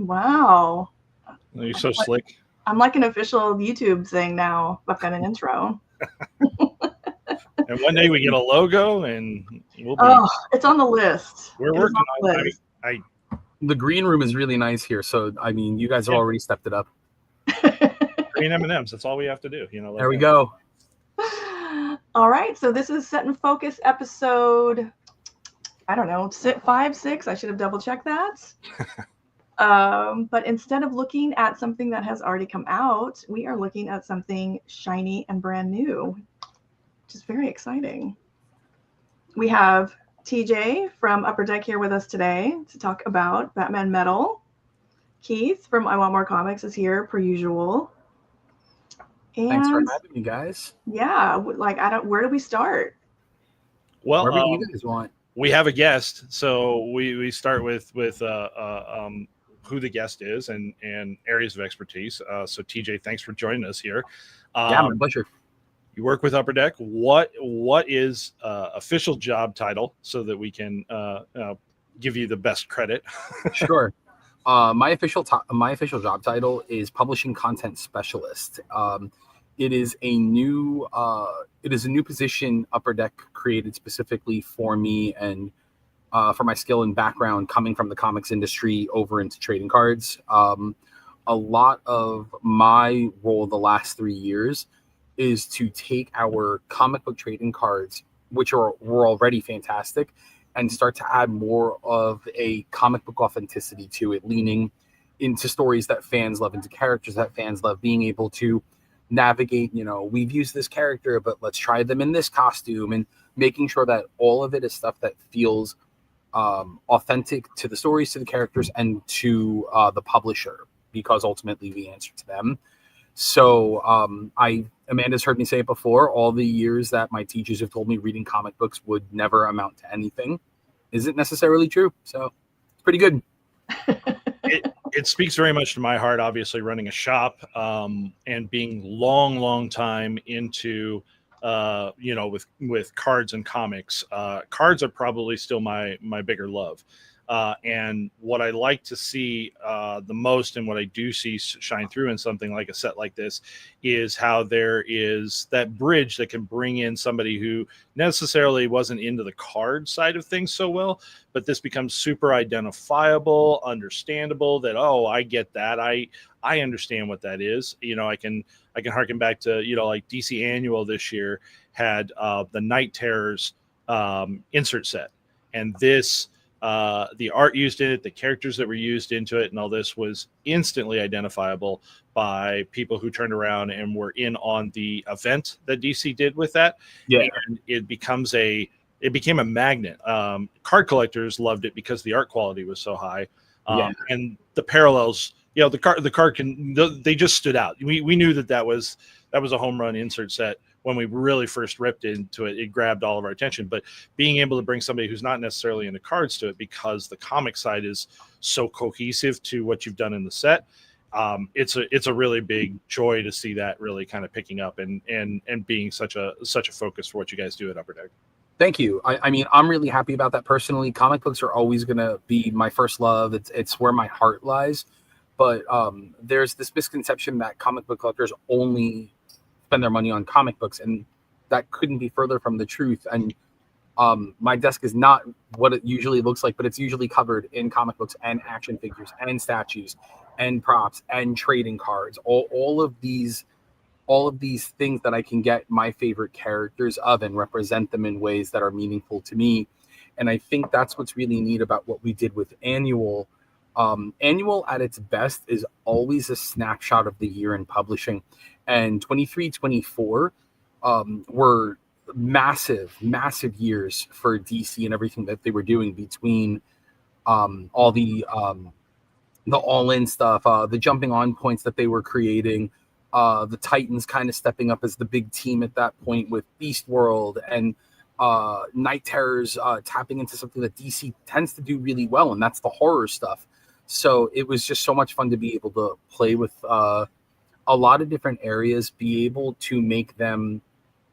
Wow. You're so slick. I'm like an official YouTube thing now. I've got an intro. And one day we get a logo, and we'll be. Oh, it's on the list. We're It is working on the on. list. The green room is really nice here, so I mean, you guys have already stepped it up. Green M&Ms. That's all we have to do. You know. Like there we go. All right, so this is Set in Focus episode. I don't know, 5, 6. I should have double checked that. But instead of looking at something that has already come out, we are looking at something shiny and brand new, which is very exciting. We have TJ from Upper Deck here with us today to talk about Batman Metal. Keith from I Want More Comics is here per usual. And thanks for having me, guys. Yeah, like where do we start? Well, wherever you guys want. We have a guest, so we start with who the guest is and areas of expertise. So TJ, thanks for joining us here. Yeah, my pleasure. You work with Upper Deck. What is official job title so that we can give you the best credit? Sure. My official job title is Publishing Content Specialist. It is a new position Upper Deck created specifically for me and for my skill and background coming from the comics industry over into trading cards. A lot of my role the last 3 years is to take our comic book trading cards, which were already fantastic, and start to add more of a comic book authenticity to it, leaning into stories that fans love, into characters that fans love, being able to navigate, we've used this character, but let's try them in this costume, and making sure that all of it is stuff that feels authentic to the stories, to the characters, and to the publisher, because ultimately we answer to them. So Amanda's heard me say it before, all the years that my teachers have told me reading comic books would never amount to anything isn't necessarily true. So it's pretty good. It speaks very much to my heart, obviously running a shop and being long time into, with cards and comics. Cards are probably still my bigger love. And what I like to see the most, and what I do see shine through in something like a set like this, is how there is that bridge that can bring in somebody who necessarily wasn't into the card side of things so well, but this becomes super identifiable, understandable, that, oh, I get that. I understand what that is. I can harken back to, like DC Annual this year had the Night Terrors insert set. And this, the art used in it, the characters that were used into it, and all this was instantly identifiable by people who turned around and were in on the event that DC did with that. Yeah. And it became a magnet. Card collectors loved it because the art quality was so high. And the parallels, the card they just stood out. We knew that was a home run insert set. When we really first ripped into it, it grabbed all of our attention. But being able to bring somebody who's not necessarily into cards to it, because the comic side is so cohesive to what you've done in the set, it's a really big joy to see that really kind of picking up and being such a focus for what you guys do at Upper Deck. Thank you. I mean, I'm really happy about that personally. Comic books are always going to be my first love. It's where my heart lies. But there's this misconception that comic book collectors only spend their money on comic books, and that couldn't be further from the truth. And my desk is not what it usually looks like, but it's usually covered in comic books and action figures and statues and props and trading cards, all of these things that I can get my favorite characters of and represent them in ways that are meaningful to me. And I think that's what's really neat about what we did with Annual. Annual at its best is always a snapshot of the year in publishing. And 23, 24 were massive years for DC and everything that they were doing, between all the all-in stuff, the jumping on points that they were creating, the Titans kind of stepping up as the big team at that point with Beast World, and Night Terrors tapping into something that DC tends to do really well, and that's the horror stuff. So it was just so much fun to be able to play with a lot of different areas, be able to make them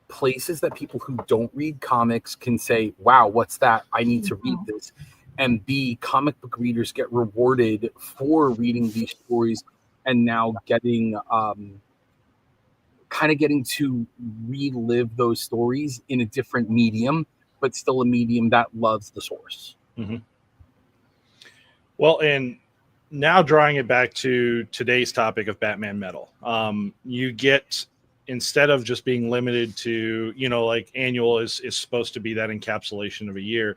places that people who don't read comics can say, wow, what's that? I need to read this. and B, comic book readers get rewarded for reading these stories and now getting kind of getting to relive those stories in a different medium, but still a medium that loves the source. Mm-hmm. Well, and now drawing it back to today's topic of Batman Metal, you get, instead of just being limited to, like annual is supposed to be that encapsulation of a year.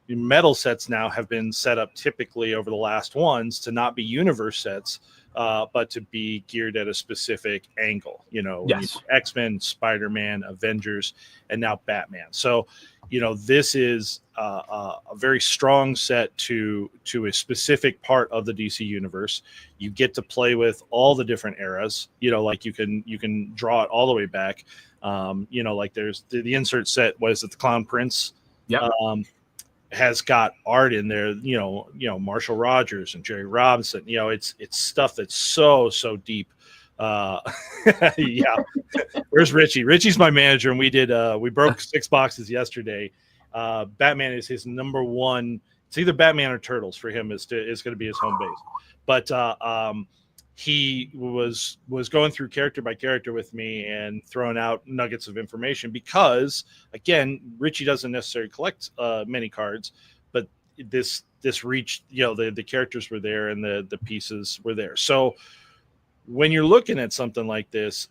Metal sets now have been set up typically over the last ones to not be universe sets, but to be geared at a specific angle, Yes. X-Men, Spider-Man, Avengers, and now Batman. So, this is a very strong set to a specific part of the DC universe. You get to play with all the different eras, like you can draw it all the way back. Like there's the insert set, was it the Clown Prince? Yeah. Has got art in there, Marshall Rogers and Jerry Robinson. It's stuff that's so deep. Yeah. Where's Richie? Richie's my manager, and we broke 6 boxes yesterday. Batman is his number one. It's either Batman or Turtles for him is going to be his home base. But he was going through character by character with me and throwing out nuggets of information because, again, Richie doesn't necessarily collect many cards, but this reached, the characters were there and the pieces were there. So when you're looking at something like this,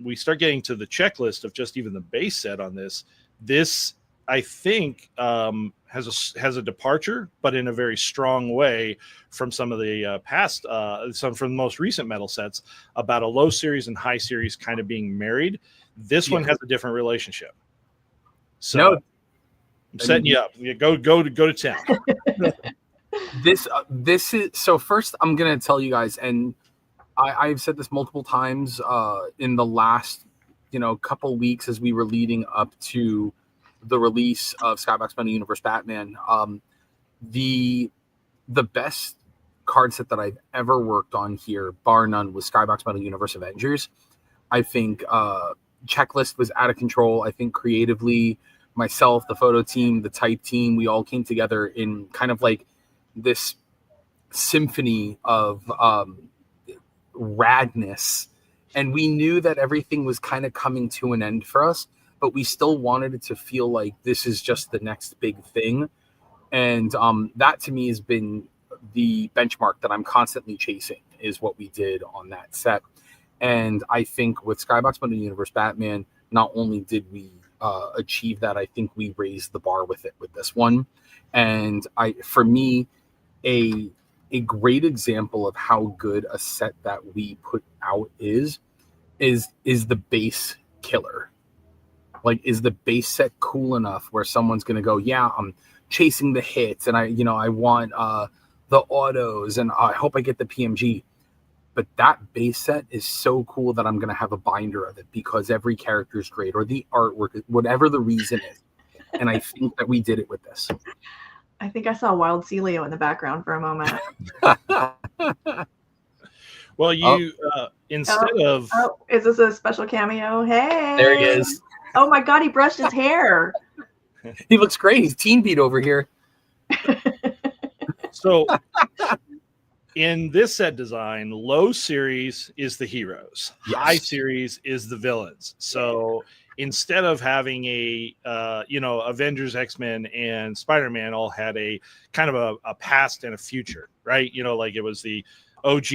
we start getting to the checklist of just even the base set on this. This, I think, has a departure, but in a very strong way from some of the past, some from the most recent metal sets, about a low series and high series kind of being married. This one has a different relationship. So I'm setting you up. Go to town. This is so. First, I'm gonna tell you guys, and I've said this multiple times in the last couple weeks as we were leading up to the release of Skybox Metal Universe Batman. The best card set that I've ever worked on here, bar none, was Skybox Metal Universe Avengers. I think checklist was out of control. I think creatively, myself, the photo team, the type team, we all came together in kind of like this symphony of radness, and we knew that everything was kind of coming to an end for us, but we still wanted it to feel like this is just the next big thing. And that to me has been the benchmark that I'm constantly chasing, is what we did on that set. And I think with Skybox Metal Universe Batman, not only did we achieve that, I think we raised the bar with it with this one. And for me, a great example of how good a set that we put out is the base killer. Like, is the base set cool enough where someone's going to go, yeah, I'm chasing the hits and I want the autos and I hope I get the PMG. But that base set is so cool that I'm going to have a binder of it because every character is great, or the artwork, whatever the reason is. And I think that we did it with this. I think I saw Wild Celio in the background for a moment. Well, instead of... Oh, is this a special cameo? Hey! There he is. Oh my God, he brushed his hair. He looks great. He's Teen Beat over here. So in this set design, low series is the heroes. Yes. High series is the villains. So instead of having a, Avengers, X-Men, and Spider-Man all had a kind of a past and a future, right? Like it was the OG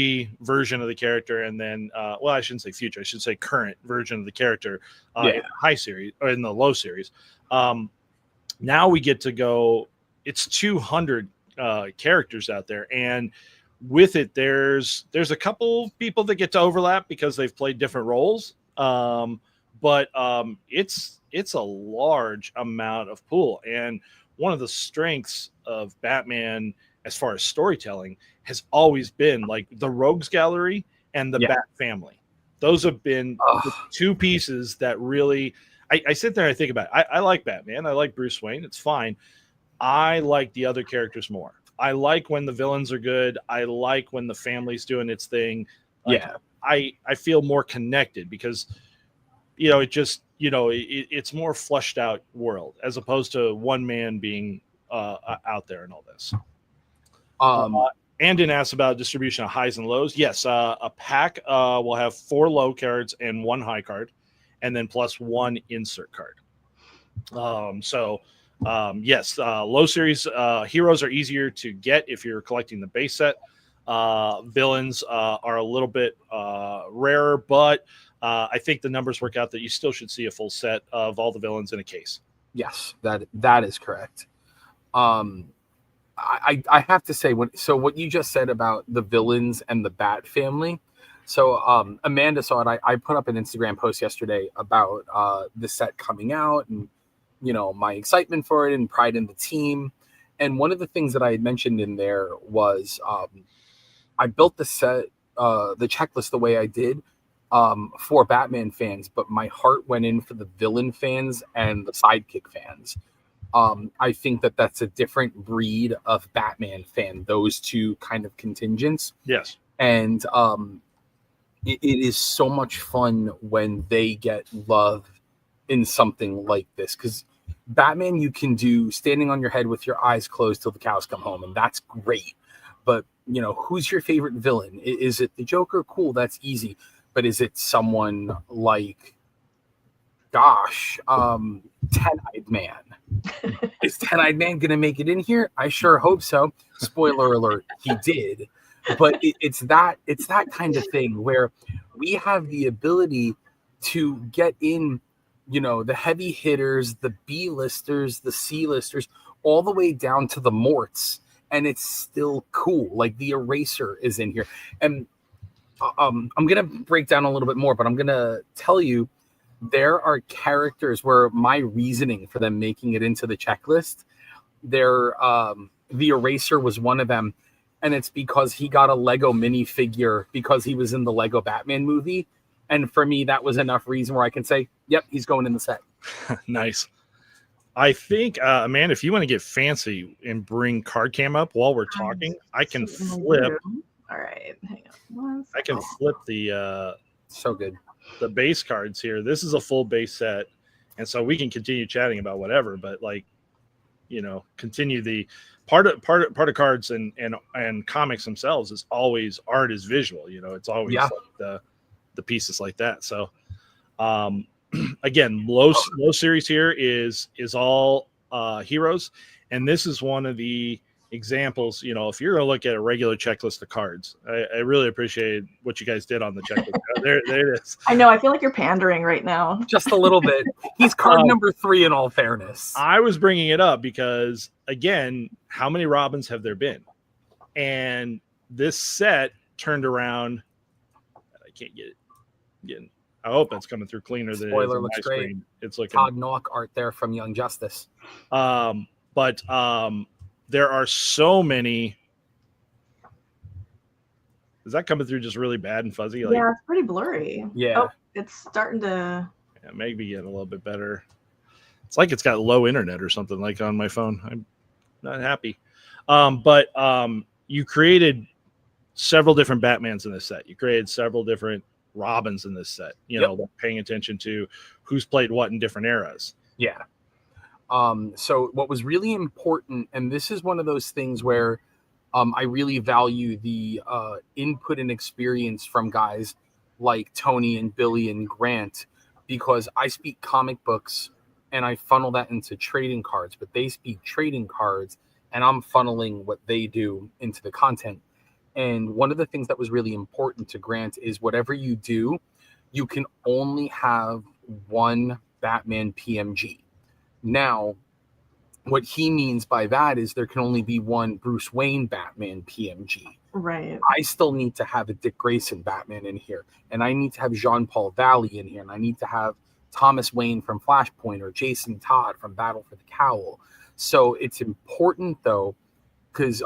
version of the character, and then, I shouldn't say future, I should say current version of the character in the high series or in the low series. Now we get to go, it's 200 characters out there, and with it, there's a couple people that get to overlap because they've played different roles. But it's a large amount of pool. And one of the strengths of Batman as far as storytelling has always been like the Rogues Gallery and the Bat Family. Those have been the two pieces that really, I sit there and I think about it. I like Batman. I like Bruce Wayne. It's fine. I like the other characters more. I like when the villains are good. I like when the family's doing its thing. Like, I feel more connected because, it just, it's more flushed out world as opposed to one man being out there and all this. Um, Andon asked about distribution of highs and lows. Yes, a pack will have 4 low cards and 1 high card, and then plus 1 insert card. Yes, low series heroes are easier to get if you're collecting the base set. Villains are a little bit rarer, but I think the numbers work out that you still should see a full set of all the villains in a case. yes, that is correct. I have to say, what you just said about the villains and the Bat family. So Amanda saw it. I put up an Instagram post yesterday about the set coming out and, my excitement for it and pride in the team. And one of the things that I had mentioned in there was I built the set, the checklist the way I did for Batman fans, but my heart went in for the villain fans and the sidekick fans. I think that that's a different breed of Batman fan, those two kind of contingents. Yes. And it is so much fun when they get love in something like this, because Batman, you can do standing on your head with your eyes closed till the cows come home, and that's great. But, who's your favorite villain? Is it the Joker? Cool, that's easy. But is it someone like, Ten-Eyed Man? Is Ten-Eyed Man going to make it in here? I sure hope so. Spoiler alert, he did. But it's that kind of thing where we have the ability to get in, the heavy hitters, the B-listers, the C-listers, all the way down to the Morts, and it's still cool. Like the Eraser is in here. And I'm going to break down a little bit more, but I'm going to tell you there are characters where my reasoning for them making it into the checklist, the Eraser was one of them. And it's because he got a Lego minifigure because he was in the Lego Batman movie. And for me, that was enough reason where I can say, yep, he's going in the set. Nice. I think, Amanda, if you want to get fancy and bring card cam up while we're talking, I can flip. All right. Hang on. I can flip the so good. The base cards here. This is a full base set. And so we can continue chatting about whatever, but continue the part of cards and comics themselves is always art is visual. It's always like the pieces like that. So again, low series here is all heroes, and this is one of the examples. If you're gonna look at a regular checklist of cards, I really appreciate what you guys did on the checklist. there it is. I know, I feel like you're pandering right now just a little bit. He's card number 3 in all fairness. I was bringing it up because, again, how many Robins have there been? And this set turned around. I can't get it. I hope it's coming through cleaner than Spoiler it is on looks my great. screen. It's looking Todd Knock art there from Young Justice. But there are so many. Is that coming through just really bad and fuzzy? Yeah, it's pretty blurry. Yeah. Oh, it's starting to. Yeah, maybe getting a little bit better. It's like it's got low internet or something like on my phone. I'm not happy. But you created several different Batmans in this set. You created several different Robins in this set. Paying attention to who's played what in different eras. Yeah. So what was really important, and this is one of those things where I really value the input and experience from guys like Tony and Billy and Grant, because I speak comic books and I funnel that into trading cards, but they speak trading cards and I'm funneling what they do into the content. And one of the things that was really important to Grant is whatever you do, you can only have one Batman PMG. Now, what he means by that is there can only be one Bruce Wayne Batman PMG. Right. I still need to have a Dick Grayson Batman in here, and I need to have Jean-Paul Valley in here, and I need to have Thomas Wayne from Flashpoint or Jason Todd from Battle for the Cowl. So it's important, though, because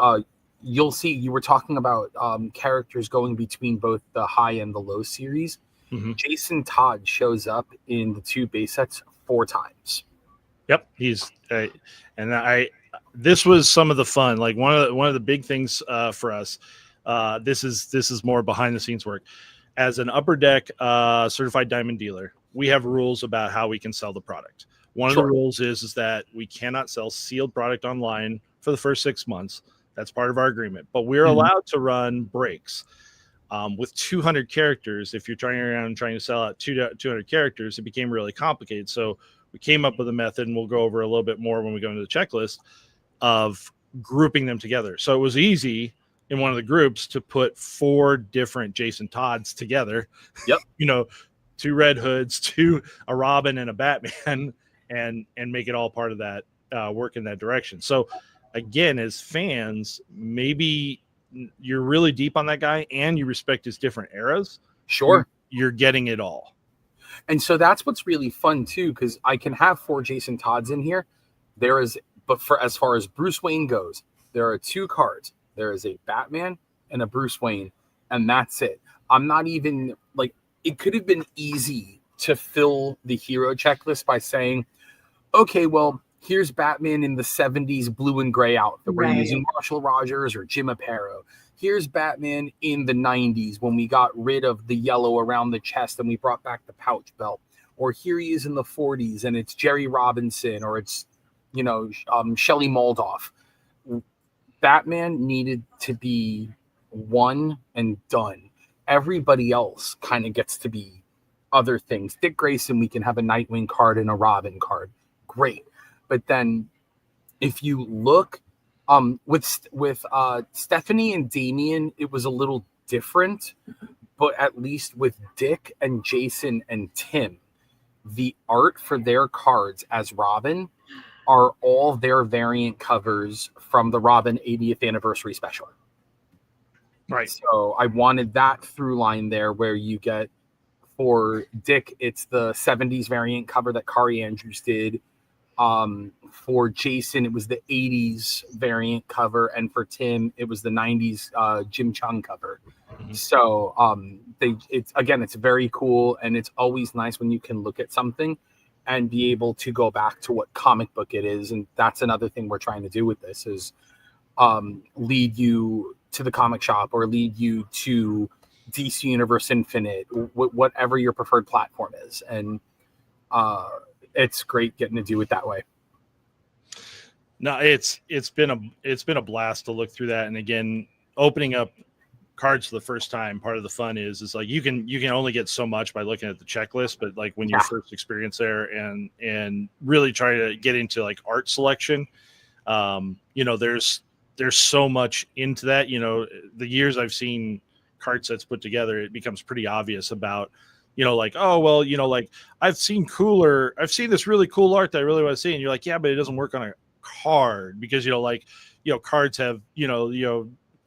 you'll see, you were talking about characters going between both the high and the low series. Mm-hmm. Jason Todd shows up in the 2 base sets 4 times. Yep, he's this was some of the fun. Like one of the big things for us. This is more behind the scenes work. As an upper deck certified diamond dealer, we have rules about how we can sell the product. One of the rules is that we cannot sell sealed product online for the first 6 months. That's part of our agreement. But we're allowed to run breaks. With 200 characters, if you're trying to sell out 200 characters, it became really complicated. So we came up with a method, and we'll go over a little bit more when we go into the checklist, of grouping them together. So it was easy in one of the groups to put 4 different Jason Todds together. Yep. 2 Red Hoods, a Robin, and a Batman, and make it all part of that, work in that direction. So again, as fans, maybe you're really deep on that guy and you respect his different eras. Sure. You're getting it all. And so that's what's really fun too, because I can have 4 Jason Todds in here. But as far as Bruce Wayne goes, there are 2 cards. There is a Batman and a Bruce Wayne, and that's it. I'm not even it could have been easy to fill the hero checklist by saying, okay, well, here's Batman in the 70s blue and gray outfit. We're using Marshall Rogers or Jim Aparo. Here's Batman in the 90s when we got rid of the yellow around the chest and we brought back the pouch belt. Or here he is in the 40s and it's Jerry Robinson, or it's, Shelley Moldoff. Batman needed to be one and done. Everybody else kind of gets to be other things. Dick Grayson, we can have a Nightwing card and a Robin card. Great. But then if you look with Stephanie and Damian, it was a little different. But at least with Dick and Jason and Tim, the art for their cards as Robin are all their variant covers from the Robin 80th anniversary special. Right. So I wanted that through line there where you get, for Dick, it's the 70s variant cover that Kari Andrews did. For Jason, it was the 80s variant cover, and for Tim, it was the 90s Jim Chung cover. Mm-hmm. So it's very cool, and it's always nice when you can look at something and be able to go back to what comic book it is. And that's another thing we're trying to do with this is lead you to the comic shop or lead you to DC Universe Infinite, whatever your preferred platform is. And it's great getting to do it that way. No, it's been a blast to look through that. And again, opening up cards for the first time, part of the fun is like you can only get so much by looking at the checklist, but like when you first experience there and really try to get into like art selection, there's so much into that. The years I've seen card sets put together, it becomes pretty obvious about I've seen this really cool art that I really want to see, and you're like, yeah, but it doesn't work on a card because cards have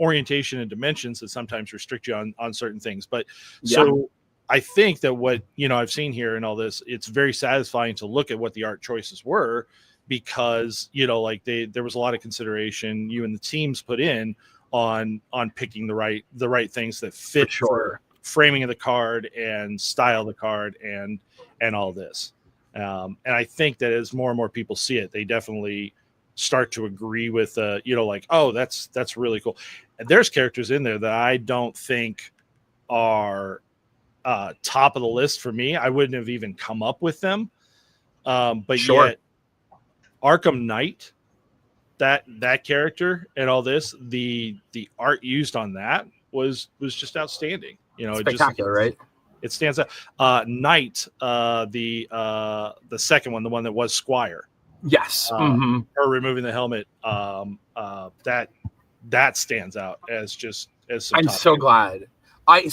orientation and dimensions that sometimes restrict you on certain things. But so I think that what I've seen here and all this, it's very satisfying to look at what the art choices were, because there was a lot of consideration you and the teams put in on picking the right things that fit for framing of the card and style of the card and all this. And I think that as more and more people see it, they definitely start to agree with, oh, that's really cool. And there's characters in there that I don't think are top of the list for me. I wouldn't have even come up with them. But yet Arkham Knight, that character and all this, the art used on that was just outstanding. Spectacular, right? It stands out. Knight, the second one, the one that was Squire. Yes. Her removing the helmet. That stands out as I'm so glad. I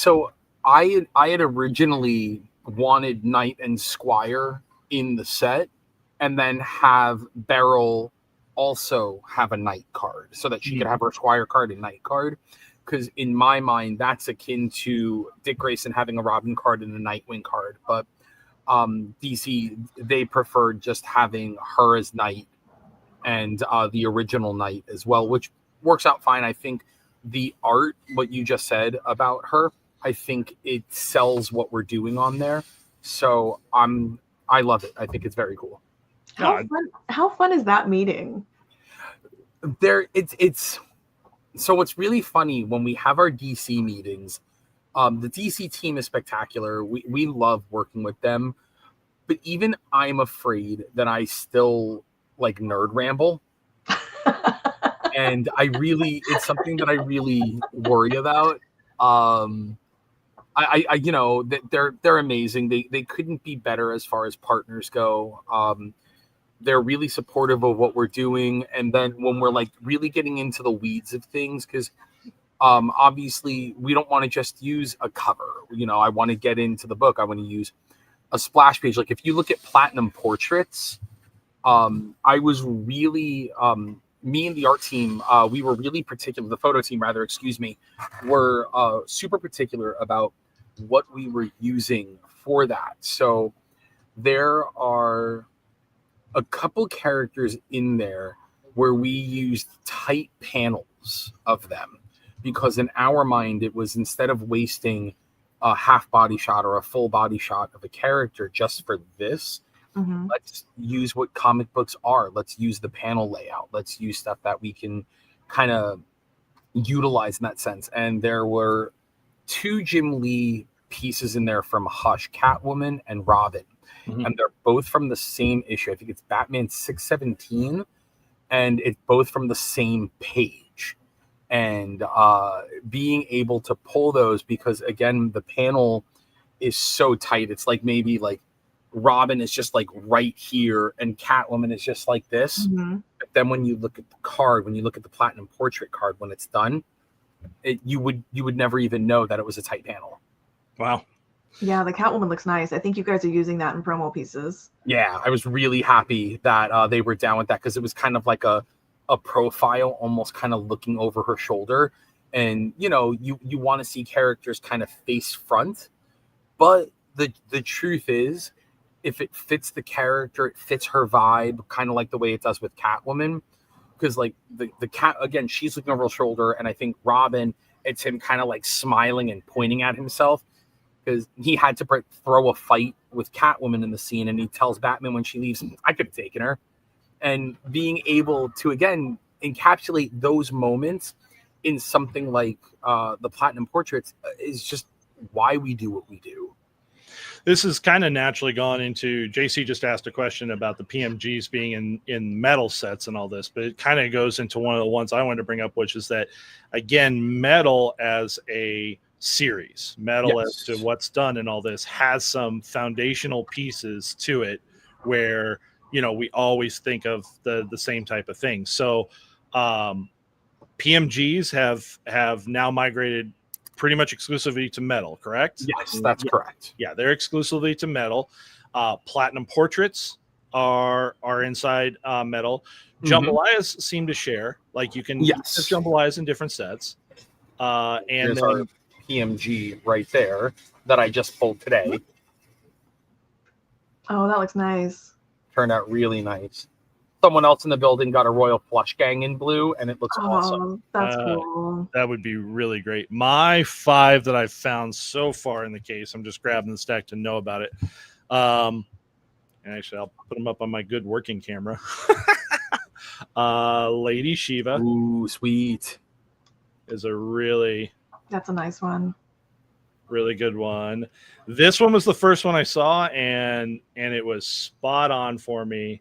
had originally wanted Knight and Squire in the set, and then have Beryl also have a Knight card so that she could have her Squire card and Knight card. Because in my mind, that's akin to Dick Grayson having a Robin card and a Nightwing card. But DC, they preferred just having her as Knight and the original Knight as well, which works out fine. I think the art, what you just said about her, I think it sells what we're doing on there. So I love it. I think it's very cool. How fun is that meeting? So what's really funny when we have our DC meetings, the DC team is spectacular. We love working with them. but even I'm afraid that I still like nerd ramble. And it's something that I really worry about. You know, that they're amazing. They couldn't be better as far as partners go. They're really supportive of what we're doing. And then when we're like really getting into the weeds of things, because obviously we don't want to just use a cover. You know, I want to get into the book. I want to use a splash page. Like if you look at Platinum Portraits, I was really me and the art team, we were really particular, the photo team rather, excuse me, were super particular about what we were using for that. So there are a couple characters in there where we used tight panels of them, because in our mind it was, instead of wasting a half body shot or a full body shot of a character just for this, let's use what comic books are. Let's use the panel layout. Let's use stuff that we can kind of utilize in that sense. And there were 2 Jim Lee pieces in there from Hush, Catwoman and Robin. And they're both from the same issue. I think it's Batman 617, and it's both from the same page. And being able to pull those, because again, the panel is so tight. It's like maybe like Robin is just like right here and Catwoman is just like this. But then when you look at the card, when you look at the Platinum Portrait card, when it's done, you would never even know that it was a tight panel. Wow. Yeah, the Catwoman looks nice. I think you guys are using that in promo pieces. Yeah, I was really happy that they were down with that, because it was kind of like a profile, almost kind of looking over her shoulder. And, you know, you want to see characters kind of face front. But the truth is, if it fits the character, it fits her vibe, kind of like the way it does with Catwoman. Because, like, the cat, again, she's looking over her shoulder. And I think Robin, it's him kind of like smiling and pointing at himself, because he had to throw a fight with Catwoman in the scene, and he tells Batman when she leaves, I could have taken her. And being able to, again, encapsulate those moments in something like the Platinum Portraits is just why we do what we do. This has kind of naturally gone into, JC just asked a question about the PMGs being in metal sets and all this, but it kind of goes into one of the ones I wanted to bring up, which is that, again, metal as a series, metal as to what's done and all this has some foundational pieces to it where, you know, we always think of the same type of thing. So PMGs have now migrated pretty much exclusively to metal, correct? Yes, that's correct. Yeah, they're exclusively to metal. Platinum Portraits are inside metal. Jambalayas seem to share, like you can use jambalayas in different sets. And there's then our PMG right there that I just pulled today. Oh, that looks nice. Turned out really nice. Someone else in the building got a Royal Flush Gang in blue, and it looks awesome. That's cool. That would be really great. My 5 that I've found so far in the case, I'm just grabbing the stack to know about it. And actually, I'll put them up on my good working camera. Lady Shiva. Ooh, sweet. Is a really... That's a nice one. Really good one. This one was the first one I saw, and it was spot on for me.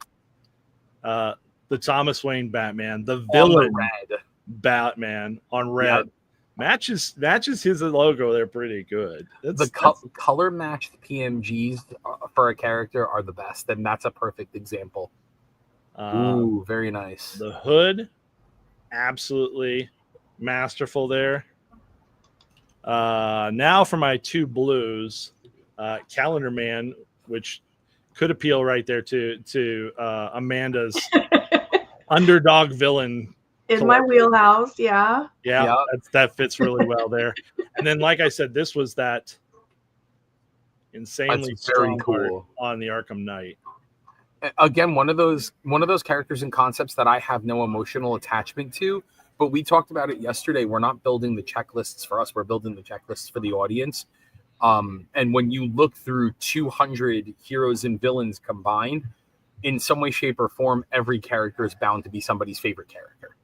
The Thomas Wayne Batman, the villain red Batman on red, matches his logo. They're pretty good. Color matched PMGs for a character are the best, and that's a perfect example. Ooh, very nice. The hood, absolutely masterful there. Now for my 2 blues, Calendar Man, which could appeal right there to Amanda's underdog villain in my wheelhouse. Yeah, that fits really well there. And then, like I said, this was that insanely strong cool on the Arkham Knight. Again, one of those characters and concepts that I have no emotional attachment to, but we talked about it yesterday. We're not building the checklists for us. We're building the checklists for the audience. And when you look through 200 heroes and villains combined, in some way, shape, or form, every character is bound to be somebody's favorite character.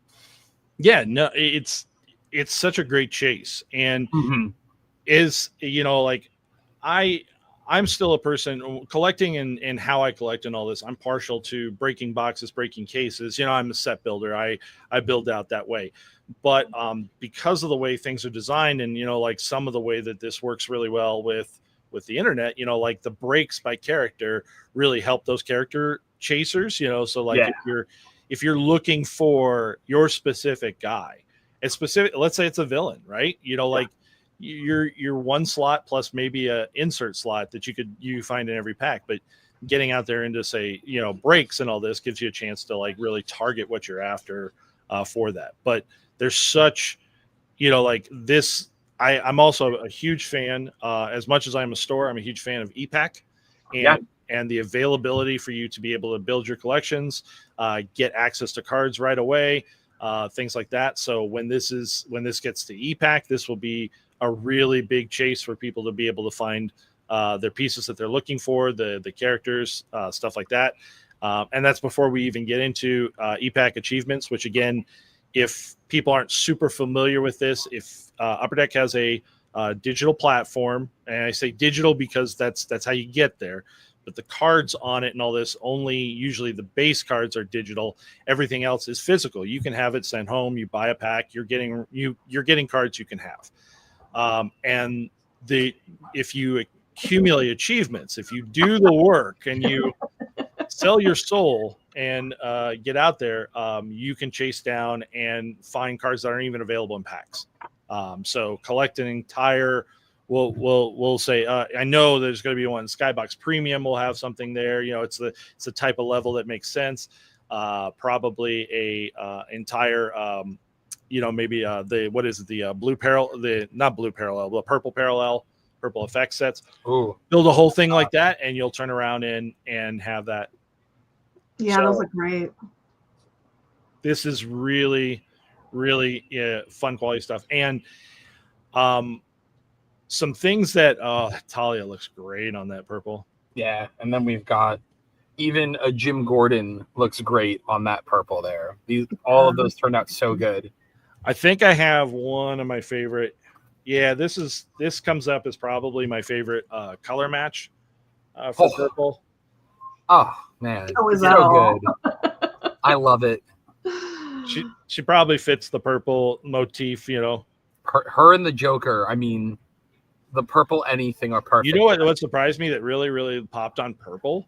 Yeah, no, it's such a great chase, and is, you know, like I I'm still a person collecting and how I collect and all this. I'm partial to breaking boxes, breaking cases. I'm a set builder. I build out that way. But because of the way things are designed, and like some of the way that this works really well with the internet, like the breaks by character really help those character chasers. So like if you're looking for your specific guy, it's specific. Let's say it's a villain, right? Like your one slot plus maybe a insert slot that you find in every pack, but getting out there into say breaks and all this gives you a chance to like really target what you're after for that. But there's such like this. I'm also a huge fan, as much as I'm a store, I'm a huge fan of EPAC and the availability for you to be able to build your collections, get access to cards right away, things like that. So when this gets to EPAC, this will be a really big chase for people to be able to find their pieces that they're looking for, the characters, stuff like that. And that's before we even get into EPAC achievements, which again, if people aren't super familiar with this, if Upper Deck has a digital platform, and I say digital because that's how you get there, but the cards on it and all this, only usually the base cards are digital. Everything else is physical. You can have it sent home. You buy a pack. You're getting cards you can have. And if you accumulate achievements, if you do the work and you sell your soul and get out there, you can chase down and find cards that aren't even available in packs. So collect an entire. We'll say I know there's going to be one. Skybox Premium will have something there. It's the type of level that makes sense. Probably a entire. Maybe the blue parallel, not blue parallel, the purple parallel, purple effect sets. Ooh. Build a whole thing like that, and you'll turn around and have that. Yeah, those look great. This is really, really fun quality stuff. And some things that Talia looks great on that purple. Yeah, and then we've got even a Jim Gordon looks great on that purple there. All of those turned out so good. I think I have one of my favorite. Yeah, this comes up as probably my favorite color match for purple. Oh man, is so good. I love it. She probably fits the purple motif, Her and the Joker. I mean, the purple anything are perfect. You know what surprised me that really, really popped on purple?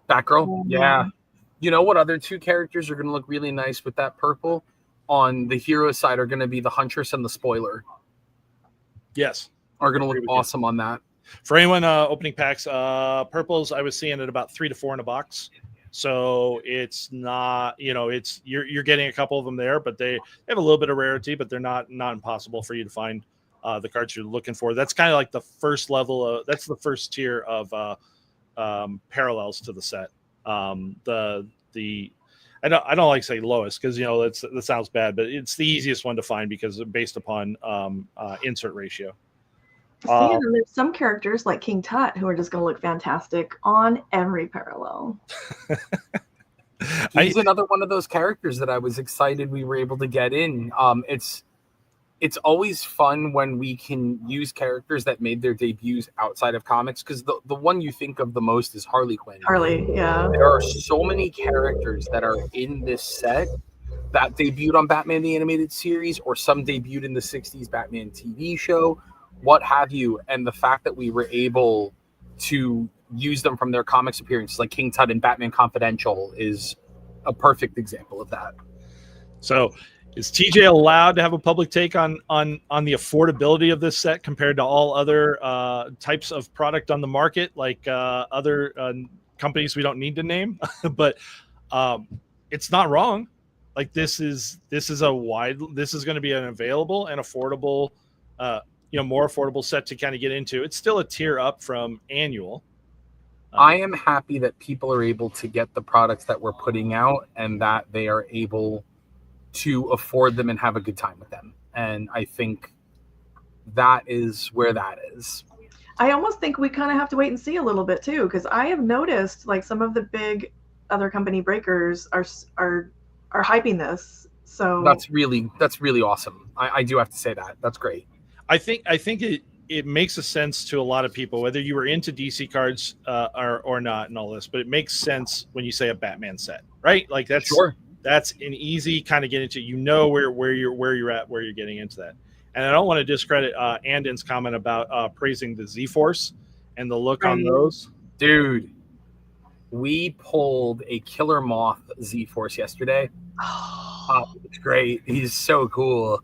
Batgirl. Yeah. You know what other two characters are going to look really nice with that purple? On the hero side are going to be the Huntress and the Spoiler. Yes. Are going to look awesome on that. For anyone opening packs, purples I was seeing at about 3 to 4 in a box. So it's not, it's you're getting a couple of them there, but they have a little bit of rarity, but they're not impossible for you to find the cards you're looking for. That's kind of like the first level that's the first tier of parallels to the set. I don't like to say lowest because that sounds bad, but it's the easiest one to find because based upon insert ratio. There's some characters like King Tut who are just going to look fantastic on every parallel. He's another one of those characters that I was excited we were able to get in. It's always fun when we can use characters that made their debuts outside of comics, because the one you think of the most is Harley Quinn. Harley, yeah. There are so many characters that are in this set that debuted on Batman the Animated Series, or some debuted in the 60s Batman TV show, what have you. And the fact that we were able to use them from their comics appearances, like King Tut in Batman Confidential, is a perfect example of that. So is TJ allowed to have a public take on the affordability of this set compared to all other types of product on the market, like other companies we don't need to name? But it's not wrong. Like this is going to be an available and affordable, more affordable set to kind of get into. It's still a tier up from annual. I am happy that people are able to get the products that we're putting out and that they are able to afford them and have a good time with them. And I think that is where that is. I almost think we kind of have to wait and see a little bit too, because I have noticed like some of the big other company breakers are hyping this. So that's really awesome. I do have to say that. That's great. I think it makes a sense to a lot of people, whether you were into DC cards or not, and all this. But it makes sense when you say a Batman set, right? Like that's an easy kind of get into. You know where you're at, where you're getting into that. And I don't want to discredit Andon's comment about praising the Z-Force and the look on those. Dude, we pulled a Killer Moth Z-Force yesterday. It's great. He's so cool.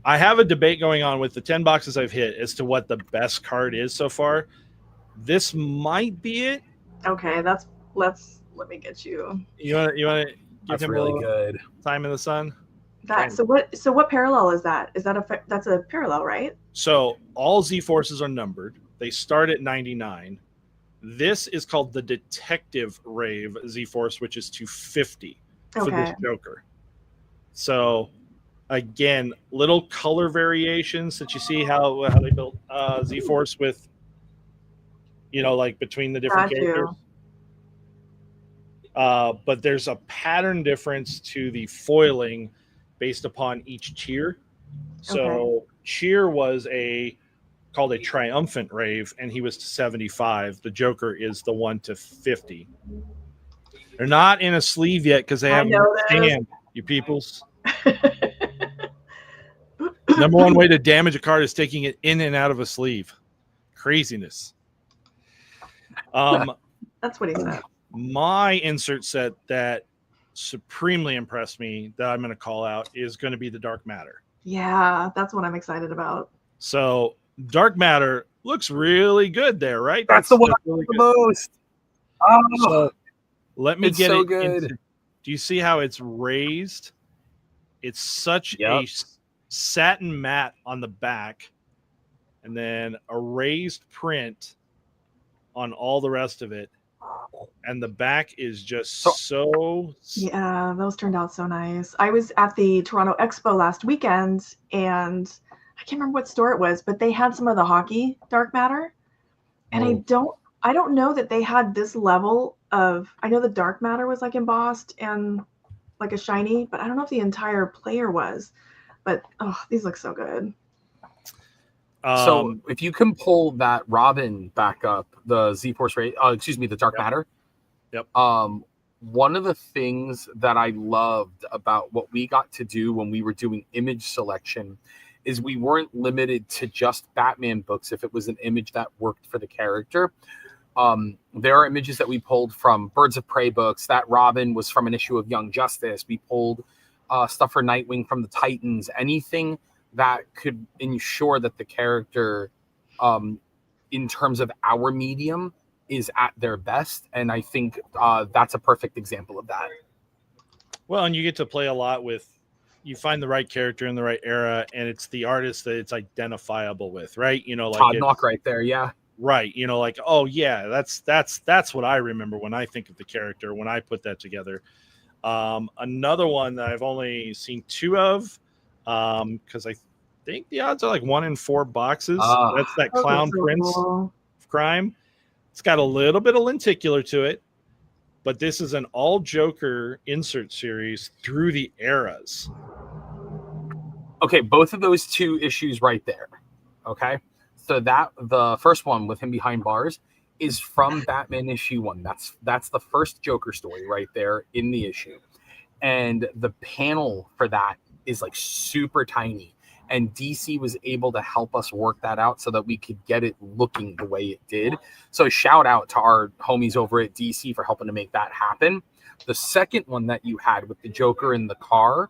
I have a debate going on with the 10 boxes I've hit as to what the best card is so far. This might be it. Okay, let me get you. You want to give him really good time in the sun? So what parallel is that? Is that that's a parallel, right? So all Z-Forces are numbered. They start at 99. This is called the Detective Rave Z-Force, which is 250 for this Joker. So again, little color variations that you see how they built Z-Force with, like between the different characters. But there's a pattern difference to the foiling based upon each tier. So Cheer was called a triumphant rave, and he was to 75. The Joker is the 1 to 50. They're not in a sleeve yet because they haven't scanned, you peoples. Number one way to damage a card is taking it in and out of a sleeve. Craziness. That's what he said. My insert set that supremely impressed me that I'm going to call out is going to be the Dark Matter. Yeah, that's what I'm excited about. So Dark Matter looks really good there, right? That's the one really the most. So let me get so it. Good. Do you see how it's raised? It's such a satin matte on the back, and then a raised print on all the rest of it. And the back is just so yeah, those turned out so nice. I was at the Toronto Expo last weekend, and I can't remember what store it was, but they had some of the hockey Dark Matter, and I don't know that they had this level of. I know the Dark Matter was like embossed and like a shiny, but I don't know if the entire player was. But these look so good. So if you can pull that Robin back up, the Z-Force the Dark Matter. Yep. One of the things that I loved about what we got to do when we were doing image selection is we weren't limited to just Batman books if it was an image that worked for the character. There are images that we pulled from Birds of Prey books. That Robin was from an issue of Young Justice. We pulled stuff for Nightwing from the Titans. Anything that could ensure that the character, in terms of our medium, is at their best. And I think that's a perfect example of that. Well, and you get to play a lot with, you find the right character in the right era, and it's the artist that it's identifiable with, right? Like Todd Knock right there, yeah. Right, like, oh yeah, that's what I remember when I think of the character, when I put that together. Another one that I've only seen 2 of, because I think the odds are like 1 in 4 boxes. That's that Clown Prince of Crime. It's got a little bit of lenticular to it, but this is an all Joker insert series through the eras. Okay, both of those 2 issues right there. Okay, so that the first one with him behind bars is from Batman issue 1. That's the first Joker story right there in the issue, and the panel for that is like super tiny, and DC was able to help us work that out so that we could get it looking the way it did. So shout out to our homies over at DC for helping to make that happen. The second one that you had with the Joker in the car,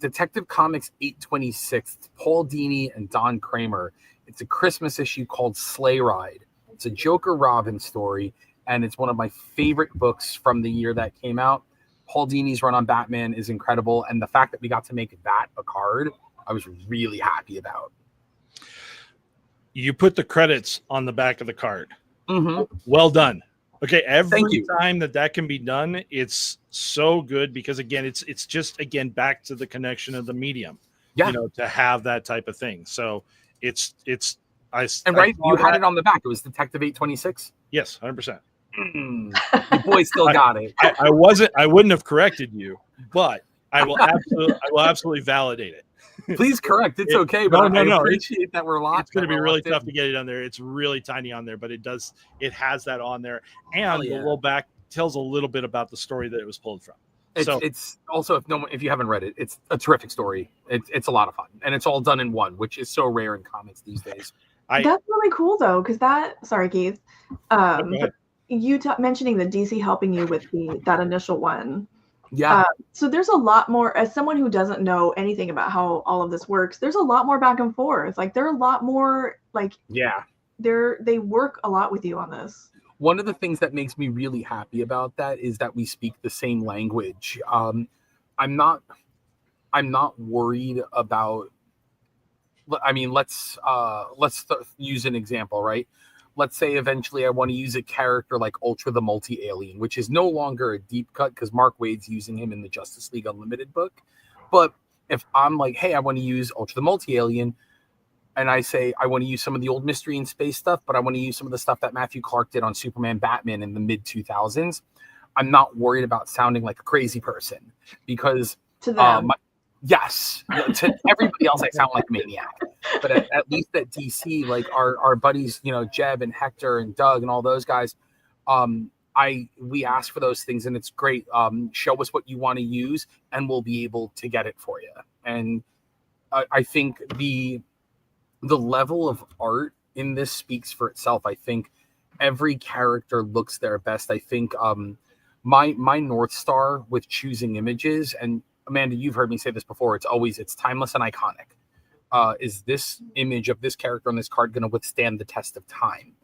Detective Comics 826, Paul Dini and Don Kramer. It's a Christmas issue called Sleigh Ride. It's a Joker Robin story, and it's one of my favorite books from the year that came out. Paul Dini's run on Batman is incredible, and the fact that we got to make that a card, I was really happy about. You put the credits on the back of the card. Mm-hmm. Well done. Okay, every Thank you. time that can be done, it's so good because again, it's just again back to the connection of the medium. Yeah, to have that type of thing. So it's you had it on the back. It was Detective 826. Yes, 100%. The boy still got it. I wouldn't have corrected you, but I will absolutely validate it. Please correct. It's okay, but I appreciate that we're locked. It's going to be really tough to get it on there. It's really tiny on there, but it has that on there. And the little back tells a little bit about the story that it was pulled from. It's also, if you haven't read it, it's a terrific story. It's a lot of fun, and it's all done in one, which is so rare in comics these days. That's really cool though, because sorry, Keith. You mentioning the DC helping you with that initial one. Yeah. So there's a lot more, as someone who doesn't know anything about how all of this works, there's a lot more back and forth. Like there are a lot more they work a lot with you on this. One of the things that makes me really happy about that is that we speak the same language. I'm not worried about. I mean, let's use an example, right? Let's say eventually I want to use a character like Ultra the Multi-Alien, which is no longer a deep cut because Mark Waid's using him in the Justice League Unlimited book. But if I'm like, hey, I want to use Ultra the Multi-Alien, and I say I want to use some of the old Mystery in Space stuff, but I want to use some of the stuff that Matthew Clark did on Superman Batman in the mid-2000s, I'm not worried about sounding like a crazy person because to them. Yes, to everybody else I sound like a maniac, but at least at DC, like our buddies, Jeb and Hector and Doug and all those guys, we ask for those things and it's great. Show us what you want to use and we'll be able to get it for you. And I think the level of art in this speaks for itself. I think every character looks their best. I think my North Star with choosing images, and Amanda, you've heard me say this before, it's timeless and iconic. Is this image of this character on this card going to withstand the test of time?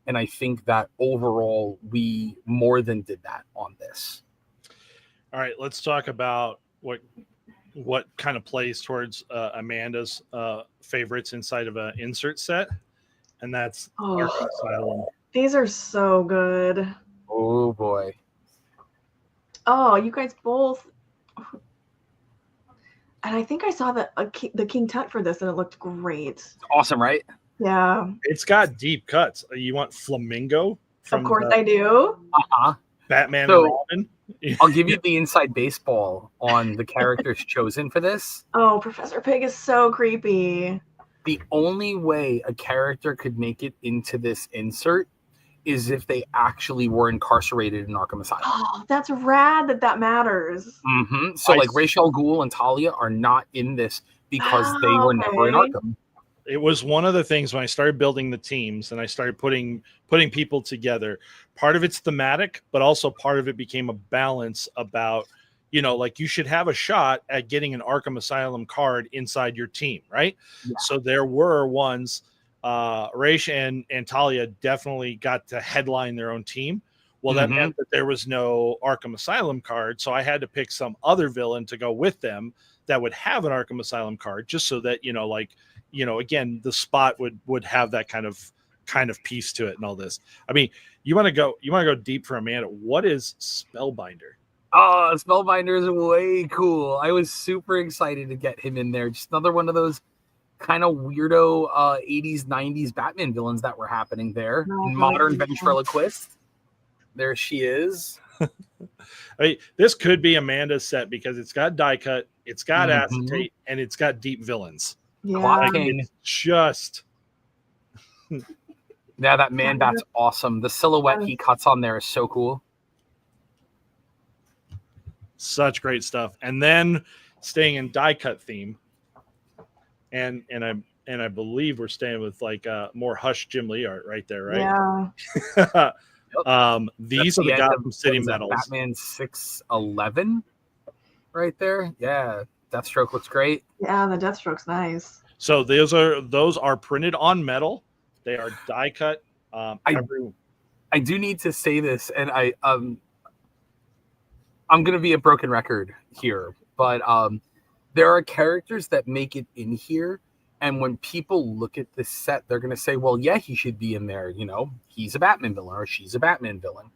And I think that overall we more than did that on this. All right, let's talk about what kind of plays towards Amanda's favorites inside of an insert set, and that's Arkham Asylum. These are so good. Oh boy. Oh, you guys both. And I think I saw the King Tut for this, and it looked great. Awesome, right? Yeah. It's got deep cuts. You want Flamingo? Of course I do. Batman and Robin. I'll give you the inside baseball on the characters chosen for this. Oh, Professor Pig is so creepy. The only way a character could make it into this insert is if they actually were incarcerated in Arkham Asylum. Oh, that's rad that matters. Mm-hmm. So like Ra's al Ghul and Talia are not in this because they were never in Arkham. It was one of the things when I started building the teams and I started putting people together. Part of it's thematic, but also part of it became a balance about, like you should have a shot at getting an Arkham Asylum card inside your team, right? Yeah. So there were ones, Raish and Talia definitely got to headline their own team. Well, that meant that there was no Arkham Asylum card, so I had to pick some other villain to go with them that would have an Arkham Asylum card, just so that again, the spot would have that kind of piece to it and all this. I mean, you want to go deep for Amanda. What is Spellbinder? Oh, Spellbinder is way cool. I was super excited to get him in there. Just another one of those kind of weirdo 80s, 90s Batman villains that were happening there. Modern ventriloquist. There she is. I mean, this could be Amanda's set because it's got die cut, it's got acetate, and it's got deep villains. Yeah. It's just that man bat's awesome. The silhouette he cuts on there is so cool. Such great stuff. And then staying in die cut theme, and I believe we're staying with like more Hush Jim Lee art right there, right? Yeah. These are the Gotham City medals. Batman 611 right there. Yeah. Deathstroke looks great. Yeah, the Deathstroke's nice. So those are printed on metal. They are die cut. I do need to say this, and I'm going to be a broken record here, but there are characters that make it in here, and when people look at this set, they're going to say, well, yeah, he should be in there. He's a Batman villain or she's a Batman villain.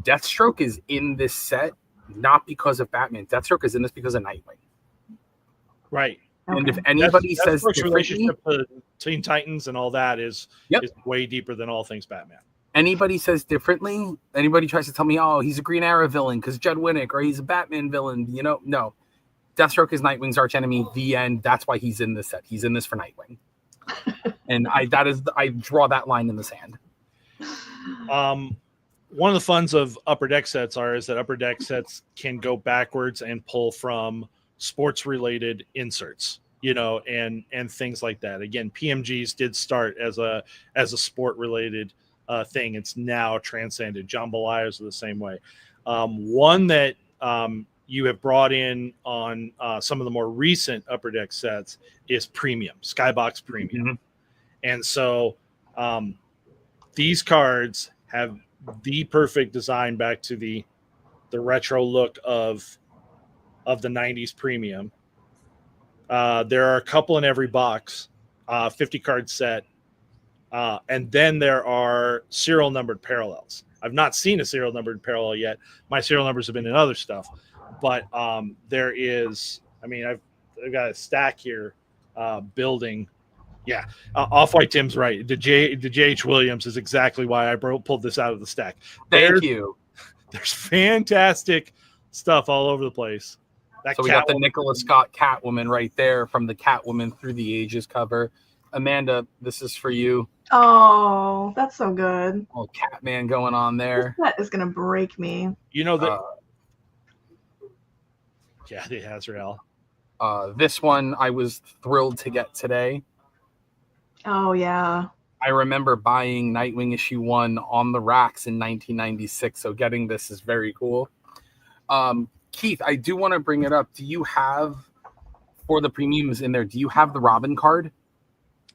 Deathstroke is in this set not because of Batman. Deathstroke is in this because of Nightwing. Right. And if anybody says relationship to Teen Titans and all that is way deeper than all things Batman. Anybody says differently, anybody tries to tell me, oh, he's a Green Arrow villain because Judd Winnick, or he's a Batman villain, no. Deathstroke is Nightwing's archenemy. The end. That's why he's in this set. He's in this for Nightwing. And I draw that line in the sand. One of the funs of Upper Deck sets is that Upper Deck sets can go backwards and pull from sports related inserts, and things like that. Again, PMGs did start as a sport related thing. It's now transcended. Jambalayas are the same way. One that you have brought in on some of the more recent Upper Deck sets is Premium, Skybox Premium. Mm-hmm. And so these cards have the perfect design back to the retro look of the 90s Premium. There are a couple in every box, 50 card set. And then there are serial numbered parallels. I've not seen a serial numbered parallel yet. My serial numbers have been in other stuff, but there is, I've got a stack here building. Yeah, Off-White Tim's right. The J.H. Williams is exactly why I pulled this out of the stack. Thank you. There's fantastic stuff all over the place. So we got the Nicola Scott Catwoman right there from the Catwoman Through the Ages cover. Amanda, this is for you. Oh, that's so good. Oh, Catman going on there. That is going to break me. Yeah, the Azrael. This one I was thrilled to get today. Oh, yeah. I remember buying Nightwing issue 1 on the racks in 1996, so getting this is very cool. Keith, I do want to bring it up. Do you have, for the premiums in there, do you have the Robin card?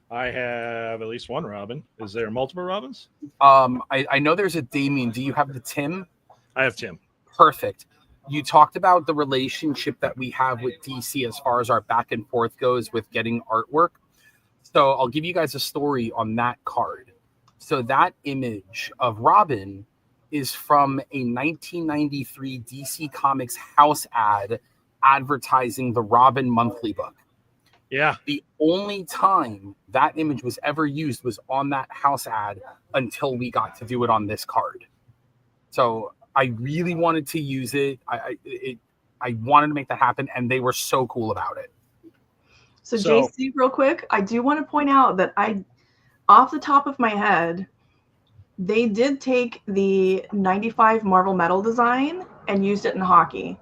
I have at least one Robin. Is there multiple Robins? I know there's a Damien. Do you have the Tim? I have Tim. Perfect. You talked about the relationship that we have with DC as far as our back and forth goes with getting artwork. So I'll give you guys a story on that card. So that image of Robin is from a 1993 DC Comics house ad advertising the Robin monthly book. Yeah. The only time that image was ever used was on that house ad until we got to do it on this card. So I really wanted to use it. I wanted to make that happen, and they were so cool about it. So JC, real quick, I do want to point out that off the top of my head, they did take the 95 Marvel Metal design and used it in hockey.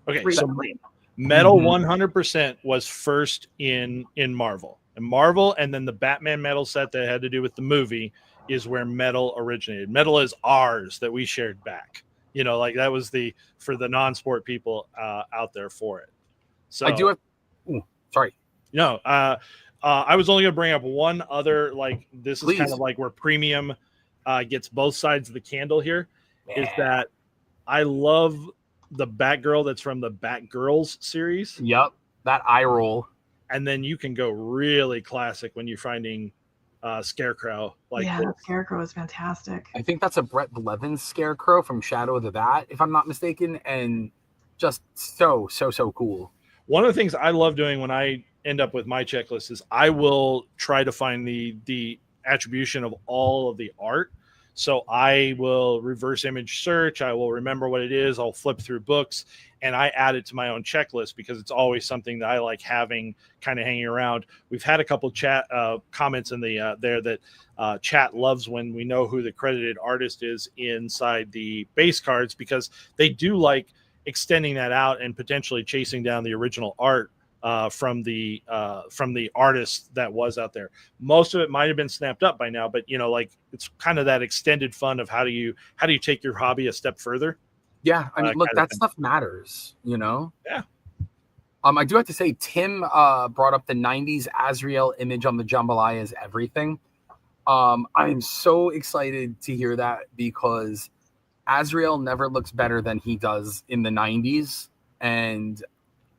Okay, recently. So Metal 100% was first in Marvel. And Marvel, and then the Batman Metal set that had to do with the movie is where Metal originated. Metal is ours that we shared back. That was for the non-sport people out there for it. So I do have. Sorry. No, I was only going to bring up one other. This is kind of like where Premium gets both sides of the candle here. Yeah. Is that I love the Batgirl that's from the Batgirls series. Yep, that eye roll. And then you can go really classic when you're finding Scarecrow. Scarecrow is fantastic. I think that's a Brett Blevins Scarecrow from Shadow of the Bat, if I'm not mistaken, and just so cool. One of the things I love doing when I end up with my checklist is I will try to find the attribution of all of the art. So I will reverse image search. I will remember what it is. I'll flip through books and I add it to my own checklist because it's always something that I like having kind of hanging around. We've had a couple chat comments in the there that chat loves when we know who the credited artist is inside the base cards because they do like extending that out and potentially chasing down the original art from the artist that was out there. Most of it might have been snapped up by now, but it's kind of that extended fun of how do you take your hobby a step further. Yeah, I mean, look, that stuff matters, Yeah. I do have to say, Tim brought up the '90s Azrael image on the jambalaya is everything. I am so excited to hear that because Azrael never looks better than he does in the '90s, and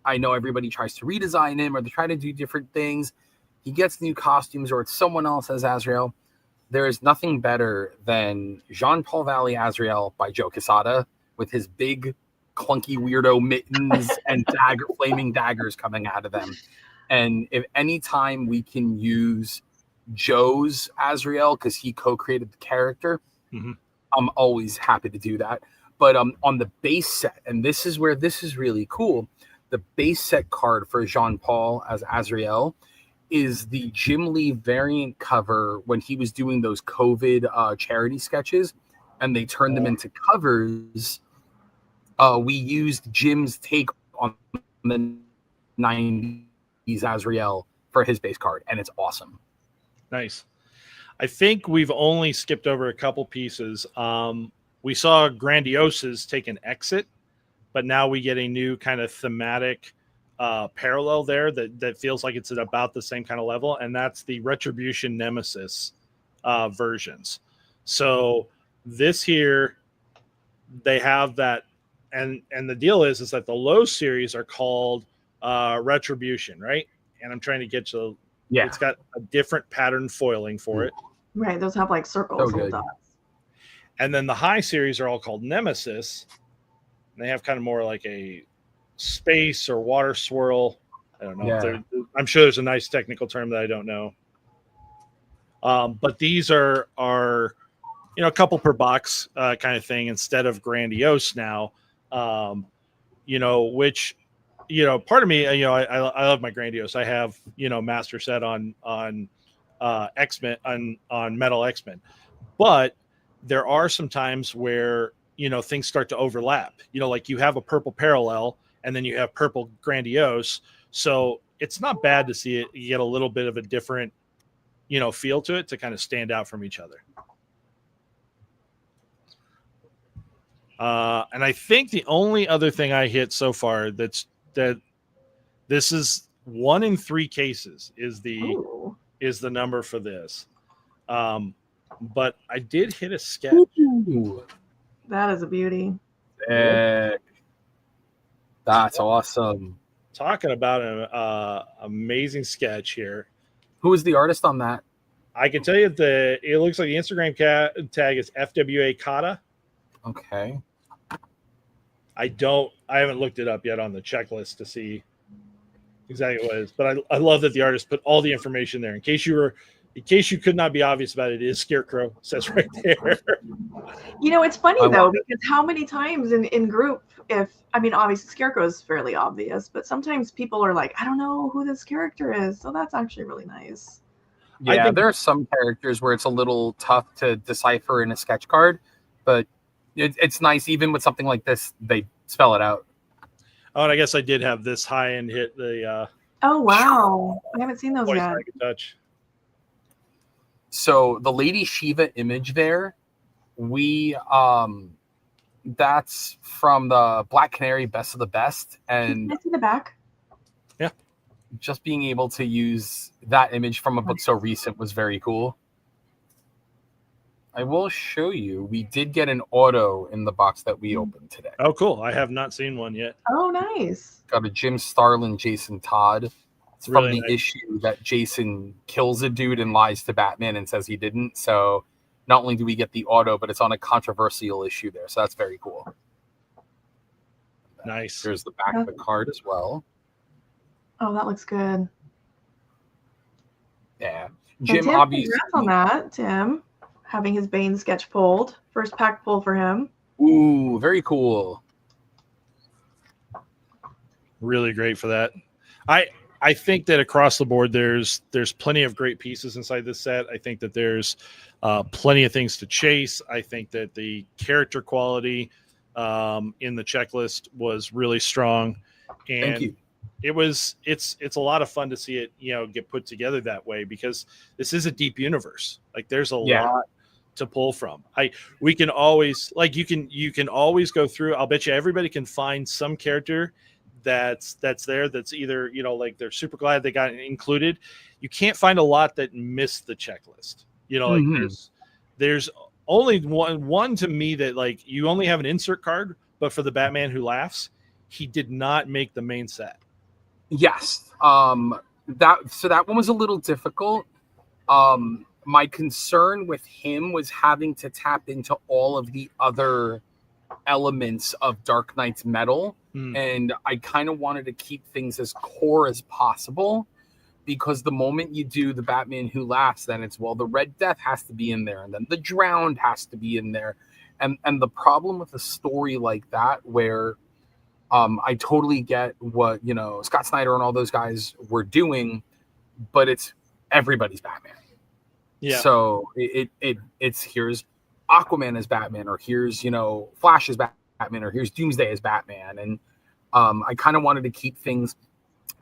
I know everybody tries to redesign him or they try to do different things. He gets new costumes or it's someone else as Azrael. There is nothing better than Jean-Paul Valley Azrael by Joe Quesada with his big, clunky, weirdo mittens and flaming daggers coming out of them. And if any time we can use Joe's Azrael because he co-created the character, I'm always happy to do that. But on the base set, and this is where this is really cool, the base set card for Jean Paul as Azrael is the Jim Lee variant cover when he was doing those COVID charity sketches, and they turned them into covers. We used Jim's take on the 90s Azrael for his base card, and it's awesome. Nice. I think we've only skipped over a couple pieces. We saw Grandioses take an exit, but now we get a new kind of thematic parallel there that feels like it's at about the same kind of level, and that's the Retribution Nemesis versions. So this here, they have that, and the deal is that the low series are called Retribution, right? And I'm trying to get to, it's got a different pattern foiling for it. Right, those have like circles and dots. And then the high series are all called Nemesis. And they have kind of more like a space or water swirl. I don't know. Yeah. I'm sure there's a nice technical term that I don't know. But these are a couple per box kind of thing instead of Grandiose now. Which part of me, I love my Grandiose. I have master set on X-Men on Metal X-Men, but there are some times where things start to overlap. Like you have a purple parallel and then you have purple Grandiose, so it's not bad to see it. You get a little bit of a different feel to it to kind of stand out from each other. And I think the only other thing I hit so far that this is 1 in 3 cases is the number for this. But I did hit a sketch. Ooh, that is a beauty. That's awesome. Talking about an amazing sketch here. Who is the artist on that? I can tell you it looks like the Instagram tag is FWA Kata. Okay. I haven't looked it up yet on the checklist to see exactly what it is, but I love that the artist put all the information there in case you could not be obvious about it. It is Scarecrow. It says right there. It's funny though, because how many times in group, obviously Scarecrow is fairly obvious, but sometimes people are like, I don't know who this character is. So that's actually really nice. Yeah, there are some characters where it's a little tough to decipher in a sketch card, but it's nice. Even with something like this, they spell it out. Oh, and I guess I did have this high end hit the. Oh wow! I haven't seen those yet. Touch. So the Lady Shiva image there, that's from the Black Canary Best of the Best, and can I see the back? Yeah, just being able to use that image from a book so recent was very cool. I will show you. We did get an auto in the box that we opened today. Oh, cool. I have not seen one yet. Oh, nice. Got a Jim Starlin, Jason Todd. It's from really the nice issue that Jason kills a dude and lies to Batman and says he didn't. So not only do we get the auto, but it's on a controversial issue there. So that's very cool. Nice. There's the back of the card as well. Oh, that looks good. Yeah. So Jim, Tim, obviously. Congrats on that, Tim. Having his Bane sketch pulled. First pack pull for him. Ooh, very cool. Really great for that. I think that across the board, there's plenty of great pieces inside this set. I think that there's plenty of things to chase. I think that the character quality in the checklist was really strong. And thank you. It's a lot of fun to see it, get put together that way, because this is a deep universe. Like there's a lot to pull from. We can always, like, you can always go through. I'll bet you everybody can find some character that's there that's either like they're super glad they got included. You can't find a lot that missed the checklist. Like there's only one to me that, like, you only have an insert card, but for the Batman Who Laughs, he did not make the main set. Yes. That one was a little difficult. My concern with him was having to tap into all of the other elements of Dark Knight's metal. And I kind of wanted to keep things as core as possible, because the moment you do the Batman Who Laughs, then it's, well, the Red Death has to be in there, and then the Drowned has to be in there. And the problem with a story like that, where I totally get what, you know, Scott Snyder and all those guys were doing, but it's everybody's Batman. Yeah. So it's here's Aquaman as Batman, or here's, you know, Flash as Batman, or here's Doomsday as Batman. And I kind of wanted to keep things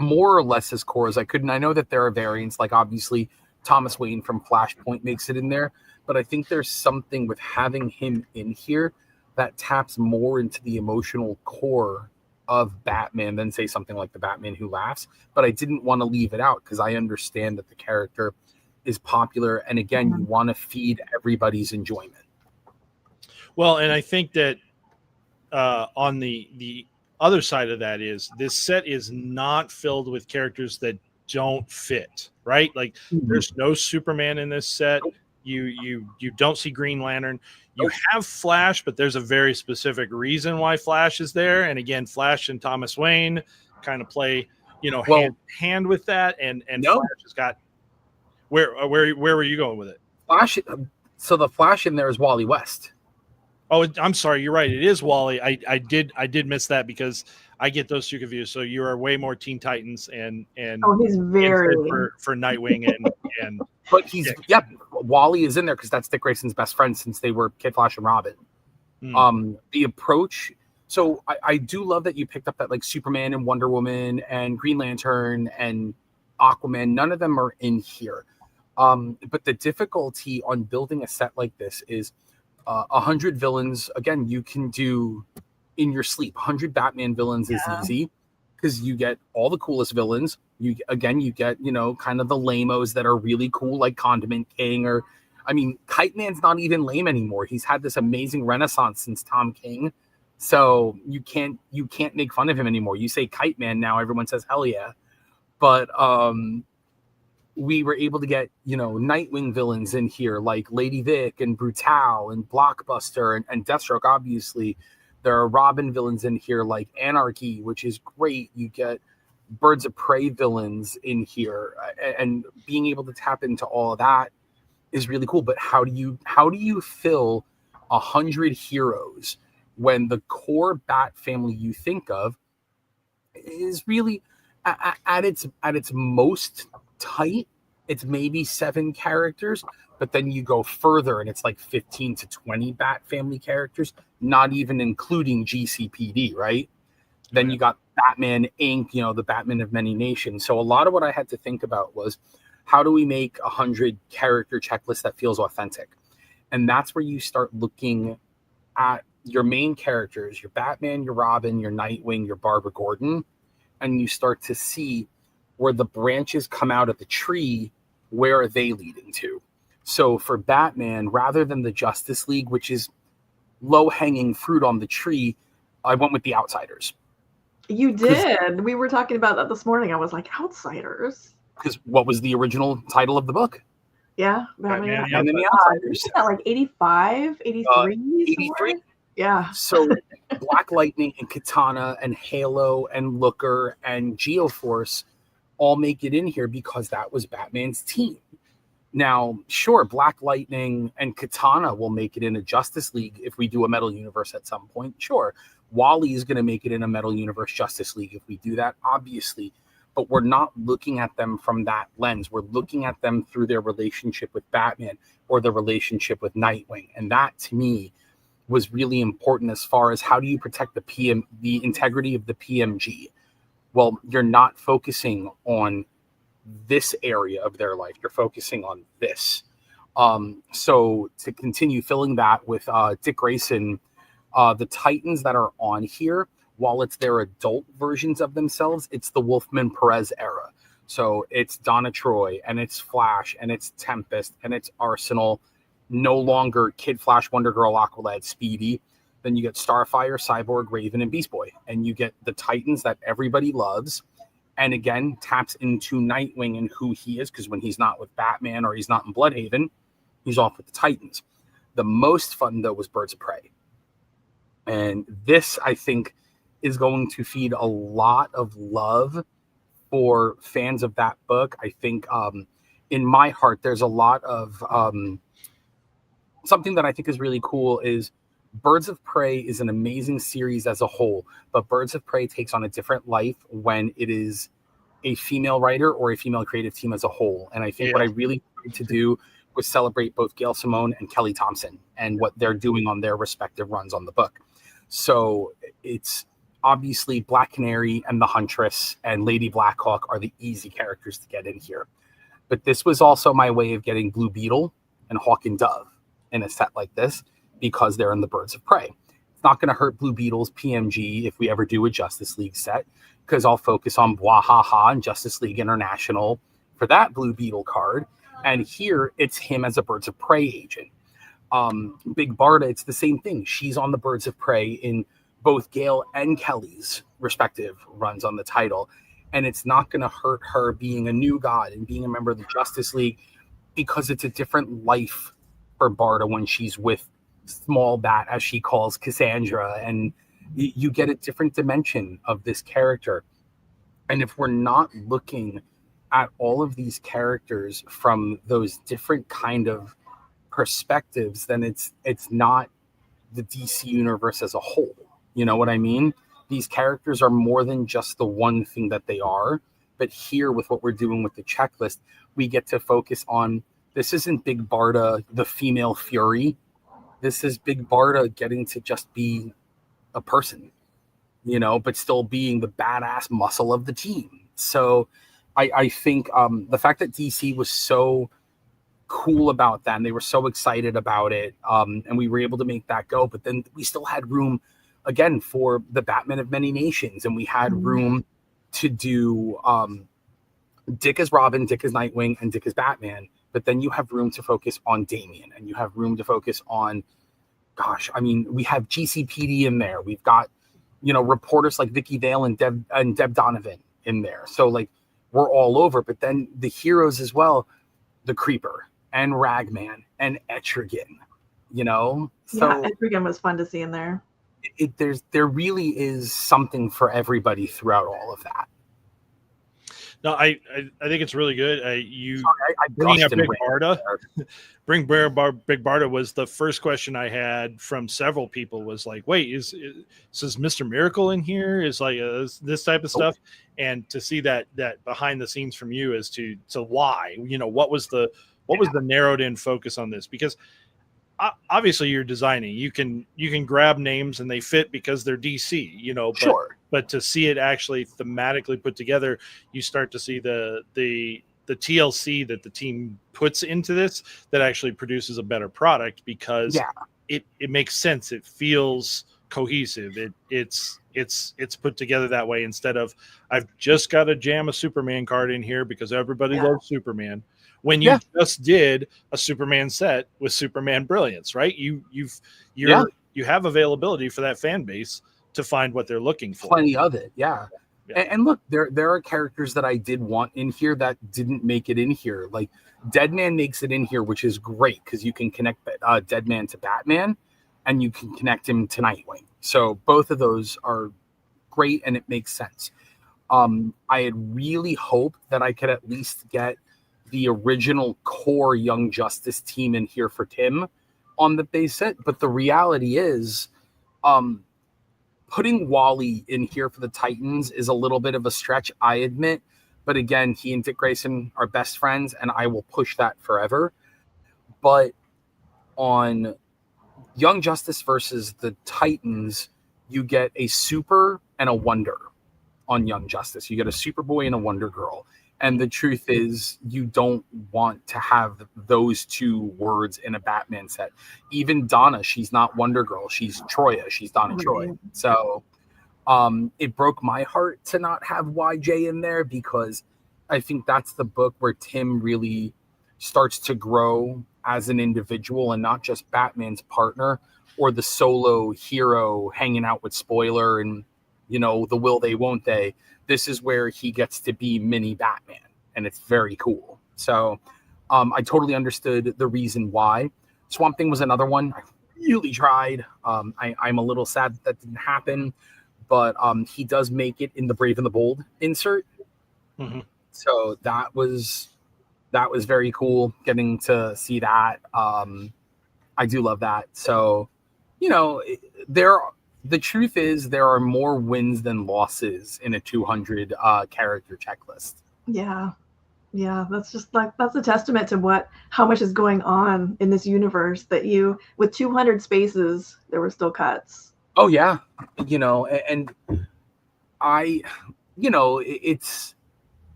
more or less as core as I could. And I know that there are variants, like obviously Thomas Wayne from Flashpoint makes it in there, but I think there's something with having him in here that taps more into the emotional core of Batman than say something like the Batman Who Laughs. But I didn't want to leave it out because I understand that the character is popular, and again, you want to feed everybody's enjoyment. Well, and I think that on the other side of that is this set is not filled with characters that don't fit, right? Like there's no Superman in this set. You don't see Green Lantern. You have Flash, but there's a very specific reason why Flash is there. And again, Flash and Thomas Wayne kind of play, you know, hand with that. And Flash has got where were you going with it? Flash. So the Flash in there is Wally West. Oh, I'm sorry. You're right. It is Wally. I did miss that because I get those two confused. So you are way more Teen Titans and he's very for Nightwing and but he's Wally is in there because that's Dick Grayson's best friend since they were Kid Flash and Robin. The approach. So I do love that you picked up that like Superman and Wonder Woman and Green Lantern and Aquaman. None of them are in here. But the difficulty on building a set like this is 100 villains. Again, you can do in your sleep. 100 Batman villains is easy because you get all the coolest villains. You get, you know, kind of the lame-os that are really cool, like Condiment King, or I mean, Kite Man's not even lame anymore. He's had this amazing renaissance since Tom King. So you can't make fun of him anymore. You say Kite Man now, everyone says hell yeah. But we were able to get, you know, Nightwing villains in here like Lady Vic and Brutal and Blockbuster and Deathstroke, obviously. There are Robin villains in here like Anarchy, which is great. You get Birds of Prey villains in here, and being able to tap into all of that is really cool. But how do you fill 100 heroes when the core Bat family you think of is really at its most tight, it's maybe 7 characters, but then you go further and it's like 15 to 20 Bat family characters, not even including GCPD, right? Then you got Batman Inc., you know, the Batman of Many Nations. So a lot of what I had to think about was, how do we make 100 character checklist that feels authentic? And that's where you start looking at your main characters, your Batman, your Robin, your Nightwing, your Barbara Gordon, and you start to see where the branches come out of the tree, where are they leading to? So for Batman, rather than the Justice League, which is low-hanging fruit on the tree, I went with the Outsiders. You did. We were talking about that this morning. I was like, Outsiders? Because what was the original title of the book? Yeah, Batman and then the Outsiders. Isn't that like 85, 83? 83? Yeah. So Black Lightning and Katana and Halo and Looker and Geoforce all make it in here because that was Batman's team. Now, sure, Black Lightning and Katana will make it in a Justice League if we do a Metal Universe at some point. Sure, Wally is going to make it in a Metal Universe Justice League if we do that, obviously. But we're not looking at them from that lens. We're looking at them through their relationship with Batman or their relationship with Nightwing. And that, to me, was really important as far as how do you protect the integrity of the PMG. Well, you're not focusing on this area of their life. You're focusing on this. So to continue filling that with Dick Grayson, the Titans that are on here, while it's their adult versions of themselves, it's the Wolfman Perez era. So it's Donna Troy, and it's Flash, and it's Tempest, and it's Arsenal. No longer Kid Flash, Wonder Girl, Aqualad, Speedy. Then you get Starfire, Cyborg, Raven, and Beast Boy. And you get the Titans that everybody loves. And again, taps into Nightwing and who he is, because when he's not with Batman or he's not in Bloodhaven, he's off with the Titans. The most fun, though, was Birds of Prey. And this, I think, is going to feed a lot of love for fans of that book. I think in my heart, there's a lot of something that I think is really cool is Birds of Prey is an amazing series as a whole, but Birds of Prey takes on a different life when it is a female writer or a female creative team as a whole. And I think what I really tried to do was celebrate both Gail Simone and Kelly Thompson and what they're doing on their respective runs on the book. So it's obviously Black Canary and the Huntress and Lady Blackhawk are the easy characters to get in here. But this was also my way of getting Blue Beetle and Hawk and Dove in a set like this because they're in the Birds of Prey. It's not going to hurt Blue Beetle's PMG if we ever do a Justice League set, because I'll focus on Bwahaha and Justice League International for that Blue Beetle card. And here it's him as a Birds of Prey agent. Big Barda, it's the same thing. She's on the Birds of Prey in both Gail and Kelly's respective runs on the title. And it's not going to hurt her being a new god and being a member of the Justice League, because it's a different life for Barda when she's with Small Bat, as she calls Cassandra, and you get a different dimension of this character. And if we're not looking at all of these characters from those different kind of perspectives, then it's not the DC universe as a whole. You know what I mean? These characters are more than just the one thing that they are. But here, with what we're doing with the checklist, we get to focus on, this isn't Big Barda, the female Fury. This is Big Barda getting to just be a person, you know, but still being the badass muscle of the team. So I think the fact that DC was so cool about that and they were so excited about it, and we were able to make that go, but then we still had room again for the Batman of Many Nations, and we had room to do Dick as Robin, Dick as Nightwing, and Dick as Batman. But then you have room to focus on Damian, and you have room to focus on, gosh, I mean, we have GCPD in there. We've got, you know, reporters like Vicky Vale and Deb Donovan in there. So like we're all over. But then the heroes as well, the Creeper and Ragman and Etrigan, you know. So yeah, Etrigan was fun to see in there. There really is something for everybody throughout all of that. No, I think it's really good. Bringing up Big Barda. Big Barda was the first question I had from several people. Was like, wait, is Mr. Miracle in here? Is like this type of stuff? And to see that behind the scenes from you as to why, you know, what was the narrowed in focus on this? Because obviously you're designing, you can grab names and they fit because they're DC, you know, but to see it actually thematically put together, you start to see the TLC that the team puts into this that actually produces a better product, because it makes sense. It feels cohesive. It's put together that way, instead of I've just got to jam a Superman card in here because everybody loves Superman. When you just did a Superman set with Superman Brilliance, right? You have availability for that fan base to find what they're looking for. Plenty of it, yeah. And look, there are characters that I did want in here that didn't make it in here. Like Deadman makes it in here, which is great because you can connect Deadman to Batman, and you can connect him to Nightwing. So both of those are great, and it makes sense. I had really hoped that I could at least get the original core Young Justice team in here for Tim on the base set, but the reality is putting Wally in here for the Titans is a little bit of a stretch, I admit, but again, he and Dick Grayson are best friends, and I will push that forever. But on Young Justice versus the Titans, you get a Super and a Wonder. On Young Justice, you get a Superboy and a Wonder Girl. And the truth is, you don't want to have those two words in a Batman set. Even Donna, she's not Wonder Girl. She's Troya. She's Donna Troy. So it broke my heart to not have YJ in there, because I think that's the book where Tim really starts to grow as an individual and not just Batman's partner or the solo hero hanging out with Spoiler and, you know, the will they, won't they. This is where he gets to be mini Batman, and it's very cool. So I totally understood the reason why. Swamp Thing was another one. I really tried. I'm a little sad that didn't happen, but he does make it in the Brave and the Bold insert. Mm-hmm. So that was very cool getting to see that. I do love that. So you know, the truth is there are more wins than losses in a 200 character checklist. Yeah. Yeah, that's just like, that's a testament to how much is going on in this universe, that with 200 spaces, there were still cuts. Oh yeah. You know, and I, it's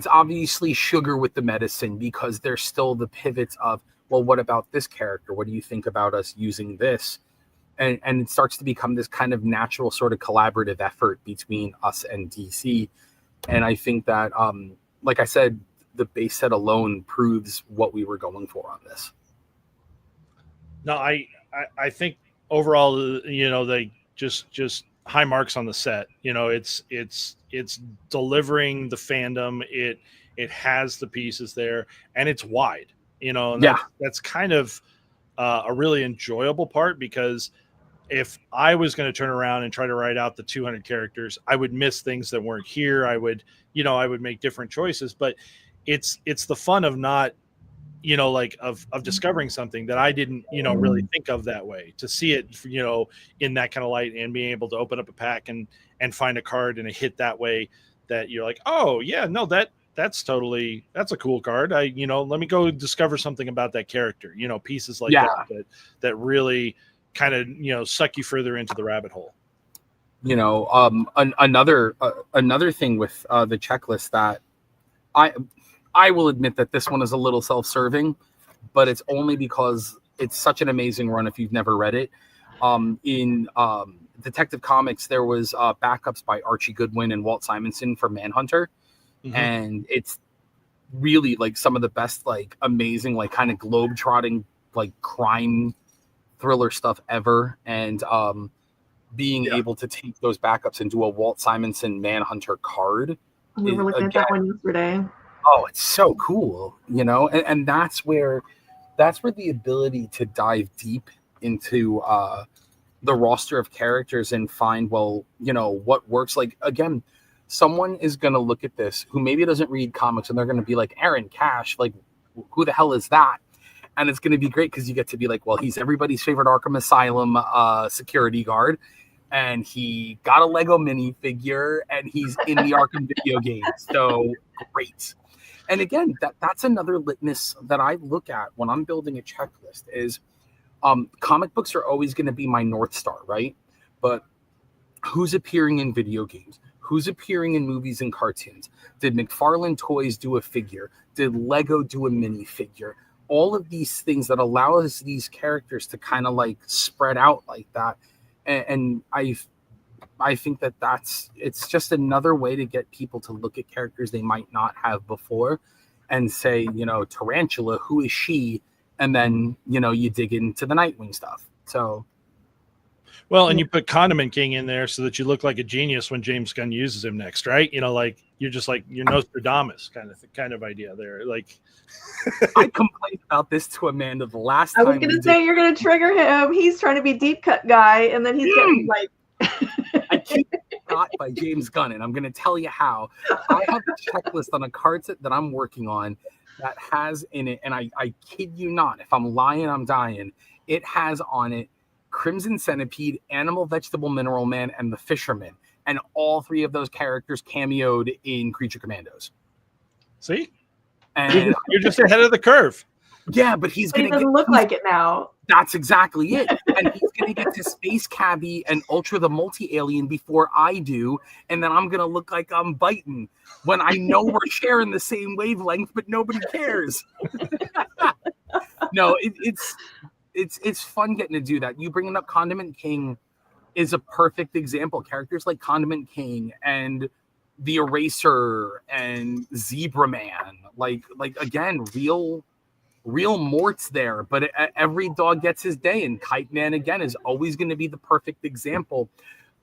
obviously sugar with the medicine, because there's still the pivots of, well, what about this character? What do you think about us using this? And it starts to become this kind of natural sort of collaborative effort between us and DC. And I think that, like I said, the base set alone proves what we were going for on this. No, I think overall, they just high marks on the set. It's delivering the fandom. It has the pieces there, and it's wide. And that's kind of a really enjoyable part, because if I was going to turn around and try to write out the 200 characters, I would miss things that weren't here. I would make different choices, but it's the fun of not, of discovering something that I didn't, really think of that way, to see it, in that kind of light, and being able to open up a pack and find a card and a hit that way, that you're like, oh yeah, no, that's a cool card. Let me go discover something about that character, pieces like that really kind of, suck you further into the rabbit hole. Another thing with the checklist that I will admit that this one is a little self-serving, but it's only because it's such an amazing run if you've never read it. In Detective Comics, there was backups by Archie Goodwin and Walt Simonson for Manhunter. Mm-hmm. And it's really like some of the best, like amazing, like kind of globe-trotting, like crime thriller stuff ever. And being able to take those backups and do a Walt Simonson Manhunter card. We were looking at that one yesterday. Oh, it's so cool, and that's where the ability to dive deep into the roster of characters and find, well, what works. Like, again, someone is going to look at this who maybe doesn't read comics, and they're going to be like, Aaron Cash, like, who the hell is that? And it's going to be great because you get to be like, well, he's everybody's favorite Arkham Asylum security guard, and he got a Lego minifigure, and he's in the Arkham video game. So great. And again, that's another litmus that I look at when I'm building a checklist is comic books are always going to be my North Star, right? But who's appearing in video games? Who's appearing in movies and cartoons? Did McFarlane Toys do a figure? Did Lego do a minifigure? All of these things that allow us these characters to kind of like spread out like that. And I think it's just another way to get people to look at characters they might not have before and say, Tarantula, who is she? And then, you dig into the Nightwing stuff. So. Well, and you put Condiment King in there so that you look like a genius when James Gunn uses him next, right? Like you're just like you're Nostradamus kind of idea there. Like I complained about this to Amanda the last time. I was going to say you're going to trigger him. He's trying to be deep cut guy, and then he's getting like. I keep got by James Gunn, and I'm going to tell you how. I have a checklist on a card set that I'm working on that has in it, and I kid you not, if I'm lying, I'm dying. It has on it Crimson Centipede, Animal, Vegetable, Mineral Man, and the Fisherman. And all three of those characters cameoed in Creature Commandos. See? And you're just ahead of the curve. Yeah, but he doesn't look like it now. That's exactly it. And he's going to get to Space Cabbie and Ultra the Multi-Alien before I do. And then I'm going to look like I'm biting when I know we're sharing the same wavelength, but nobody cares. No, it's fun getting to do that. You bringing up Condiment King is a perfect example. Characters like Condiment King and the Eraser and Zebra Man, like again, real Mort's there, but every dog gets his day. And Kite Man again is always going to be the perfect example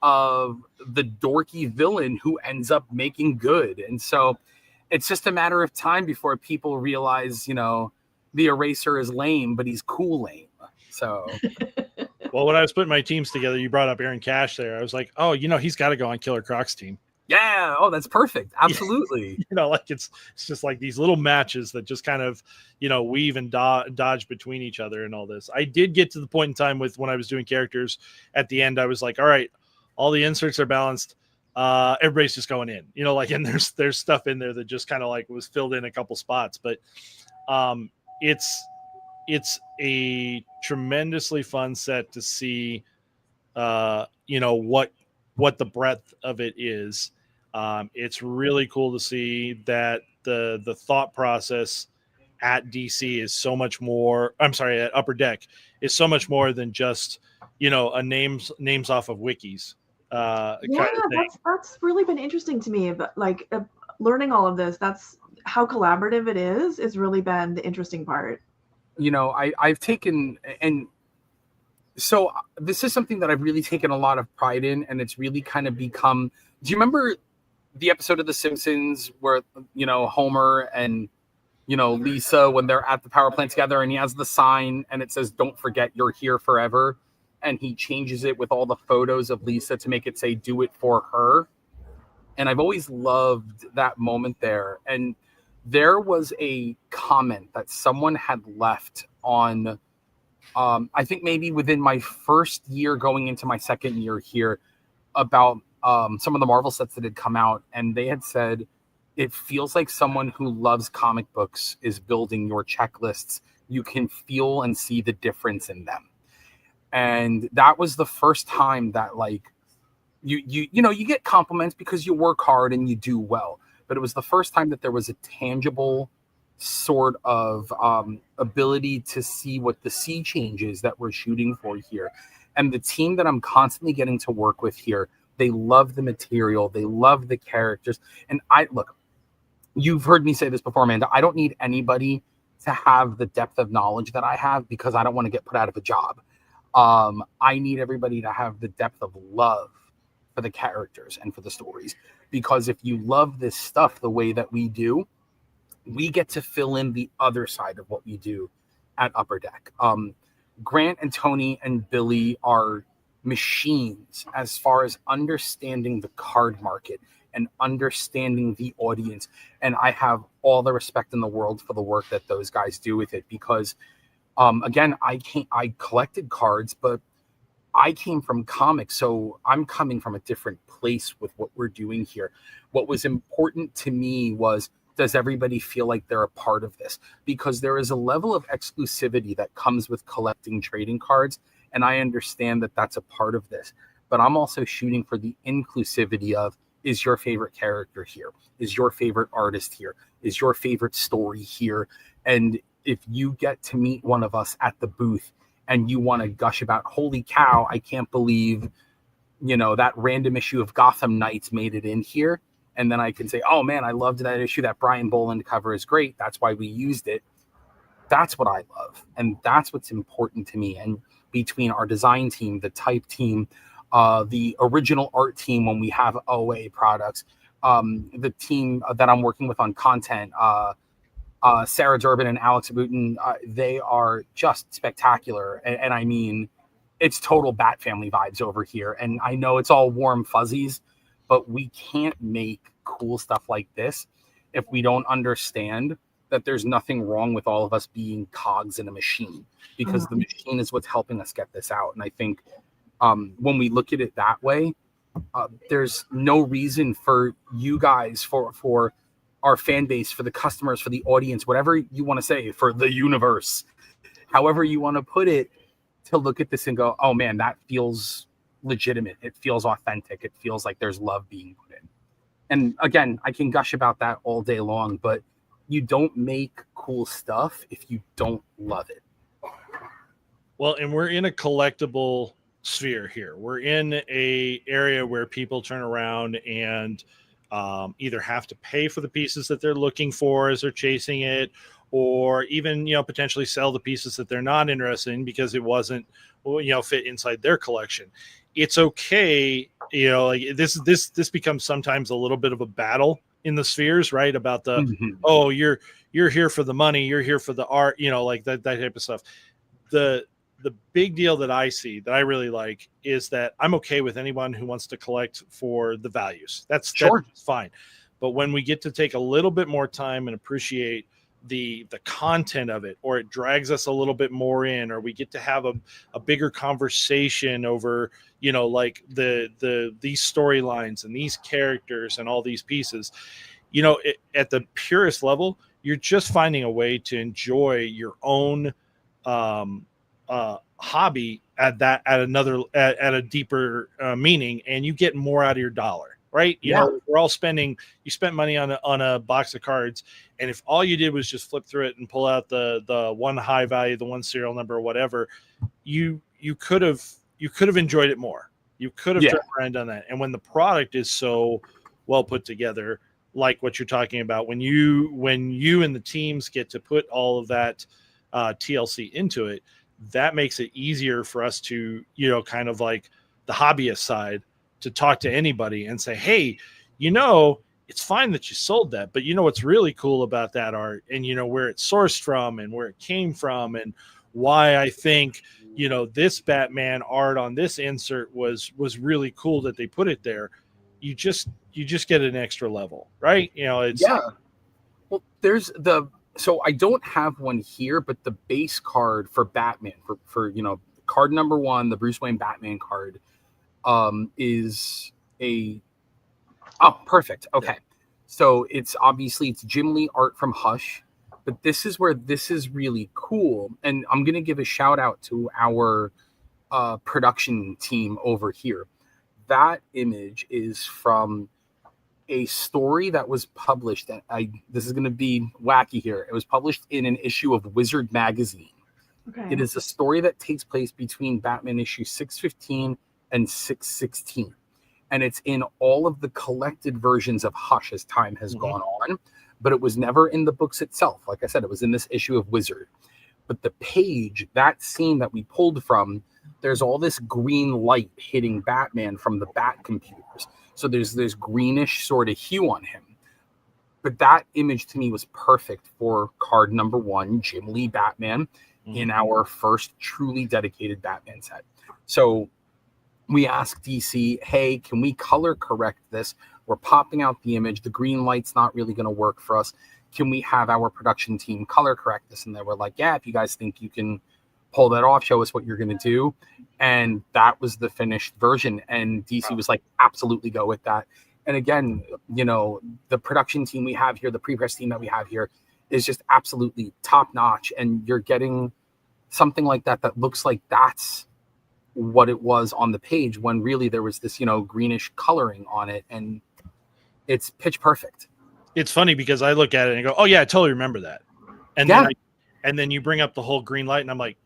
of the dorky villain who ends up making good. And so it's just a matter of time before people realize, the Eraser is lame, but he's cool lame. So, well, when I was putting my teams together, you brought up Aaron Cash there. I was like, oh, he's got to go on Killer Croc's team. Yeah. Oh, that's perfect. Absolutely. Like it's just like these little matches that just kind of, weave and dodge between each other and all this. I did get to the point in time with when I was doing characters at the end, I was like, all right, all the inserts are balanced. Everybody's just going in, and there's stuff in there that just kind of like was filled in a couple spots, but it's a tremendously fun set to see, what the breadth of it is. It's really cool to see that the thought process at DC is so much more. I'm sorry, at Upper Deck is so much more than just a names off of wikis. Yeah, Kind of thing. that's really been interesting to me. But like learning all of this, that's how collaborative it is. Has really been the interesting part. I've taken, and so this is something that I've really taken a lot of pride in, and it's really kind of become. Do you remember the episode of The Simpsons where Homer and Lisa, when they're at the power plant together, and he has the sign and it says "Don't forget you're here forever," and he changes it with all the photos of Lisa to make it say "Do it for her." And I've always loved that moment there. And there was a comment that someone had left on. I think maybe within my first year going into my second year here, about some of the Marvel sets that had come out, and they had said, it feels like someone who loves comic books is building your checklists. You can feel and see the difference in them. And that was the first time that, like, you get compliments because you work hard and you do well. But it was the first time that there was a tangible sort of ability to see what the sea change is that we're shooting for here. And the team that I'm constantly getting to work with here, they love the material, they love the characters. And look, you've heard me say this before, Amanda, I don't need anybody to have the depth of knowledge that I have because I don't want to get put out of a job. I need everybody to have the depth of love for the characters and for the stories, because if you love this stuff the way that we do, we get to fill in the other side of what we do at Upper Deck. Grant and Tony and Billy are machines as far as understanding the card market and understanding the audience. And I have all the respect in the world for the work that those guys do with it, because again, I collected cards, but I came from comics, so I'm coming from a different place with what we're doing here. What was important to me was, does everybody feel like they're a part of this? Because there is a level of exclusivity that comes with collecting trading cards, and I understand that that's a part of this. But I'm also shooting for the inclusivity of, is your favorite character here? Is your favorite artist here? Is your favorite story here? And if you get to meet one of us at the booth and you want to gush about, holy cow, I can't believe, that random issue of Gotham Knights made it in here. And then I can say, oh man, I loved that issue. That Brian Boland cover is great. That's why we used it. That's what I love. And that's what's important to me. And between our design team, the type team, the original art team when we have OA products, the team that I'm working with on content, Sarah Durbin and Alex Booten, they are just spectacular. And I mean, it's total Bat Family vibes over here. And I know it's all warm fuzzies, but we can't make cool stuff like this if we don't understand that there's nothing wrong with all of us being cogs in a machine, because the machine is what's helping us get this out. And I think when we look at it that way, there's no reason for you guys, for our fan base, for the customers, for the audience, whatever you want to say, for the universe, however you want to put it, to look at this and go, oh man, that feels legitimate. It feels authentic. It feels like there's love being put in. And again, I can gush about that all day long, but you don't make cool stuff if you don't love it. Well, and we're in a collectible sphere here. We're in a area where people turn around and either have to pay for the pieces that they're looking for as they're chasing it, or even potentially sell the pieces that they're not interested in because it wasn't fit inside their collection. It's okay, like this becomes sometimes a little bit of a battle in the spheres, right? About the you're here for the money, you're here for the art, like that type of stuff. The the big deal that I see that I really like is that I'm okay with anyone who wants to collect for the values. That's fine. But when we get to take a little bit more time and appreciate the content of it, or it drags us a little bit more in, or we get to have a bigger conversation over, like these storylines and these characters and all these pieces, at the purest level, you're just finding a way to enjoy your own hobby at a deeper meaning, and you get more out of your dollar, right? We're all you spent money on a box of cards, and if all you did was just flip through it and pull out the one high value, the one serial number or whatever, you could have enjoyed it more. You could have turned around and done that. And when the product is so well put together, like what you're talking about, when you and the teams get to put all of that TLC into it, that makes it easier for us to, kind of like the hobbyist side, to talk to anybody and say, hey, it's fine that you sold that, but what's really cool about that art, and where it's sourced from and where it came from, and why I think this Batman art on this insert was really cool that they put it there. You just get an extra level, right? Well, there's so I don't have one here, but the base card for Batman for card number 1, the Bruce Wayne Batman card, is perfect. Okay. So it's Jim Lee art from Hush, but this is where this is really cool. And I'm going to give a shout out to our production team over here. That image is from a story that was published. This is going to be wacky here. It was published in an issue of Wizard magazine. Okay. It is a story that takes place between Batman issue 615 and 616. And it's in all of the collected versions of Hush as time has gone on, but it was never in the books itself. Like I said, it was in this issue of Wizard. But the page, that scene that we pulled from, there's all this green light hitting Batman from the Bat computers. So there's this greenish sort of hue on him. But that image to me was perfect for card number 1, Jim Lee Batman, in our first truly dedicated Batman set. So we asked DC, hey, can we color correct this? We're popping out the image. The green light's not really going to work for us. Can we have our production team color correct this? And they were like, yeah, if you guys think you can pull that off, show us what you're going to do. And that was the finished version. And DC was like, absolutely go with that. And again, the production team we have here, the pre-press team that we have here, is just absolutely top notch. And you're getting something like that looks like that's what it was on the page, when really there was this, greenish coloring on it, and it's pitch perfect. It's funny because I look at it and go, oh yeah, I totally remember that. And then you bring up the whole green light and I'm like,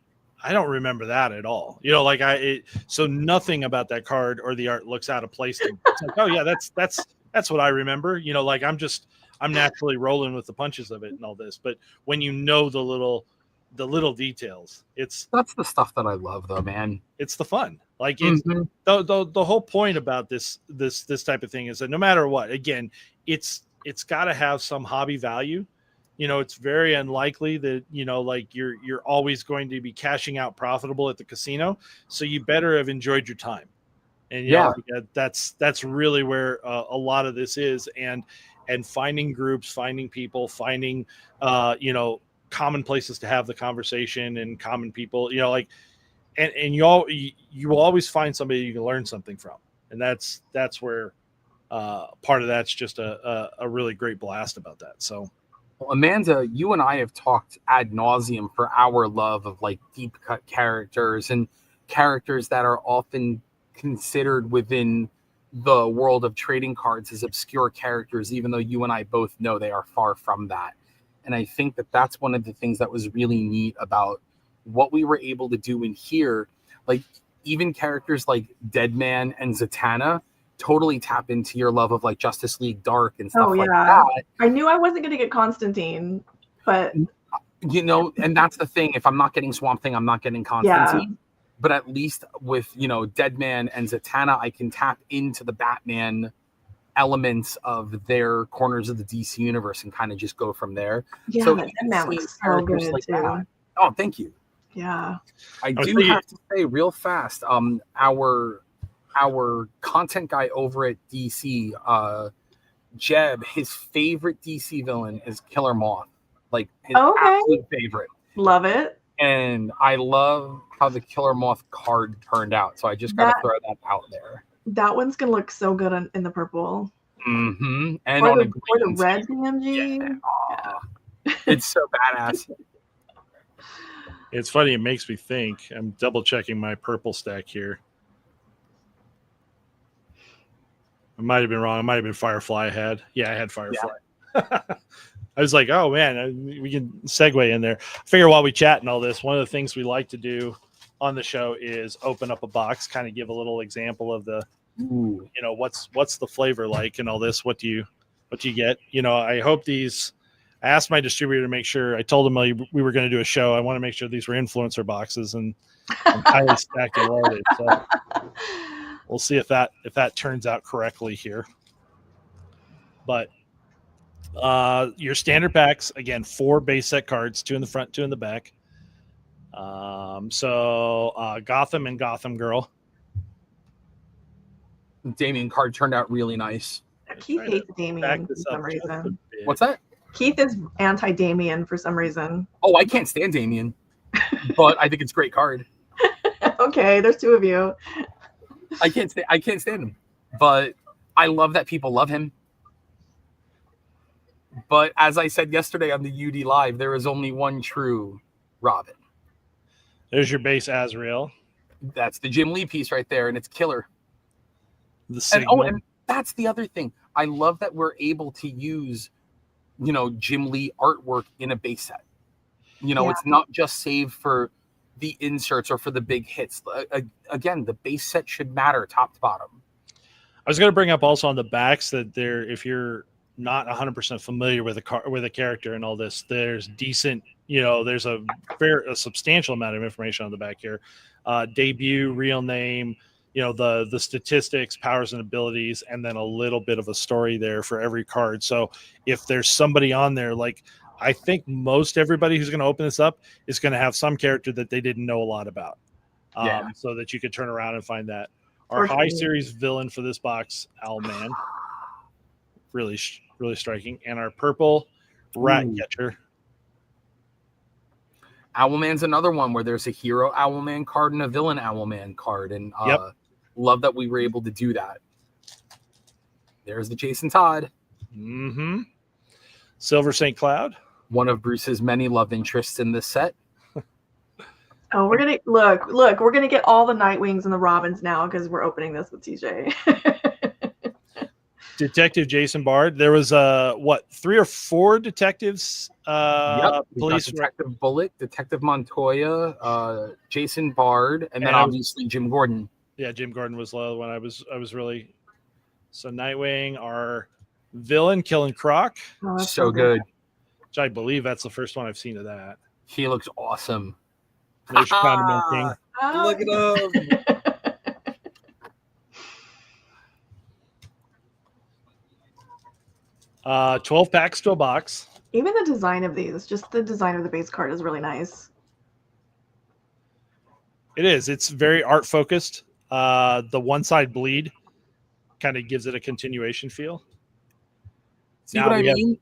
I don't remember that at all. So nothing about that card or the art looks out of place. It's like, oh yeah, that's what I remember. I'm naturally rolling with the punches of it and all this. But when the little details, that's the stuff that I love though, man. It's the fun. Like the whole point about this type of thing is that no matter what, again, it's got to have some hobby value. It's very unlikely that, you're always going to be cashing out profitable at the casino. So you better have enjoyed your time. And that's really where a lot of this is. And finding groups, finding people, finding, common places to have the conversation, and common people, and you will always find somebody you can learn something from. And that's where part of that's just a really great blast about that. So, well, Amanda, you and I have talked ad nauseum for our love of like deep cut characters and characters that are often considered within the world of trading cards as obscure characters, even though you and I both know they are far from that. And I think that that's one of the things that was really neat about what we were able to do in here. Like even characters like Deadman and Zatanna totally tap into your love of like Justice League Dark and stuff like that. I knew I wasn't going to get Constantine, but and that's the thing. If I'm not getting Swamp Thing, I'm not getting Constantine. But at least with, Deadman and Zatanna, I can tap into the Batman elements of their corners of the DC universe and kind of just go from there. Yeah, so Deadman looks so good too. Oh, thank you. Yeah. I do have to say real fast, our content guy over at DC, Jeb, his favorite DC villain is Killer Moth. Like his absolute favorite. Love it. And I love how the Killer Moth card turned out. So I just got to throw that out there. That one's going to look so good in the purple. Mm-hmm. And or on the red DMG. Yeah. It's so badass. It's funny. It makes me think. I'm double checking my purple stack here. I might have been wrong. It might have been Firefly I had. Yeah, I had Firefly. Yeah. I was like, oh, man, we can segue in there. I figure while we chat and all this, one of the things we like to do on the show is open up a box, kind of give a little example of the, you know, what's the flavor like and all this. What do you get? You know, I hope these. I asked my distributor to make sure. I told him we were going to do a show. I want to make sure these were influencer boxes and highly stacked and loaded. So we'll see if that turns out correctly here. But your standard packs, again, 4 base set cards, 2 in the front, 2 in the back. So Gotham and Gotham Girl. Damien card turned out really nice. Keith hates Damien for some reason. What's that? Keith is anti-Damien for some reason. Oh, I can't stand Damien, but I think it's a great card. Okay, there's 2 of you. I can't stand him, but I love that people love him. But as I said yesterday on the UD Live, there is only one true Robin. There's your base Azrael. That's the Jim Lee piece right there, and it's killer. And that's the other thing. I love that we're able to use, you know, Jim Lee artwork in a base set. You know, It's not just saved for the inserts or for the big hits. Again, the base set should matter top to bottom. I was going to bring up also on the backs that if you're not 100% familiar with a character and all this, there's decent, you know, there's a substantial amount of information on the back here. Debut, real name, you know, the statistics, powers and abilities, and then a little bit of a story there for every card. So if there's somebody on there, like I think most everybody who's going to open this up is going to have some character that they didn't know a lot about. So that you could turn around and find that. Our high series villain for this box, Owlman, really striking, and our purple rat catcher. Owlman's another one where there's a hero Owlman card and a villain Owlman card, and love that we were able to do that. There's the Jason Todd. Mm-hmm. Silver St. Cloud. One of Bruce's many love interests in this set. Oh, we're gonna look. We're gonna get all the Nightwings and the Robins now because we're opening this with TJ. Detective Jason Bard. There was 3 or 4 detectives. Police Detective Bullock, Detective Montoya, Jason Bard, and then obviously Jim Gordon. Yeah, Jim Gordon was the other one. I was really. So Nightwing, our villain, Killing Croc. Oh, so good. Which I believe that's the first one I've seen of that. He looks awesome. Look at him. 12 packs to a box. Even the design of these, just the design of the base card is really nice. It is. It's very art focused. The one side bleed kind of gives it a continuation feel. See what I mean?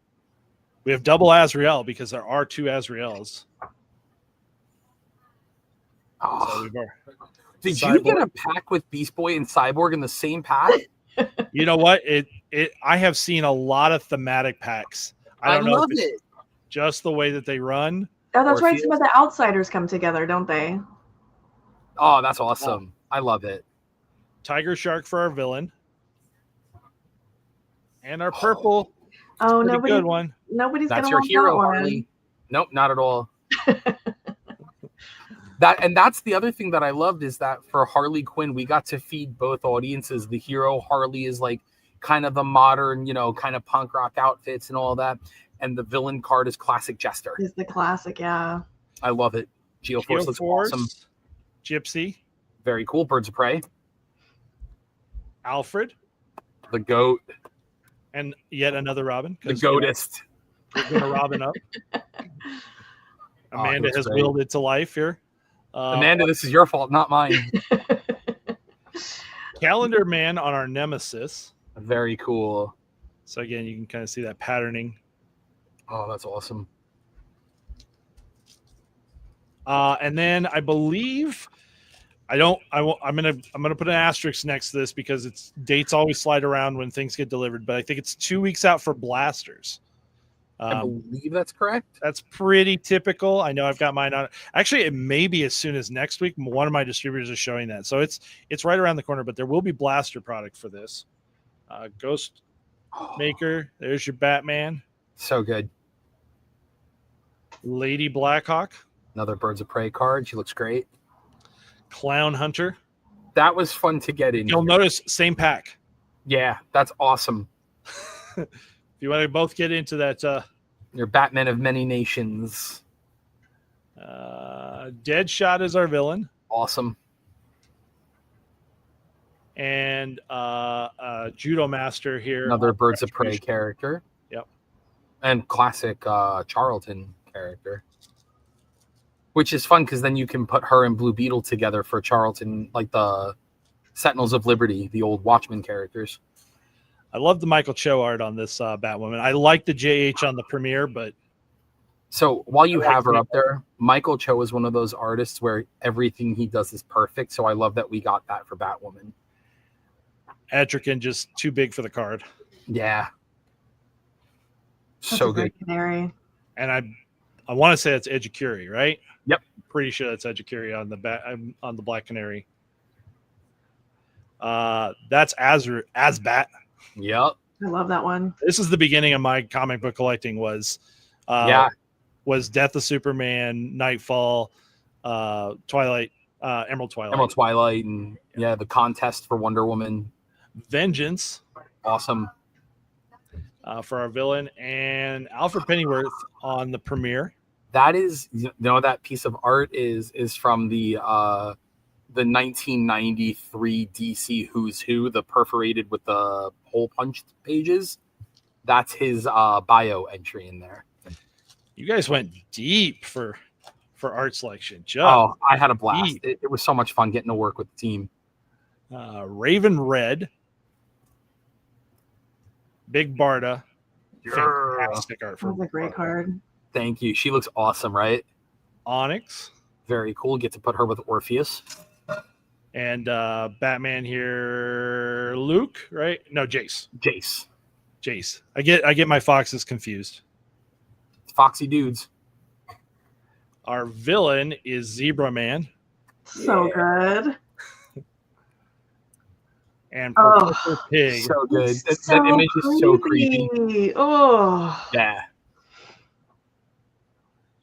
We have double Azrael because there are 2 Azraels. Oh. So did you get a pack with Beast Boy and Cyborg in the same pack? You know what? I have seen a lot of thematic packs. I don't know love it. Just the way that they run. Oh, that's right. Some of the outsiders come together, don't they? Oh, that's awesome. I love it. Tiger Shark for our villain. And our purple. Oh, good one. Nobody's that's gonna your want hero, that one. Harley. Nope, not at all. That's the other thing that I loved is that for Harley Quinn, we got to feed both audiences. The hero Harley is like kind of the modern, you know, kind of punk rock outfits and all that. And the villain card is classic Jester. Is the classic, yeah. I love it. Geoforce looks awesome. Gypsy. Very cool. Birds of Prey. Alfred. The Goat. And yet another Robin. The Goatist. We're going to Robin up. Amanda has willed it to life here. Amanda, this is your fault, not mine. Calendar Man on our Nemesis. Very cool. So again, you can kind of see that patterning. Oh, that's awesome. And then I believe I'm gonna put an asterisk next to this because it's dates always slide around when things get delivered, but I think it's 2 weeks out for blasters. I believe that's correct. That's pretty typical. I know I've got mine on. Actually, it may be as soon as next week. One of my distributors is showing that, so it's right around the corner. But there will be blaster product for this. Ghost Maker. There's your Batman. So good. Lady Blackhawk. Another Birds of Prey card. She looks great. Clown Hunter. That was fun to get in. You'll notice same pack. Yeah, that's awesome. If you want to both get into that. Your Batman of Many Nations. Deadshot is our villain. Awesome. And Judo Master here. Another Birds of Prey character. Yep. And classic Charlton character. Which is fun because then you can put her and Blue Beetle together for Charlton, like the Sentinels of Liberty, the old Watchmen characters. I love the Michael Cho art on this Batwoman. I like the JH on the premiere, but so while you have her up there, Michael Cho is one of those artists where everything he does is perfect. So I love that we got that for Batwoman. Etrigan just too big for the card. Yeah. That's so a great good. Canary. And I want to say it's Edgecuri, right? Yep. Pretty sure that's Edgecuri on the Black Canary. That's Asbat. Yep. I love that one. This is the beginning of my comic book collecting. Was Death of Superman, Nightfall, Twilight, Emerald Twilight, and the contest for Wonder Woman. Vengeance. Awesome. For our villain, and Alfred Pennyworth on the premiere. That is, that piece of art is from the 1993 DC Who's Who, the perforated with the hole punched pages. That's his bio entry in there. You guys went deep for art selection. I had a blast. It was so much fun getting to work with the team. Raven Red. Big Barda. Fantastic art. That was a great card. Thank you. She looks awesome, right? Onyx. Very cool. Get to put her with Orpheus. And Batman here, Luke, right? No, Jace. Jace. I get my foxes confused. Foxy dudes. Our villain is Zebra Man. So good. And Professor Pig. So good. That image is so creepy. Oh. Yeah.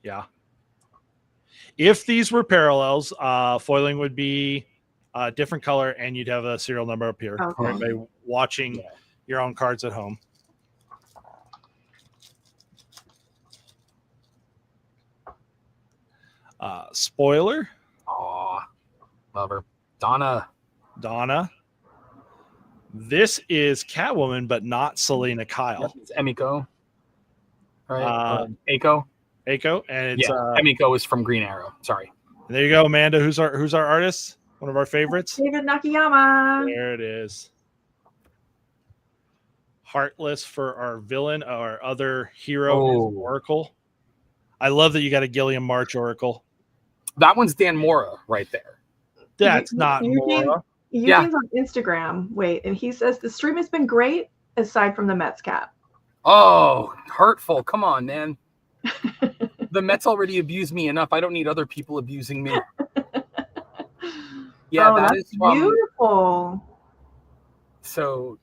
Yeah. If these were parallels, foiling would be a different color and you'd have a serial number up here. Okay. Everybody watching your own cards at home. Spoiler. Aw. Love her. Donna. This is Catwoman, but not Selena Kyle. It's Emiko. Right? Eiko. And it's Emiko is from Green Arrow. Sorry. There you go, Amanda. Who's our artist? One of our favorites. David Nakayama. There it is. Heartless for our villain. Our other hero is Oracle. I love that you got a Gilliam March Oracle. That one's Dan Mora right there. That's not Mora. Eugene's on Instagram. Wait, and he says the stream has been great aside from the Mets cap. Oh, hurtful. Come on, man. The Mets already abused me enough. I don't need other people abusing me. Yeah, that is beautiful. So,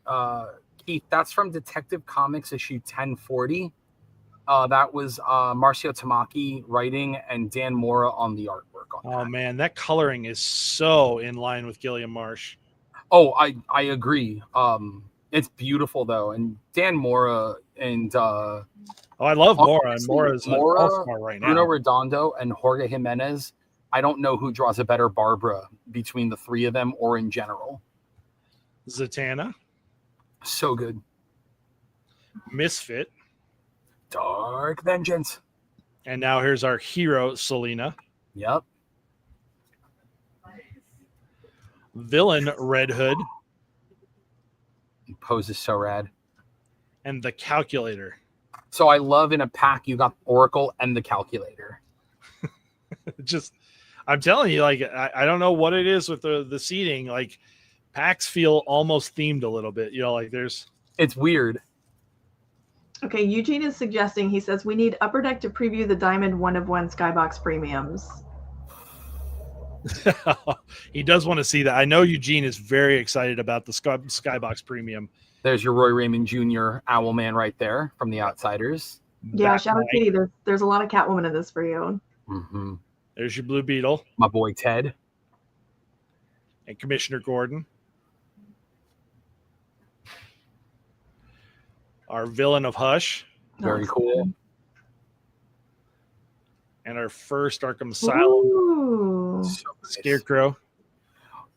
Keith, that's from Detective Comics issue 1040. That was Marcio Tamaki writing and Dan Mora on the artwork. Man, that coloring is so in line with Gilliam Marsh. Oh, I agree. It's beautiful though, and Dan Mora and I love Mora, and Mora's Mora right now. Bruno Redondo and Jorge Jimenez. I don't know who draws a better Barbara between the three of them or in general. Zatanna. So good. Misfit. Dark Vengeance. And now here's our hero, Selena. Yep. Villain Red Hood, Pose is so rad. and the Calculator. So I love in a pack you got Oracle and the Calculator. Just, I'm telling you, like, I don't know what it is with the seating. Like, packs feel almost themed a little bit. You know, like It's weird. Okay, Eugene is suggesting, he says, we need Upper Deck to preview the Diamond 1-of-1 Skybox premiums. He does want to see that. I know Eugene is very excited about the Skybox premium. There's your Roy Raymond Jr. Owlman right there from the Outsiders. Yeah, Shadow Kitty, there's a lot of Catwoman in this for you. Mm-hmm. There's your Blue Beetle. My boy Ted. And Commissioner Gordon. Our Villain of Hush. Very cool. And our first Arkham Asylum. So nice. Scarecrow.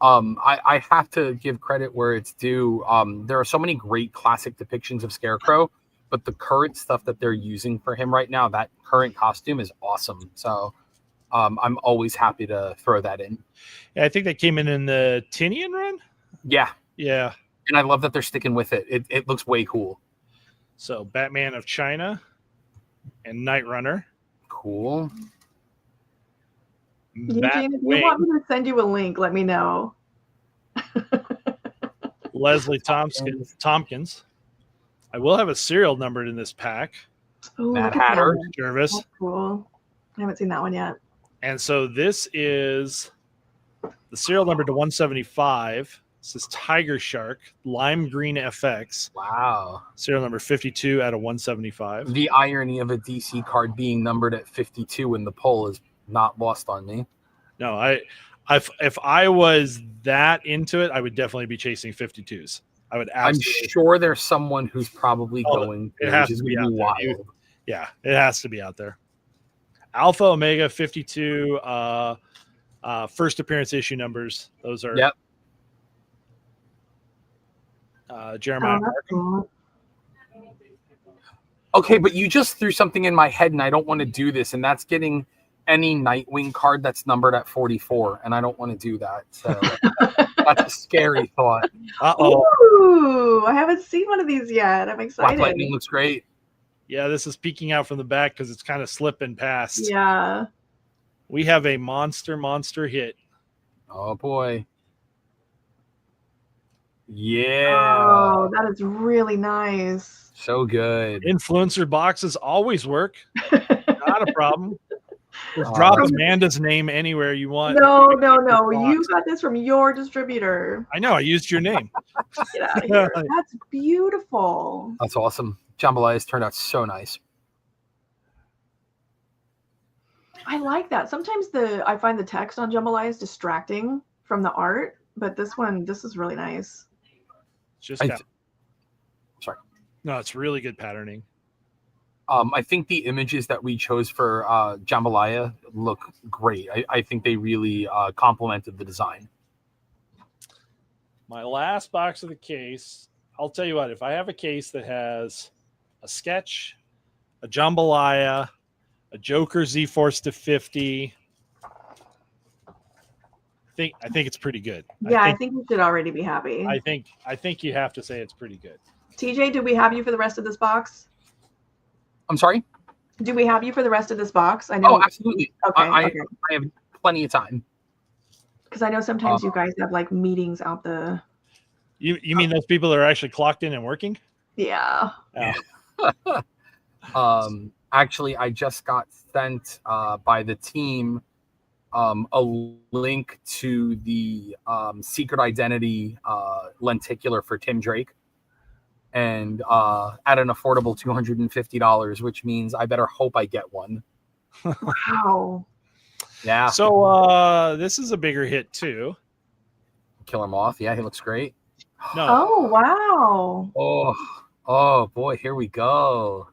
I have to give credit where it's due. There are so many great classic depictions of Scarecrow, but the current stuff that they're using for him right now, that current costume is awesome. So I'm always happy to throw that in. Yeah, I think that came in the Tinian run. Yeah. Yeah. And I love that they're sticking with it. It looks way cool. So Batman of China and Night Runner. Cool. Eugene, if you want me to send you a link, let me know. Leslie Tompkins. I will have a serial numbered in this pack. Ooh, Mad Hatter. Jervis. That's cool. I haven't seen that one yet. And so this is the serial number to 175. This is Tiger Shark, Lime Green FX. Wow. Serial number 52 out of 175. The irony of a DC card being numbered at 52 in the poll is not lost on me. No, if I was that into it, I would definitely be chasing 52s. I would absolutely. I'm sure there's someone who's probably going. It has to be out there. Yeah, it has to be out there. Alpha Omega 52 first appearance issue numbers. Those are. Yep. Jeremiah Cool. Okay, but you just threw something in my head, and I don't want to do this, and that's getting any Nightwing card that's numbered at 44, and I don't want to do that. So that's a scary thought. Ooh, I haven't seen one of these yet. I'm excited. Black Lightning looks great. Yeah, this is peeking out from the back because it's kind of slipping past. Yeah. We have a monster hit. Oh, boy. Yeah. Oh, that is really nice. So good. Influencer boxes always work. Not a problem. Just drop Amanda's name anywhere you want. No. You got this from your distributor. I know. I used your name. Get out of here. That's beautiful. That's awesome. Jambalayas turned out so nice. I like that. Sometimes I find the text on Jambalaya is distracting from the art, but this is really nice. Sorry. No, it's really good patterning. I think the images that we chose for Jambalaya look great. I think they really complemented the design. My last box of the case, I'll tell you what, if I have a case that has a sketch, a Jambalaya, a Joker Z-Force to 50, I think it's pretty good. Yeah, I think you should already be happy. I think you have to say it's pretty good. TJ, do we have you for the rest of this box? I'm sorry? Do we have you for the rest of this box? I know. Oh, absolutely. Okay. I have plenty of time. Because I know sometimes you guys have like meetings out the. You mean those people that are actually clocked in and working? Yeah. Actually, I just got sent by the team a link to the Secret Identity lenticular for Tim Drake, and at an affordable $250, which means I better hope I get one. Wow. Yeah. So this is a bigger hit too. Killer Moth. Yeah, he looks great. No. Oh, wow. Oh boy, here we go.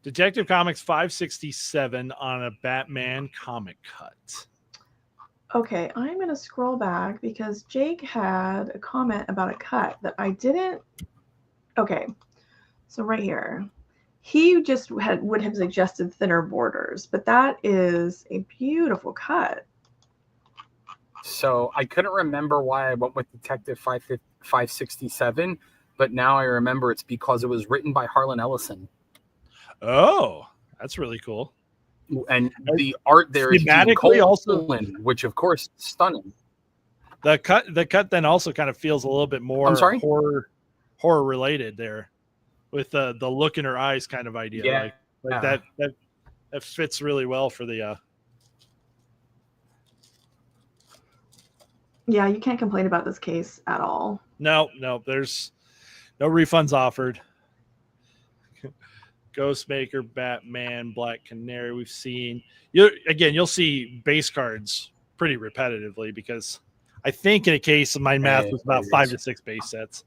Detective Comics 567 on a Batman comic cut. Okay, I'm going to scroll back because Jake had a comment about a cut that I didn't. Okay, so right here. He just would have suggested thinner borders, but that is a beautiful cut. So I couldn't remember why I went with Detective 567, but now I remember it's because it was written by Harlan Ellison. Oh, that's really cool. And the art there is thematically also, which of course is stunning. The cut then also kind of feels a little bit more horror related there, with the look in her eyes kind of idea. Yeah. Like that fits really well for the. Yeah, you can't complain about this case at all. No, there's no refunds offered. Ghostmaker, Batman, Black Canary. We've seen you'll see base cards pretty repetitively, because I think in a case of my math was about 5 to 6 base sets.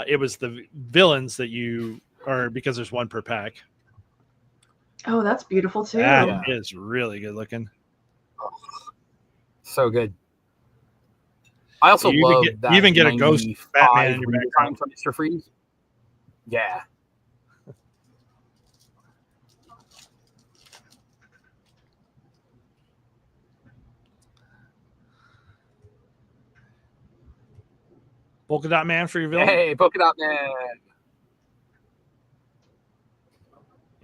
It was the villains that because there's one per pack. Oh, that's beautiful too. That is really good looking. Oh, so good. I also love that you even get a ghost Batman in your background from Mr. Freeze. Yeah. Polka Dot Man for your villain. Hey, Polka Dot Man.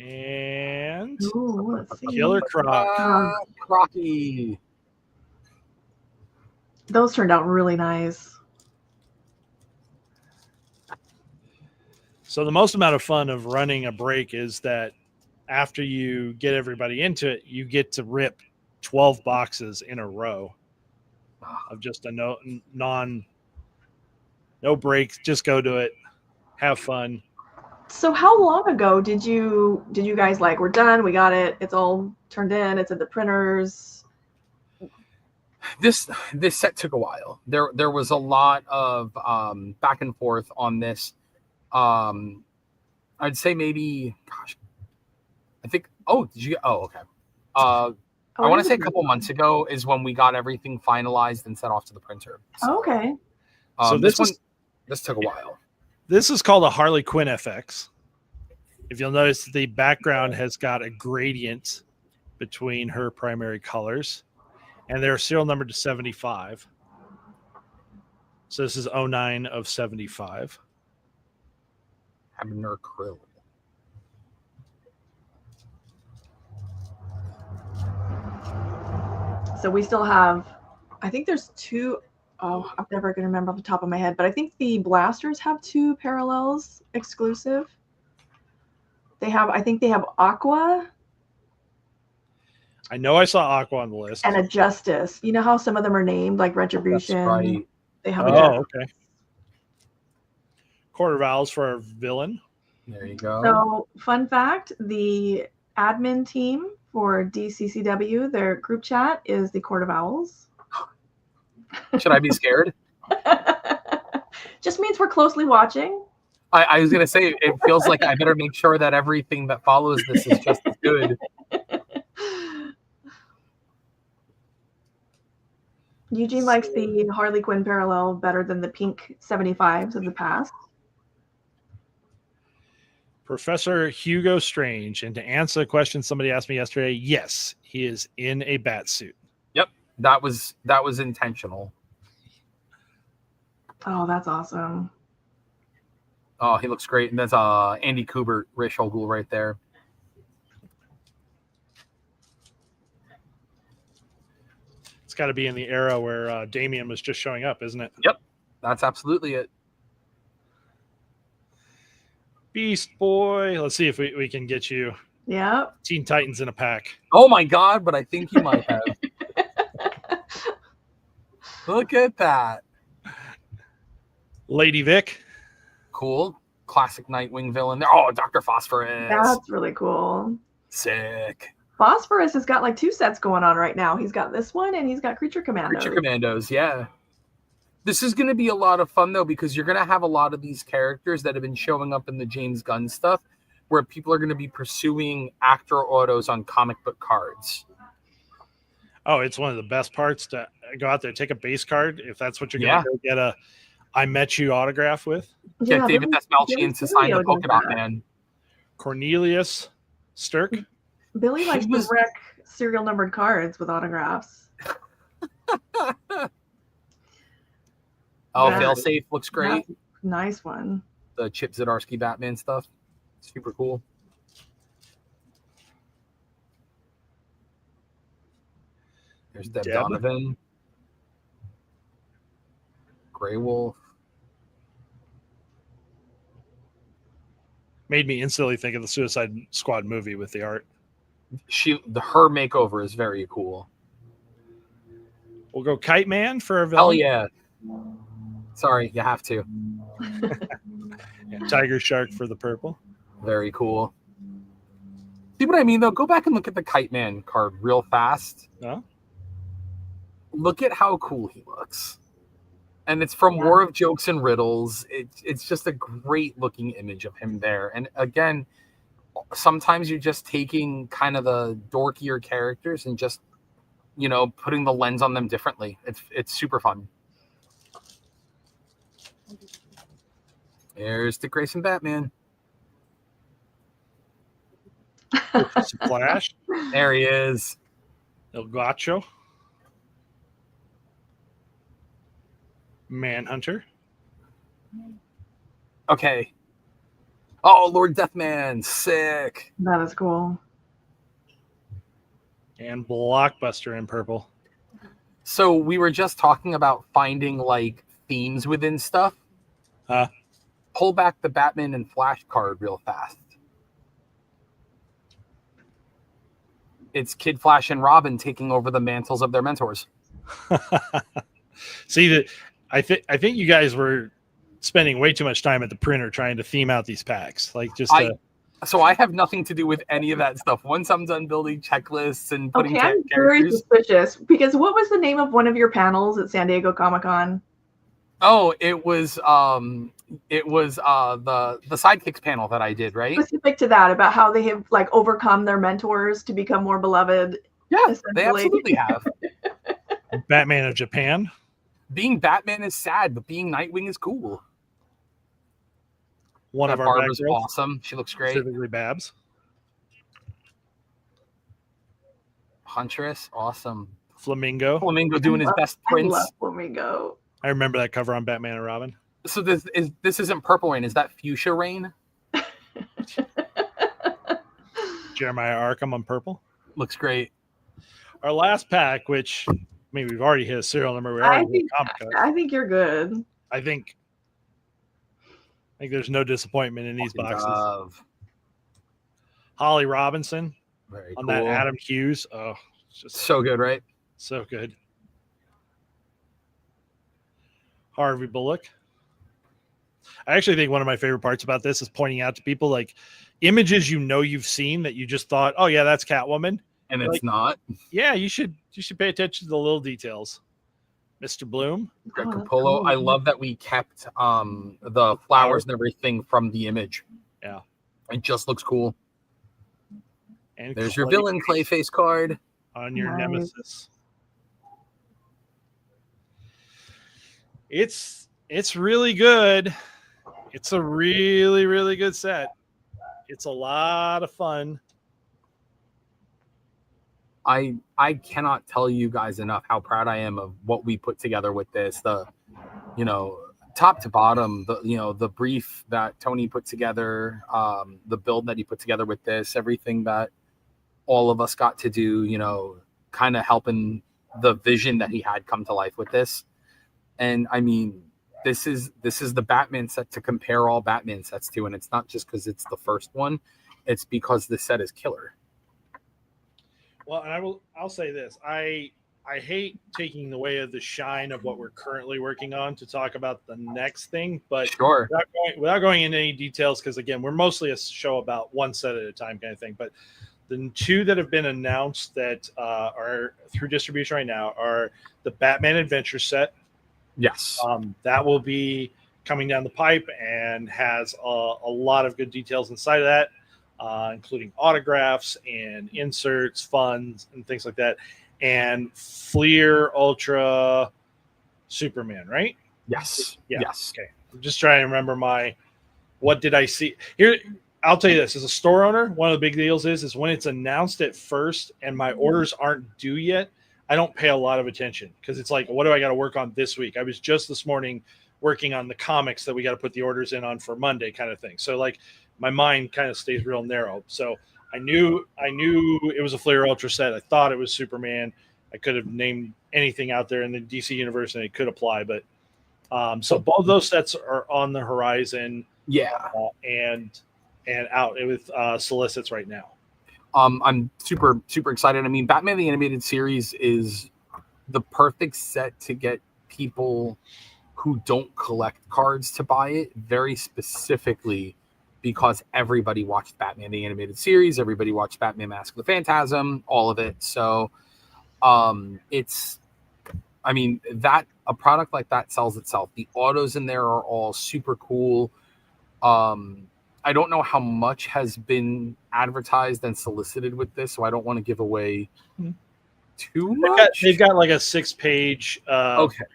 And let's see. Killer Croc. Crocky. Those turned out really nice. So the most amount of fun of running a break is that after you get everybody into it, you get to rip 12 boxes in a row of just a no breaks. Just go to it, have fun. So how long ago did you guys like, we're done, we got it, it's all turned in, it's at the printers? This set took a while. There was a lot of back and forth on this. I'd say maybe, I think. Did you? Okay. I want to say a couple months ago is when we got everything finalized and sent off to the printer. So, okay. So this took a while. This is called a Harley Quinn FX. If you'll notice, the background has got a gradient between her primary colors, and they're serial numbered to 75. So this is 09 of 75. Abner Krill. So we still have, I think there's 2. Oh, I'm never going to remember off the top of my head, but I think the blasters have 2 parallels exclusive. I think they have Aqua. I know I saw Aqua on the list. And a Justice. You know how some of them are named, like Retribution? That's right. They have okay. Quarter vowels for our villain. There you go. So, fun fact, the admin team for DCCW, their group chat is the Court of Owls. Should I be scared? Just means we're closely watching. I was going to say, it feels like I better make sure that everything that follows this is just as good. Eugene likes the Harley Quinn parallel better than the pink 75s of the past. Professor Hugo Strange. And to answer a question somebody asked me yesterday, yes, he is in a bat suit. Yep, that was intentional. Oh, that's awesome. Oh, he looks great. And that's Andy Kubert, Ra's al Ghul right there. It's got to be in the era where Damian was just showing up, isn't it? Yep, that's absolutely it. Beast Boy. Let's see if we can get you. Yeah. Teen Titans in a pack. Oh my God, but I think you might have. Look at that. Lady Vic. Cool. Classic Nightwing villain there. Oh, Dr. Phosphorus. That's really cool. Sick. Phosphorus has got like 2 sets going on right now. He's got this one and he's got Creature Commandos. Creature Commandos, yeah. This is going to be a lot of fun, though, because you're going to have a lot of these characters that have been showing up in the James Gunn stuff where people are going to be pursuing actor autos on comic book cards. Oh, it's one of the best parts to go out there, take a base card, if that's what you're going to go get a I Met You autograph with. Yeah, David Desmalchian to sign the Polka Dot Man. Cornelius Stirk. Billy likes to wreck serial numbered cards with autographs. Oh, That- Failsafe looks great. Nice one. The Chip Zdarsky Batman stuff. Super cool. There's Deb Donovan. Grey Wolf. Made me instantly think of the Suicide Squad movie with the art. Her makeover is very cool. We'll go Kite Man for a villain. Hell yeah. Sorry, you have to. Yeah, Tiger Shark for the purple. Very cool. See what I mean, though? Go back and look at the Kite Man card real fast. Huh? Look at how cool he looks. And it's from War of Jokes and Riddles. It's just a great looking image of him there. And again, sometimes you're just taking kind of the dorkier characters and just, putting the lens on them differently. It's super fun. There's Dick Grayson Batman. Flash. There he is. El Gacho. Manhunter. Okay. Oh, Lord Deathman. Sick. That is cool. And Blockbuster in purple. So we were just talking about finding like themes within stuff. Pull back the Batman and Flash card real fast. It's Kid Flash and Robin taking over the mantles of their mentors. See, I think you guys were spending way too much time at the printer trying to theme out these packs. Like So I have nothing to do with any of that stuff. Once I'm done building checklists and putting I'm very suspicious because what was the name of one of your panels at San Diego Comic-Con? Oh, it was the sidekicks panel that I did, right? Specific to that, about how they have like overcome their mentors to become more beloved. Yeah, they absolutely have. Batman of Japan. Being Batman is sad, but being Nightwing is cool. One of our Barbara's awesome. She looks great. Specifically Babs. Huntress, awesome. Flamingo doing his best Prince. I love Flamingo. I remember that cover on Batman and Robin. So this isn't Purple Rain. Is that Fuchsia Rain? Jeremiah Arkham on purple. Looks great. Our last pack, which we've already hit a serial number. I think you're good. I think there's no disappointment in these boxes. Holly Robinson Very on cool. that Adam Hughes. Oh, it's just so good, right? So good. Harvey Bullock. I actually think one of my favorite parts about this is pointing out to people like images you've seen that you just thought, oh yeah, that's Catwoman, and it's not. Yeah, you should pay attention to the little details. Mr. Bloom. Greg Capullo. Cool. I love that we kept the flowers and everything from the image. Yeah. It just looks cool. And there's your villain Clayface card. On your nemesis. It's really good. It's a really, really good set. It's a lot of fun. I cannot tell you guys enough how proud I am of what we put together with this. The, top to bottom, the brief that Tony put together, the build that he put together with this, everything that all of us got to do, kind of helping the vision that he had come to life with this. And I mean, this is the Batman set to compare all Batman sets to, and it's not just because it's the first one; it's because the set is killer. Well, and I'll say this: I hate taking away of the shine of what we're currently working on to talk about the next thing, but sure, without going into any details, because again, we're mostly a show about one set at a time kind of thing. But the two that have been announced that are through distribution right now are the Batman Adventure set. Yes. That will be coming down the pipe and has a lot of good details inside of that, including autographs and inserts, funds, and things like that. And Fleer Ultra Superman, right? Yes. Yeah. Yes. Okay. I'm just trying to remember what did I see here? I'll tell you this, as a store owner, one of the big deals is when it's announced at first and my orders aren't due yet, I don't pay a lot of attention because it's like, what do I got to work on this week? I was just this morning working on the comics that we got to put the orders in on for Monday, kind of thing. So like my mind kind of stays real narrow. So I knew it was a Fleer Ultra set. I thought it was Superman. I could have named anything out there in the DC universe and it could apply, but so both those sets are on the horizon. Yeah. And out with solicits right now. I'm super excited. I mean, Batman the Animated Series is the perfect set to get people who don't collect cards to buy it, very specifically because everybody watched Batman the Animated Series, everybody watched Batman Mask of the Phantasm, all of it. So it's, I mean, that a product like that sells itself. The autos in there are all super cool. I don't know how much has been advertised and solicited with this, so I don't want to give away too much. They've got like a 6-page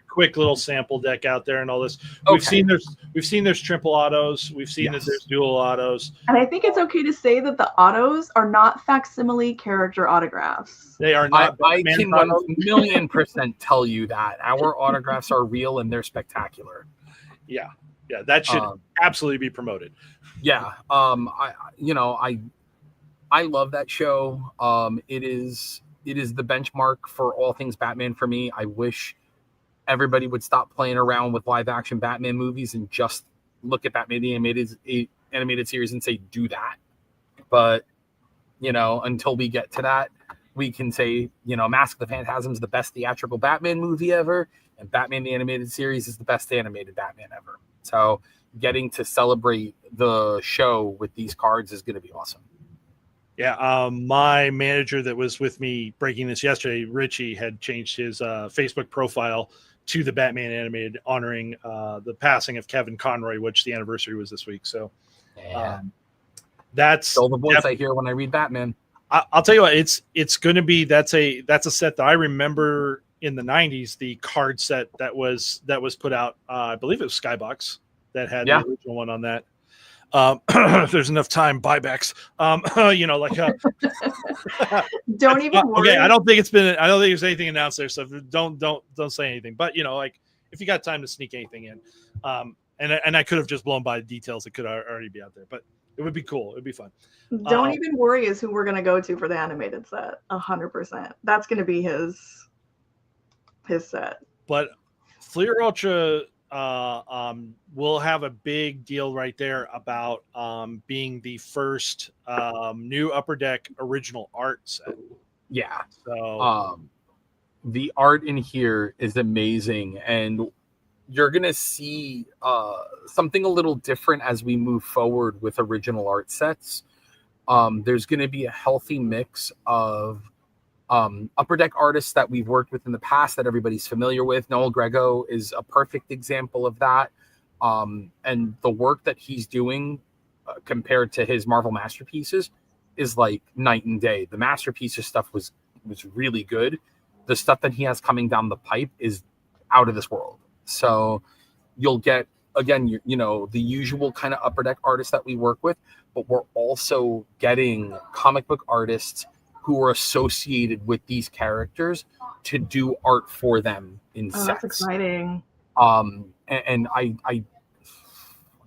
quick little sample deck out there and all this. We've seen there's triple autos. We've seen that there's dual autos. And I think it's okay to say that the autos are not facsimile character autographs. They are not. I can 1,000,000% tell you that our autographs are real and they're spectacular. Yeah, that should absolutely be promoted. Yeah, I love that show. It is the benchmark for all things Batman for me. I wish everybody would stop playing around with live action Batman movies and just look at Batman the animated series and say, do that. But, until we get to that, we can say, Mask of the Phantasm is the best theatrical Batman movie ever, and Batman the Animated Series is the best animated Batman ever. So getting to celebrate the show with these cards is going to be awesome. Yeah, my manager that was with me breaking this yesterday, Richie, had changed his Facebook profile to the Batman Animated, honoring the passing of Kevin Conroy, which the anniversary was this week. So that's all the voice I hear when I read Batman. I'll tell you what, it's going to be that's a set that I remember in the 90s, the card set that was put out. I believe it was Skybox that had the original one on that. If there's enough time, buybacks. Don't even worry. Okay, I don't think there's anything announced there, so don't say anything. But if you got time to sneak anything in, and I could have just blown by the details, it could already be out there. But it would be cool. It would be fun. Don't even worry is who we're gonna go to for the animated set. 100%. That's gonna be his set. But Fleer Ultra will have a big deal right there about being the first new Upper Deck original art set. Yeah. So the art in here is amazing, and you're gonna see something a little different as we move forward with original art sets. There's gonna be a healthy mix of Upper Deck artists that we've worked with in the past that everybody's familiar with. Noel Grego is a perfect example of that. And the work that he's doing compared to his Marvel masterpieces is like night and day. The masterpieces stuff was really good. The stuff that he has coming down the pipe is out of this world. So you'll get, again, the usual kind of Upper Deck artists that we work with, but we're also getting comic book artists who are associated with these characters to do art for them in sets. That's exciting. And I'm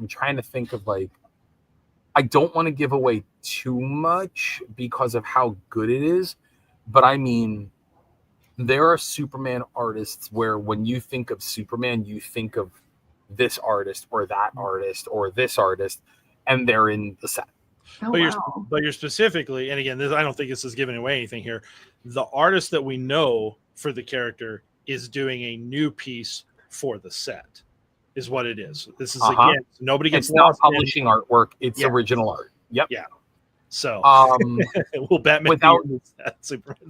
trying to think of I don't want to give away too much because of how good it is, but I mean, there are Superman artists where when you think of Superman, you think of this artist or that artist or this artist, and they're in the set. Oh, but you're specifically, and again, I don't think this is giving away anything here. The artist that we know for the character is doing a new piece for the set, is what it is. This is again, nobody gets lost. Not publishing artwork; it's original art. Yep. Yeah. So, will Batman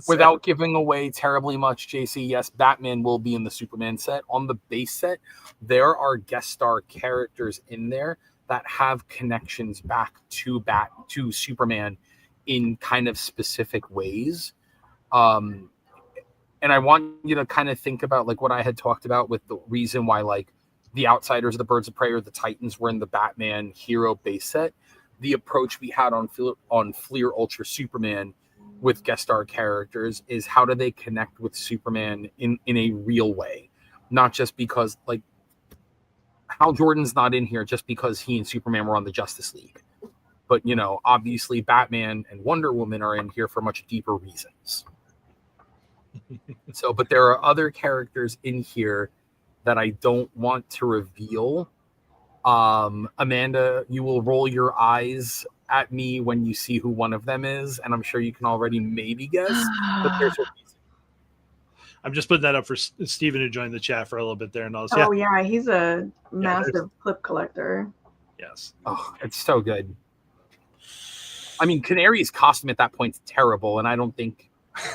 without giving away terribly much, JC? Yes, Batman will be in the Superman set. On the base set, there are guest star characters in there that have connections back to Superman in kind of specific ways. And I want you to kind of think about what I had talked about with the reason why the Outsiders, the Birds of Prey, or the Titans were in the Batman hero base set. The approach we had on Fleer Ultra Superman with guest star characters is how do they connect with Superman in a real way, not just because like Hal Jordan's not in here just because he and Superman were on the Justice League, but you know, obviously Batman and Wonder Woman are in here for much deeper reasons. So, but there are other characters in here that I don't want to reveal. Amanda, you will roll your eyes at me when you see who one of them is, and I'm sure you can already maybe guess, but there's a reason. I'm just putting that up for Steven, who joined the chat for a little bit there. And all this. Oh, yeah, he's a massive clip collector. Yes. Oh, it's so good. I mean, Canary's costume at that point's terrible, and I don't think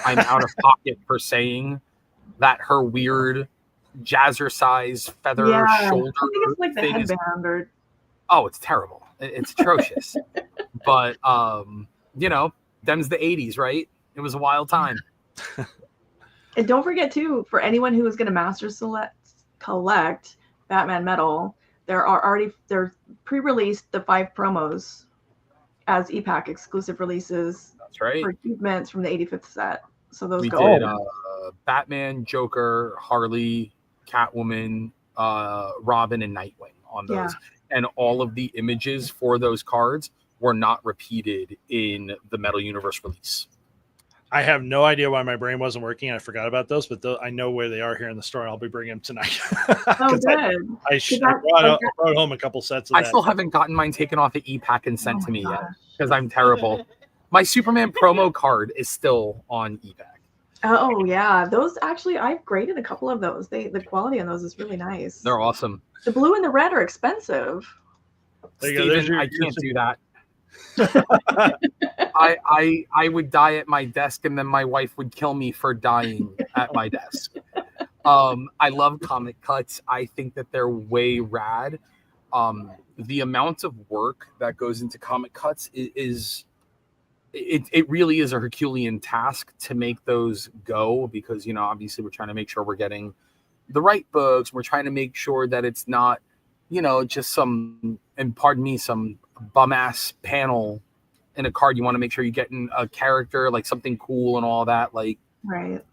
I'm out of pocket for saying that her weird jazzercise feather shoulder I think it's like the thing headband or... Oh, it's terrible. It's atrocious. But you know, them's the 80s, right? It was a wild time. And don't forget too, for anyone who is going to collect Batman Metal, they're pre-released the 5 promos as EPAC exclusive releases. That's right. For achievements from the 85th set. So those we go. did Batman, Joker, Harley, Catwoman, Robin, and Nightwing on those. Yeah. And all of the images for those cards were not repeated in the Metal Universe release. I have no idea why my brain wasn't working. I forgot about those, but I know where they are here in the store. I'll be bringing them tonight. Oh, good. I brought home a couple sets of I still haven't gotten mine taken off the EPAC and sent to me yet because I'm terrible. My Superman promo card is still on EPAC. Oh, yeah. Those actually, I've graded a couple of those. The quality on those is really nice. They're awesome. The blue and the red are expensive. Steven, I can't do that. I would die at my desk and then my wife would kill me for dying at my desk. I love comic cuts. I think that they're way rad. The amount of work that goes into comic cuts is it really is a Herculean task to make those go because, you know, obviously we're trying to make sure we're getting the right books. We're trying to make sure that it's not, you know, just some, and pardon me, some bum ass panel in a card. You want to make sure you're getting a character, like something cool and all that. Like, right.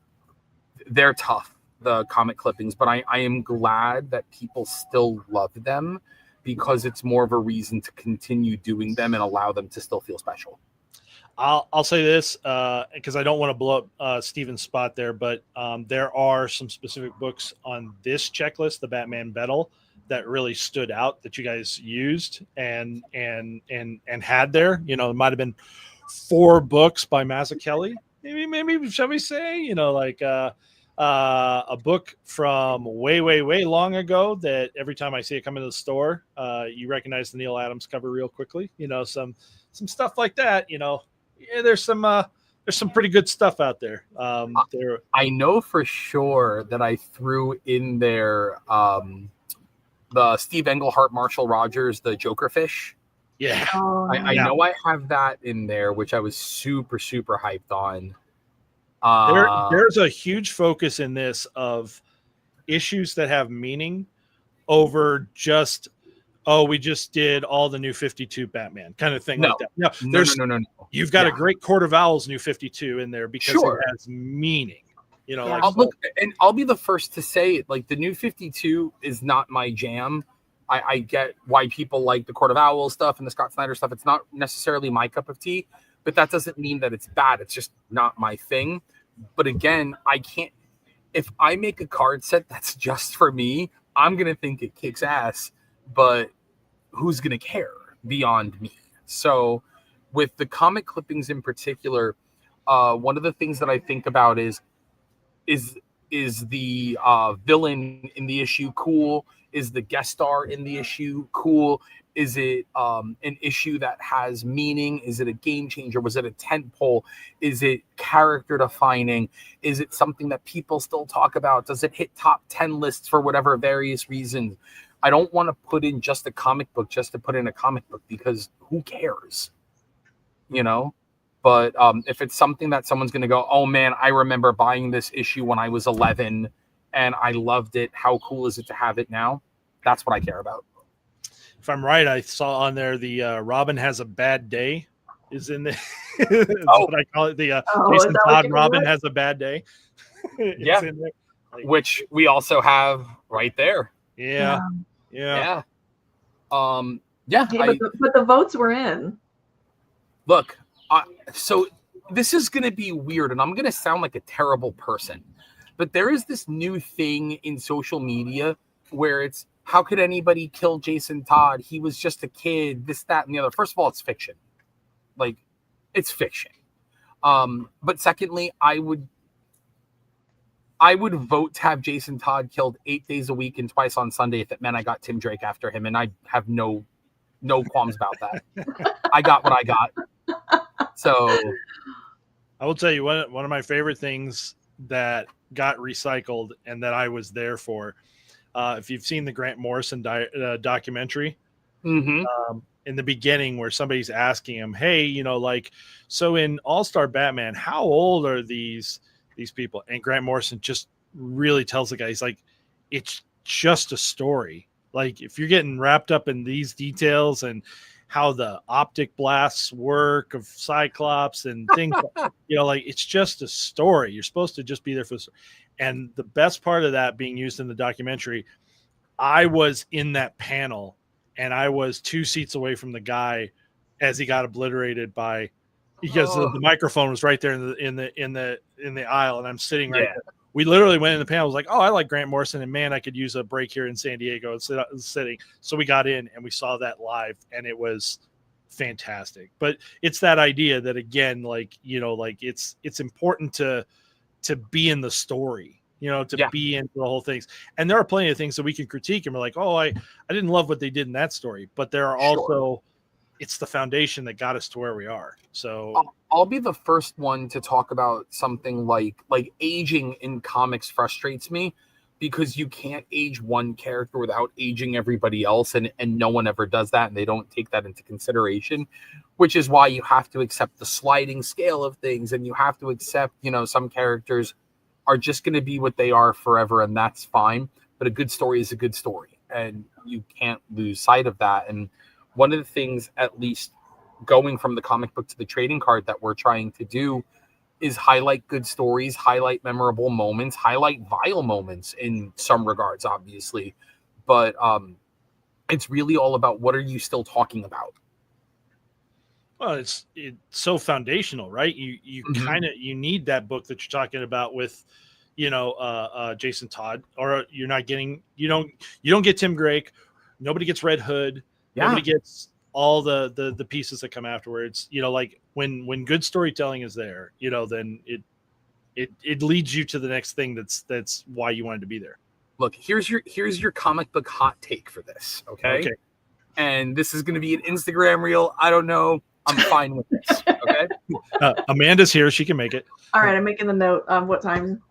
They're tough, the comic clippings, but I am glad that people still love them because it's more of a reason to continue doing them and allow them to still feel special. I'll say this because I don't want to blow up Steven's spot there, but there are some specific books on this checklist, the Batman Battle, that really stood out that you guys used and had there. You know, it might have been 4 books by Mazzucchelli, maybe shall we say? You know, like a book from way long ago that every time I see it come into the store, you recognize the Neil Adams cover real quickly. You know, some stuff like that. You know. Yeah, there's some pretty good stuff out there. I know for sure that I threw in there the Steve Englehart, Marshall Rogers, the Joker Fish. Yeah, I know I have that in there, which I was super hyped on. There's a huge focus in this of issues that have meaning over just. Oh, we just did all the New 52 Batman kind of thing like that. No. You've got a great Court of Owls New 52 in there because it has meaning. You know, I'll be the first to say, like, the New 52 is not my jam. I get why people like the Court of Owls stuff and the Scott Snyder stuff. It's not necessarily my cup of tea, but that doesn't mean that it's bad. It's just not my thing. But again, I can't. If I make a card set that's just for me, I'm gonna think it kicks ass. But who's going to care beyond me? So with the comic clippings in particular, one of the things that I think about is the villain in the issue cool? Is the guest star in the issue cool? Is it an issue that has meaning? Is it a game changer? Was it a tentpole? Is it character defining? Is it something that people still talk about? Does it hit top 10 lists for whatever various reasons? I don't want to put in just a comic book just to put in a comic book because who cares, you know? But if it's something that someone's going to go, oh man, I remember buying this issue when I was 11 and I loved it. How cool is it to have it now? That's what I care about. If I'm right, I saw on there the Robin Has a Bad Day is in the is Oh. what I call it. The is Jason that what Todd you Robin wrote? has a bad day. It's Yeah. in there. Like, Which we also have right there. yeah. Yeah. Yeah, but the votes were in. Look, so this is going to be weird, and I'm going to sound like a terrible person, but there is this new thing in social media where it's, how could anybody kill Jason Todd? He was just a kid, this, that, and the other. First of all, it's fiction. Like, it's fiction. But secondly, I would vote to have Jason Todd killed 8 days a week and twice on Sunday if it meant I got Tim Drake after him, and I have no qualms about that. I got what I got. So I will tell you one of my favorite things that got recycled and that I was there for. If you've seen the Grant Morrison documentary, in the beginning where somebody's asking him, hey, you know, like, so in All-Star Batman, how old are these people? And Grant Morrison just really tells the guy, he's like, it's just a story. Like, if you're getting wrapped up in these details and how the optic blasts work of Cyclops and things, you know, like, it's just a story. You're supposed to just be there for the story. And the best part of that being used in the documentary, I was in that panel and I was 2 seats away from the guy as he got obliterated because the microphone was right there in the aisle, and I'm sitting right there. We literally went in the panel. I was like, oh, I like Grant Morrison, and man, I could use a break here in San Diego and sitting. So we got in and we saw that live, and it was fantastic. But it's that idea that, again, like, you know, like it's important to be in the story, you know, to be into the whole things. And there are plenty of things that we can critique, and we're like, oh, I didn't love what they did in that story. But there are also, it's the foundation that got us to where we are. So I'll be the first one to talk about something like aging in comics frustrates me, because you can't age one character without aging everybody else, and no one ever does that, and they don't take that into consideration, which is why you have to accept the sliding scale of things, and you have to accept, you know, some characters are just going to be what they are forever, and that's fine. But a good story is a good story, and you can't lose sight of that. And one of the things, at least going from the comic book to the trading card, that we're trying to do is highlight good stories, highlight memorable moments, highlight vile moments in some regards, obviously. But it's really all about, what are you still talking about? Well, it's so foundational, right? You kind of, you need that book that you're talking about with, you know, Jason Todd, or you're not getting, you don't get Tim Drake. Nobody gets Red Hood. Nobody gets all the pieces that come afterwards. You know, like when good storytelling is there, you know, then it leads you to the next thing. That's why you wanted to be there. Look, here's your comic book hot take for this. Okay. And this is going to be an Instagram reel. I don't know. I'm fine with this. Okay. Amanda's here. She can make it. All right. I'm making the note of what time.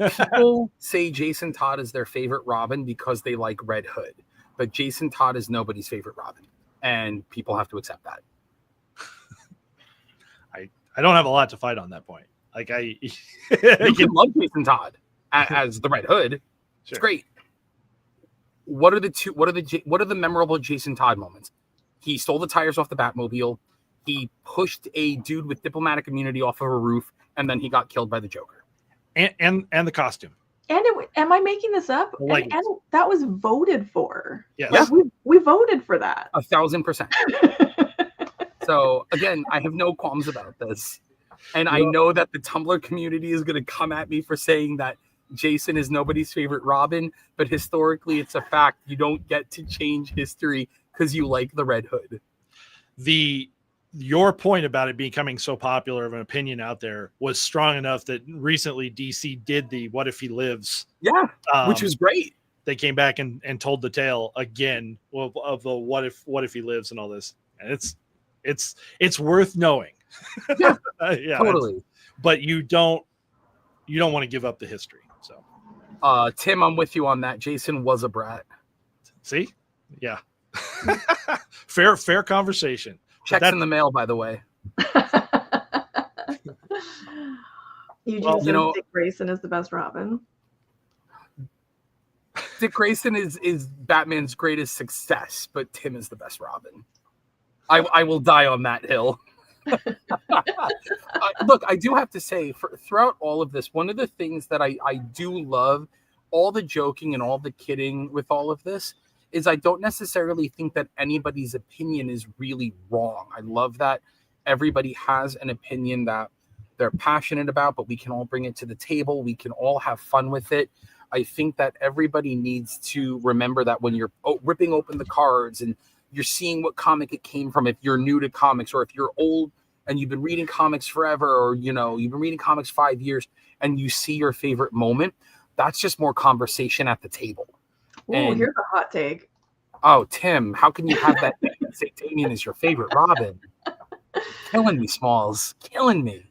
People say Jason Todd is their favorite Robin because they like Red Hood, but Jason Todd is nobody's favorite Robin, and people have to accept that. I don't have a lot to fight on that point. Like you can love Jason Todd as the Red Hood. Sure. It's great. What are the memorable Jason Todd moments? He stole the tires off the Batmobile. He pushed a dude with diplomatic immunity off of a roof, and then he got killed by the Joker. And the costume. And am I making this up? And that was voted for. Yes. Like, we voted for that. 1,000%. So again, I have no qualms about this. And I know that the Tumblr community is going to come at me for saying that Jason is nobody's favorite Robin, but historically it's a fact. You don't get to change history because you like the Red Hood. Your point about it becoming so popular of an opinion out there was strong enough that recently DC did the What If He Lives? Yeah, which was great. They came back and told the tale again of the what if he lives and all this. And it's worth knowing. Yeah, yeah, totally. But you don't want to give up the history. So Tim, I'm with you on that. Jason was a brat. See? Yeah. fair conversation. Checks in the mail, by the way. Eugene says Dick Grayson is the best Robin. Dick Grayson is Batman's greatest success, but Tim is the best Robin. I will die on that hill. Look, I do have to say, throughout all of this, one of the things that I do love, all the joking and all the kidding with all of this, is I don't necessarily think that anybody's opinion is really wrong. I love that everybody has an opinion that they're passionate about, but we can all bring it to the table. We can all have fun with it. I think that everybody needs to remember that when you're ripping open the cards and you're seeing what comic it came from, if you're new to comics, or if you're old and you've been reading comics forever, or, you know, you've been reading comics 5 years and you see your favorite moment, that's just more conversation at the table. Oh, here's a hot take. Oh, Tim, how can you have that say Damien is your favorite Robin? Killing me, Smalls. Killing me.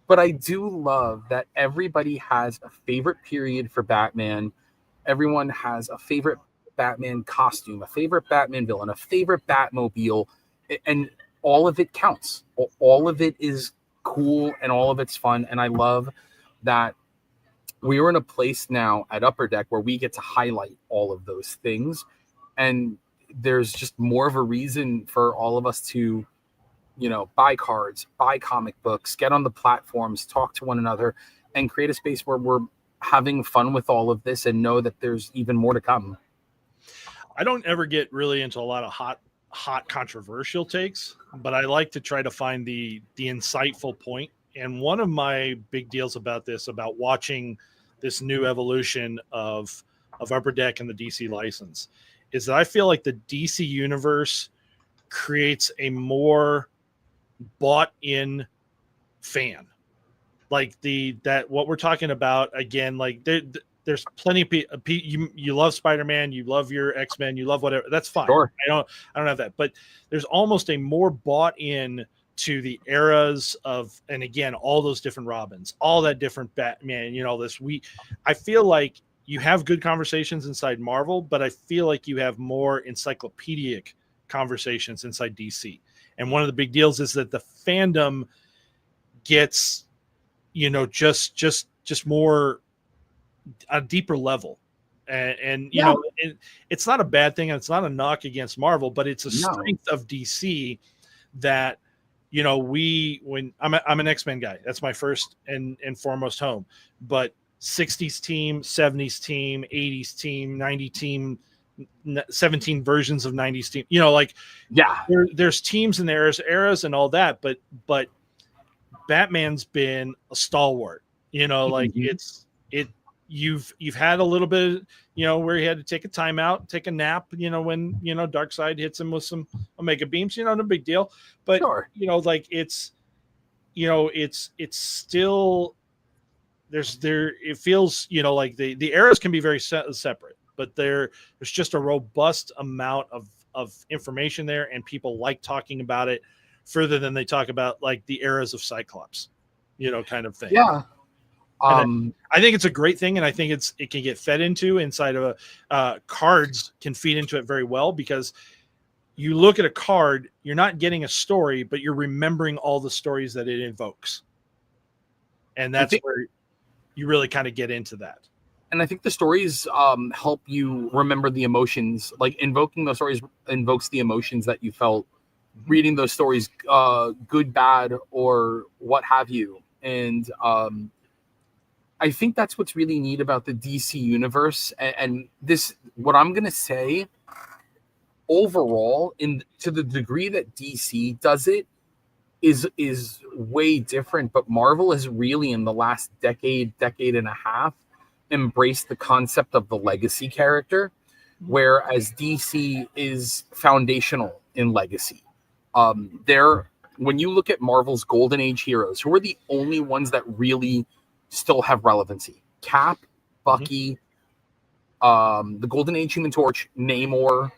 But I do love that everybody has a favorite period for Batman. Everyone has a favorite Batman costume, a favorite Batman villain, a favorite Batmobile, and all of it counts. All of it is cool and all of it's fun. And I love that we are in a place now at Upper Deck where we get to highlight all of those things. And there's just more of a reason for all of us to, you know, buy cards, buy comic books, get on the platforms, talk to one another, and create a space where we're having fun with all of this and know that there's even more to come. I don't ever get really into a lot of hot controversial takes, but I like to try to find the insightful point. And one of my big deals about watching this new evolution of Upper Deck and the DC license is that I feel like the DC universe creates a more bought in fan. Like that what we're talking about again, like there's plenty of people, you love Spider-Man, you love your X-Men, you love whatever, that's fine. Sure. I don't have that, but there's almost a more bought in to the eras of, and again, all those different Robins, all that different Batman, you know, I feel like you have good conversations inside Marvel, but I feel like you have more encyclopedic conversations inside DC. And one of the big deals is that the fandom gets, you know, just more a deeper level. And you know, it's not a bad thing, and it's not a knock against Marvel, but it's a strength of DC that, you know, when I'm an X-Men guy, that's my first and foremost home, but 60s team, 70s team, 80s team, 90 team, 17 versions of 90s team, you know, like, there's teams and eras and all that, but Batman's been a stalwart, you know, like you've had a little bit, you know, where he had to take a timeout, take a nap, you know, when, you know, Darkseid hits him with some Omega beams, you know, no big deal. But, you know, like it's still, it feels, you know, like the eras can be very separate, but there's just a robust amount of information there, and people like talking about it further than they talk about like the eras of Cyclops, you know, kind of thing. Yeah. I think it's a great thing, and I think it can get fed into inside of cards can feed into it very well, because you look at a card, you're not getting a story, but you're remembering all the stories that it invokes. And that's where you really kind of get into that. And I think the stories help you remember the emotions. Like invoking those stories invokes the emotions that you felt reading those stories, good, bad, or what have you. And I think that's what's really neat about the DC universe. And this, what I'm going to say, overall, to the degree that DC does it, is way different. But Marvel has really, in the last decade and a half, embraced the concept of the legacy character, whereas DC is foundational in legacy. When you look at Marvel's Golden Age heroes, who are the only ones that really still have relevancy? Cap, Bucky, the Golden Age Human Torch, Namor,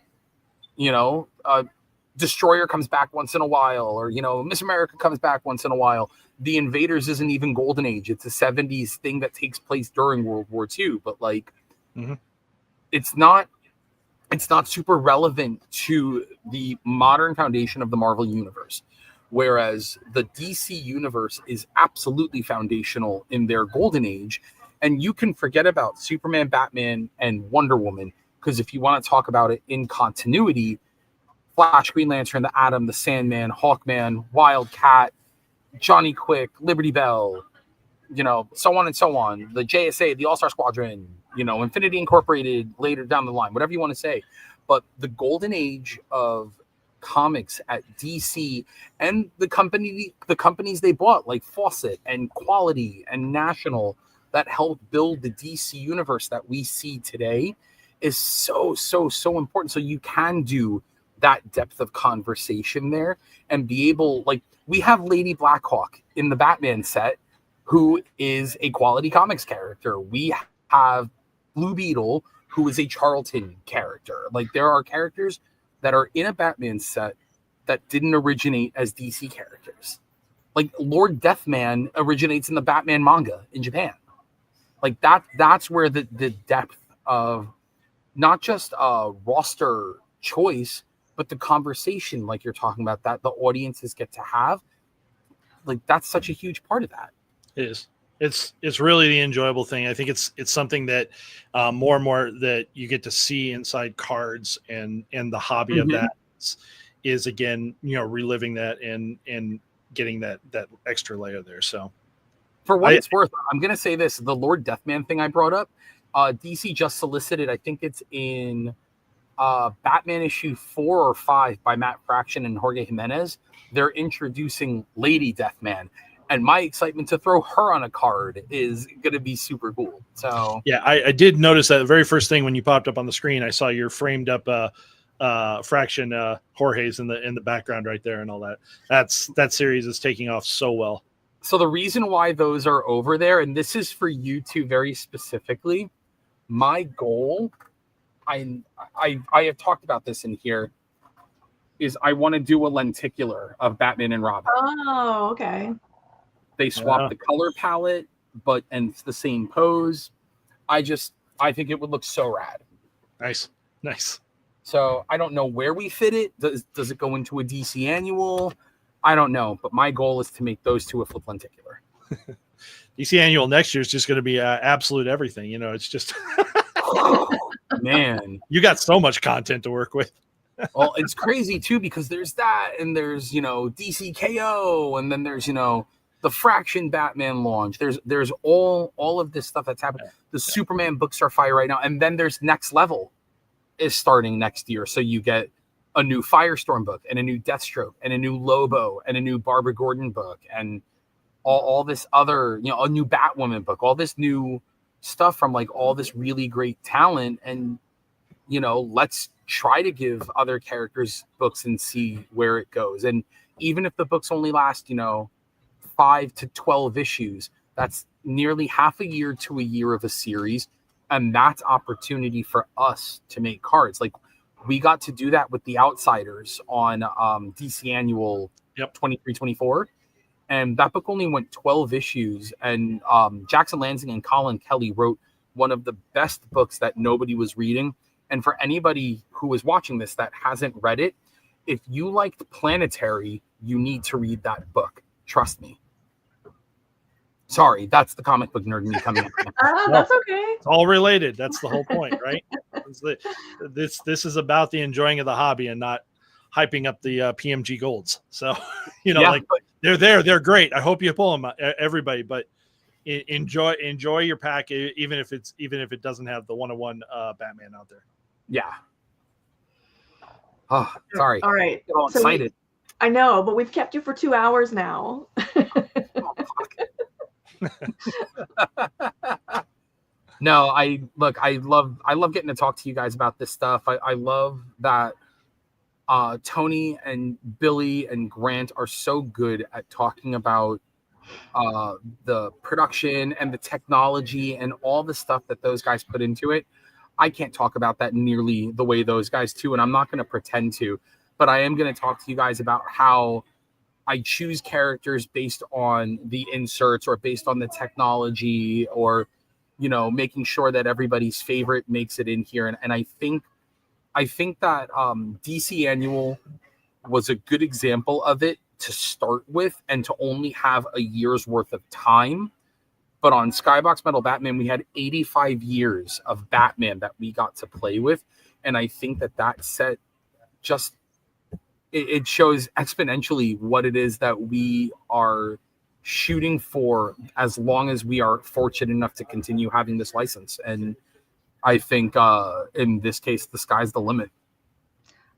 you know, Destroyer comes back once in a while, or, you know, Miss America comes back once in a while. The Invaders isn't even Golden Age. It's a 70s thing that takes place during World War II, but like, it's not super relevant to the modern foundation of the Marvel universe. Whereas the DC universe is absolutely foundational in their Golden Age. And you can forget about Superman, Batman, and Wonder Woman, because if you want to talk about it in continuity, Flash, Green Lantern, the Atom, the Sandman, Hawkman, Wildcat, Johnny Quick, Liberty Bell, so on and so on. The JSA, the All-Star Squadron, Infinity Incorporated later down the line, whatever you want to say. But the golden age of comics at DC and the companies they bought, like Fawcett and Quality and National, that helped build the DC universe that we see today, is so important. So you can do that depth of conversation there and be able, like, we have Lady Blackhawk in the Batman set, who is a Quality Comics character. We have Blue Beetle, who is a Charlton character. Like, there are characters that are in a Batman set that didn't originate as DC characters. Like, Lord Deathman originates in the Batman manga in Japan. Like, that's where the depth of not just roster choice, but the conversation, like you're talking about, that the audiences get to have, like, that's such a huge part of that. It is. It's really the enjoyable thing. I think it's something that more and more that you get to see inside cards, and the hobby of that is again, reliving that and getting that extra layer there. So for what it's worth, I'm going to say this, the Lord Deathman thing I brought up, DC just solicited, I think it's in Batman issue 4 or 5 by Matt Fraction and Jorge Jimenez. They're introducing Lady Deathman, and my excitement to throw her on a card is going to be super cool. So yeah, I did notice that the very first thing when you popped up on the screen, I saw your framed up Fraction Jorge's in the background right there and all that. That series is taking off so well. So the reason why those are over there, and this is for you two very specifically, my goal, I have talked about this in here, is I want to do a lenticular of Batman and Robin. Oh, okay. They swapped the color palette, and it's the same pose. I think it would look so rad. Nice. So I don't know where we fit it. Does it go into a DC annual? I don't know, but my goal is to make those two a flip lenticular. DC annual next year is just going to be absolute everything. It's just man, you got so much content to work with. Well, it's crazy too, because there's that, and there's DCKO, and then there's the Fraction Batman launch. There's all of this stuff that's happening. The Superman books are fire right now, and then there's Next Level is starting next year. So you get a new Firestorm book, and a new Deathstroke, and a new Lobo, and a new Barbara Gordon book, and all this other, a new Batwoman book, all this new stuff from like all this really great talent. And let's try to give other characters books and see where it goes. And even if the books only last 5 to 12 issues, that's nearly half a year to a year of a series, and that's opportunity for us to make cards. Like, we got to do that with The Outsiders on DC Annual 23-24, and that book only went 12 issues, and Jackson Lansing and Colin Kelly wrote one of the best books that nobody was reading. And for anybody who is watching this that hasn't read it, if you liked Planetary, you need to read that book. Trust me. Sorry, that's the comic book nerd in me coming in. That's okay. It's all related. That's the whole point, right? This is about the enjoying of the hobby and not hyping up the PMG golds. So, they're there. They're great. I hope you pull them, everybody. But enjoy your pack, even if it doesn't have the 101 Batman out there. Yeah. Oh, sorry. All right. I'm all excited. I know, but we've kept you for 2 hours now. No, I love getting to talk to you guys about this stuff. I love that Tony and Billy and Grant are so good at talking about the production and the technology and all the stuff that those guys put into it. I can't talk about that nearly the way those guys do, and I'm not going to pretend to, but I am going to talk to you guys about how I choose characters based on the inserts or based on the technology, or making sure that everybody's favorite makes it in here. And I think that DC Annual was a good example of it to start with, and to only have a year's worth of time. But on Skybox Metal Batman, we had 85 years of Batman that we got to play with. And I think that set just it shows exponentially what it is that we are shooting for, as long as we are fortunate enough to continue having this license. And I think in this case, the sky's the limit.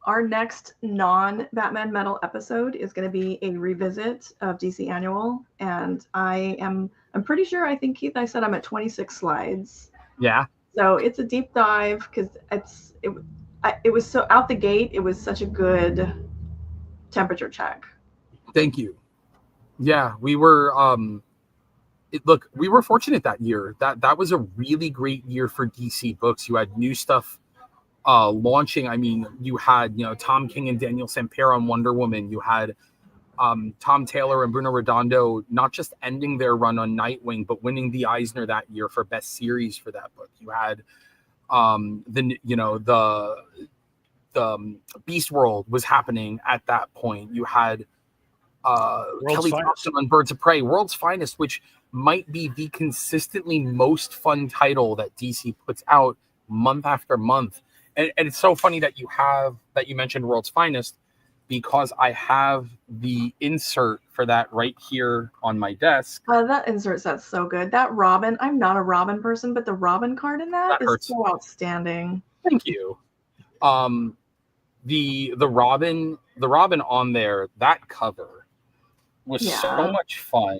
Our next non-Batman Metal episode is going to be a revisit of DC Annual, and I'm pretty sure, I think, Keith, I said I'm at 26 slides. Yeah. So it's a deep dive, because it was so out the gate. It was such a good temperature check. Thank you. Yeah, we were look, we were fortunate that year. That was a really great year for DC books. You had new stuff launching. I mean, you had, Tom King and Daniel Sampere on Wonder Woman. You had Tom Taylor and Bruno Redondo not just ending their run on Nightwing, but winning the Eisner that year for best series for that book. You had the Beast World was happening at that point. You had Kelly Thompson on Birds of Prey, World's Finest, which might be the consistently most fun title that DC puts out month after month. And it's so funny that you mentioned World's Finest, because I have the insert for that right here on my desk. That insert set's so good. That Robin, I'm not a Robin person, but the Robin card in that is so outstanding. Thank you. The Robin on there, that cover was so much fun.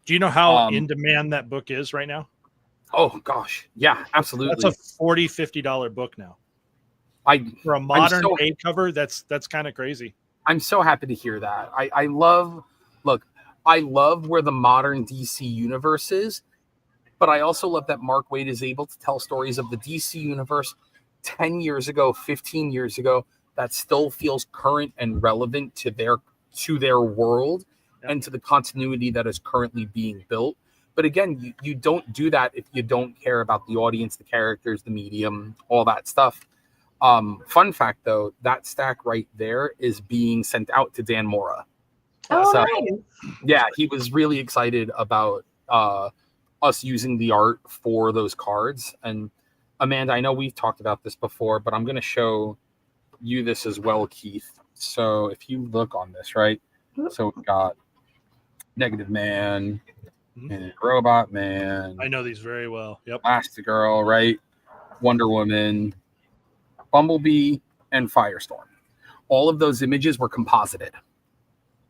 Do you know how in demand that book is right now? Oh gosh, yeah, absolutely. That's a $40-$50 book now. For a modern day cover, that's kind of crazy. I'm so happy to hear that. I love where the modern DC universe is, but I also love that Mark Waid is able to tell stories of the DC universe 10 years ago, 15 years ago, that still feels current and relevant to their world and to the continuity that is currently being built. But again, you don't do that if you don't care about the audience, the characters, the medium, all that stuff. Fun fact, though, that stack right there is being sent out to Dan Mora. Nice. Yeah, he was really excited about us using the art for those cards. And Amanda, I know we've talked about this before, but I'm going to show you this as well, Keith. So if you look on this, right? So we've got Negative Man and Robot Man. I know these very well. Yep. Elastigirl, right? Wonder Woman, Bumblebee, and Firestorm. All of those images were composited.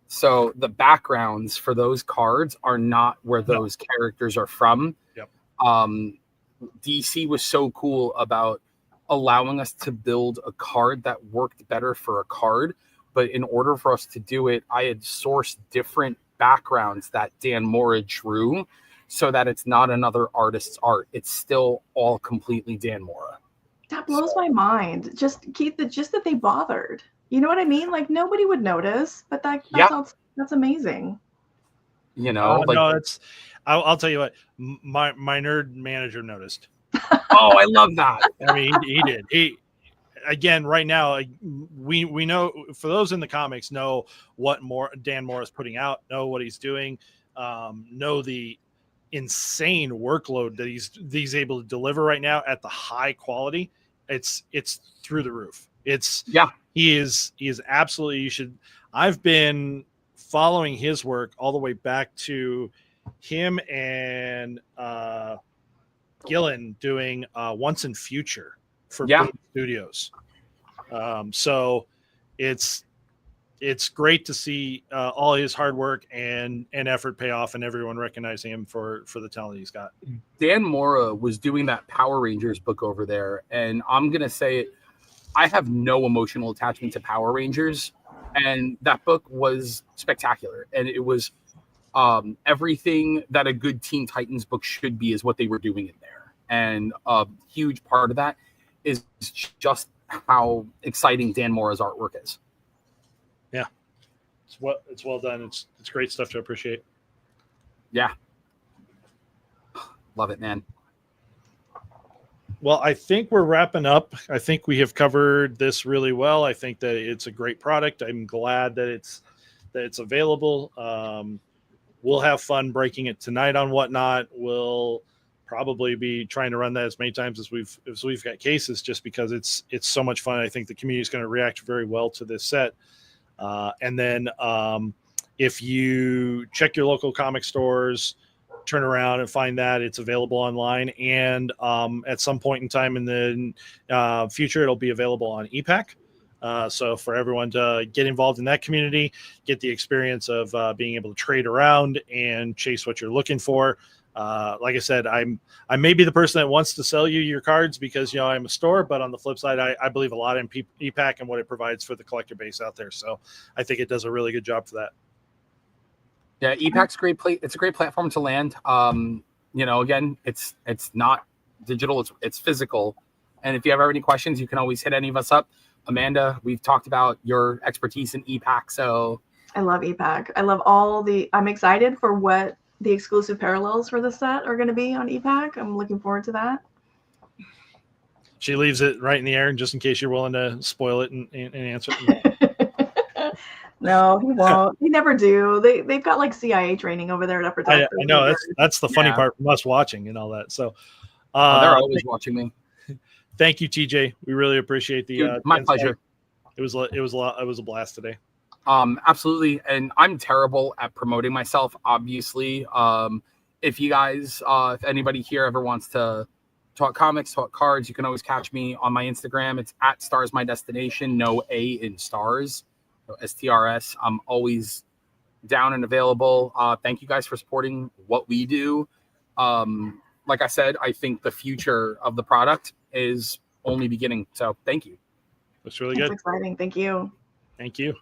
So the backgrounds for those cards are not where those characters are from. Yep. DC was so cool about allowing us to build a card that worked better for a card. But in order for us to do it, I had sourced different backgrounds that Dan Mora drew so that it's not another artist's art. It's still all completely Dan Mora. That blows my mind. Just Keith, just that they bothered. You know what I mean? Like, nobody would notice, but that's amazing. No, I'll tell you what, my nerd manager noticed. Oh, I love that. I mean, he did. Again, right now, we know, for those in the comics, know what Dan Mora is putting out, know what he's doing, know the insane workload that he's able to deliver right now at the high quality. It's through the roof. He is absolutely, you should. I've been following his work all the way back to him and Gillen doing Once and Future for Boom Studios. So it's great to see all his hard work and effort pay off, and everyone recognizing him for the talent he's got. Dan Mora was doing that Power Rangers book over there, and I'm gonna say it, I have no emotional attachment to Power Rangers, and that book was spectacular, and it was everything that a good Teen Titans book should be is what they were doing in there. And a huge part of that is just how exciting Dan Mora's artwork is. Yeah, it's well done. It's great stuff to appreciate. Yeah, love it, man. Well, I think we're wrapping up. I think we have covered this really well. I think that it's a great product. I'm glad that it's available. We'll have fun breaking it tonight on Whatnot. We'll probably be trying to run that as many times as we've got cases, just because it's so much fun. I think the community is going to react very well to this set. And then if you check your local comic stores, turn around and find that it's available online. And at some point in time in the future, it'll be available on ePack. So for everyone to get involved in that community, get the experience of being able to trade around and chase what you're looking for. Like I said, I may be the person that wants to sell you your cards because, I'm a store, but on the flip side, I believe a lot in ePack and what it provides for the collector base out there. So I think it does a really good job for that. Yeah, ePack's great. It's a great platform to land. Again, it's not digital; it's physical. And if you have any questions, you can always hit any of us up. Amanda, we've talked about your expertise in ePack, so I love ePack. I love I'm excited for what the exclusive parallels for the set are going to be on ePack. I'm looking forward to that. She leaves it right in the air, just in case you're willing to spoil it and answer. No, he won't. He never do. They've got like CIA training over there to protect. I know that's the funny part from us watching and all that. So they're always watching me. Thank you, TJ. We really appreciate the my pleasure. It was a blast today. Absolutely. And I'm terrible at promoting myself, obviously. If you guys, if anybody here ever wants to talk comics, talk cards, you can always catch me on my Instagram. It's at Stars My Destination, no A in stars, so STRS. I'm always down and available. Thank you guys for supporting what we do. Like I said, I think the future of the product is only beginning. So thank you. That's really good. That's exciting. Thank you. Thank you.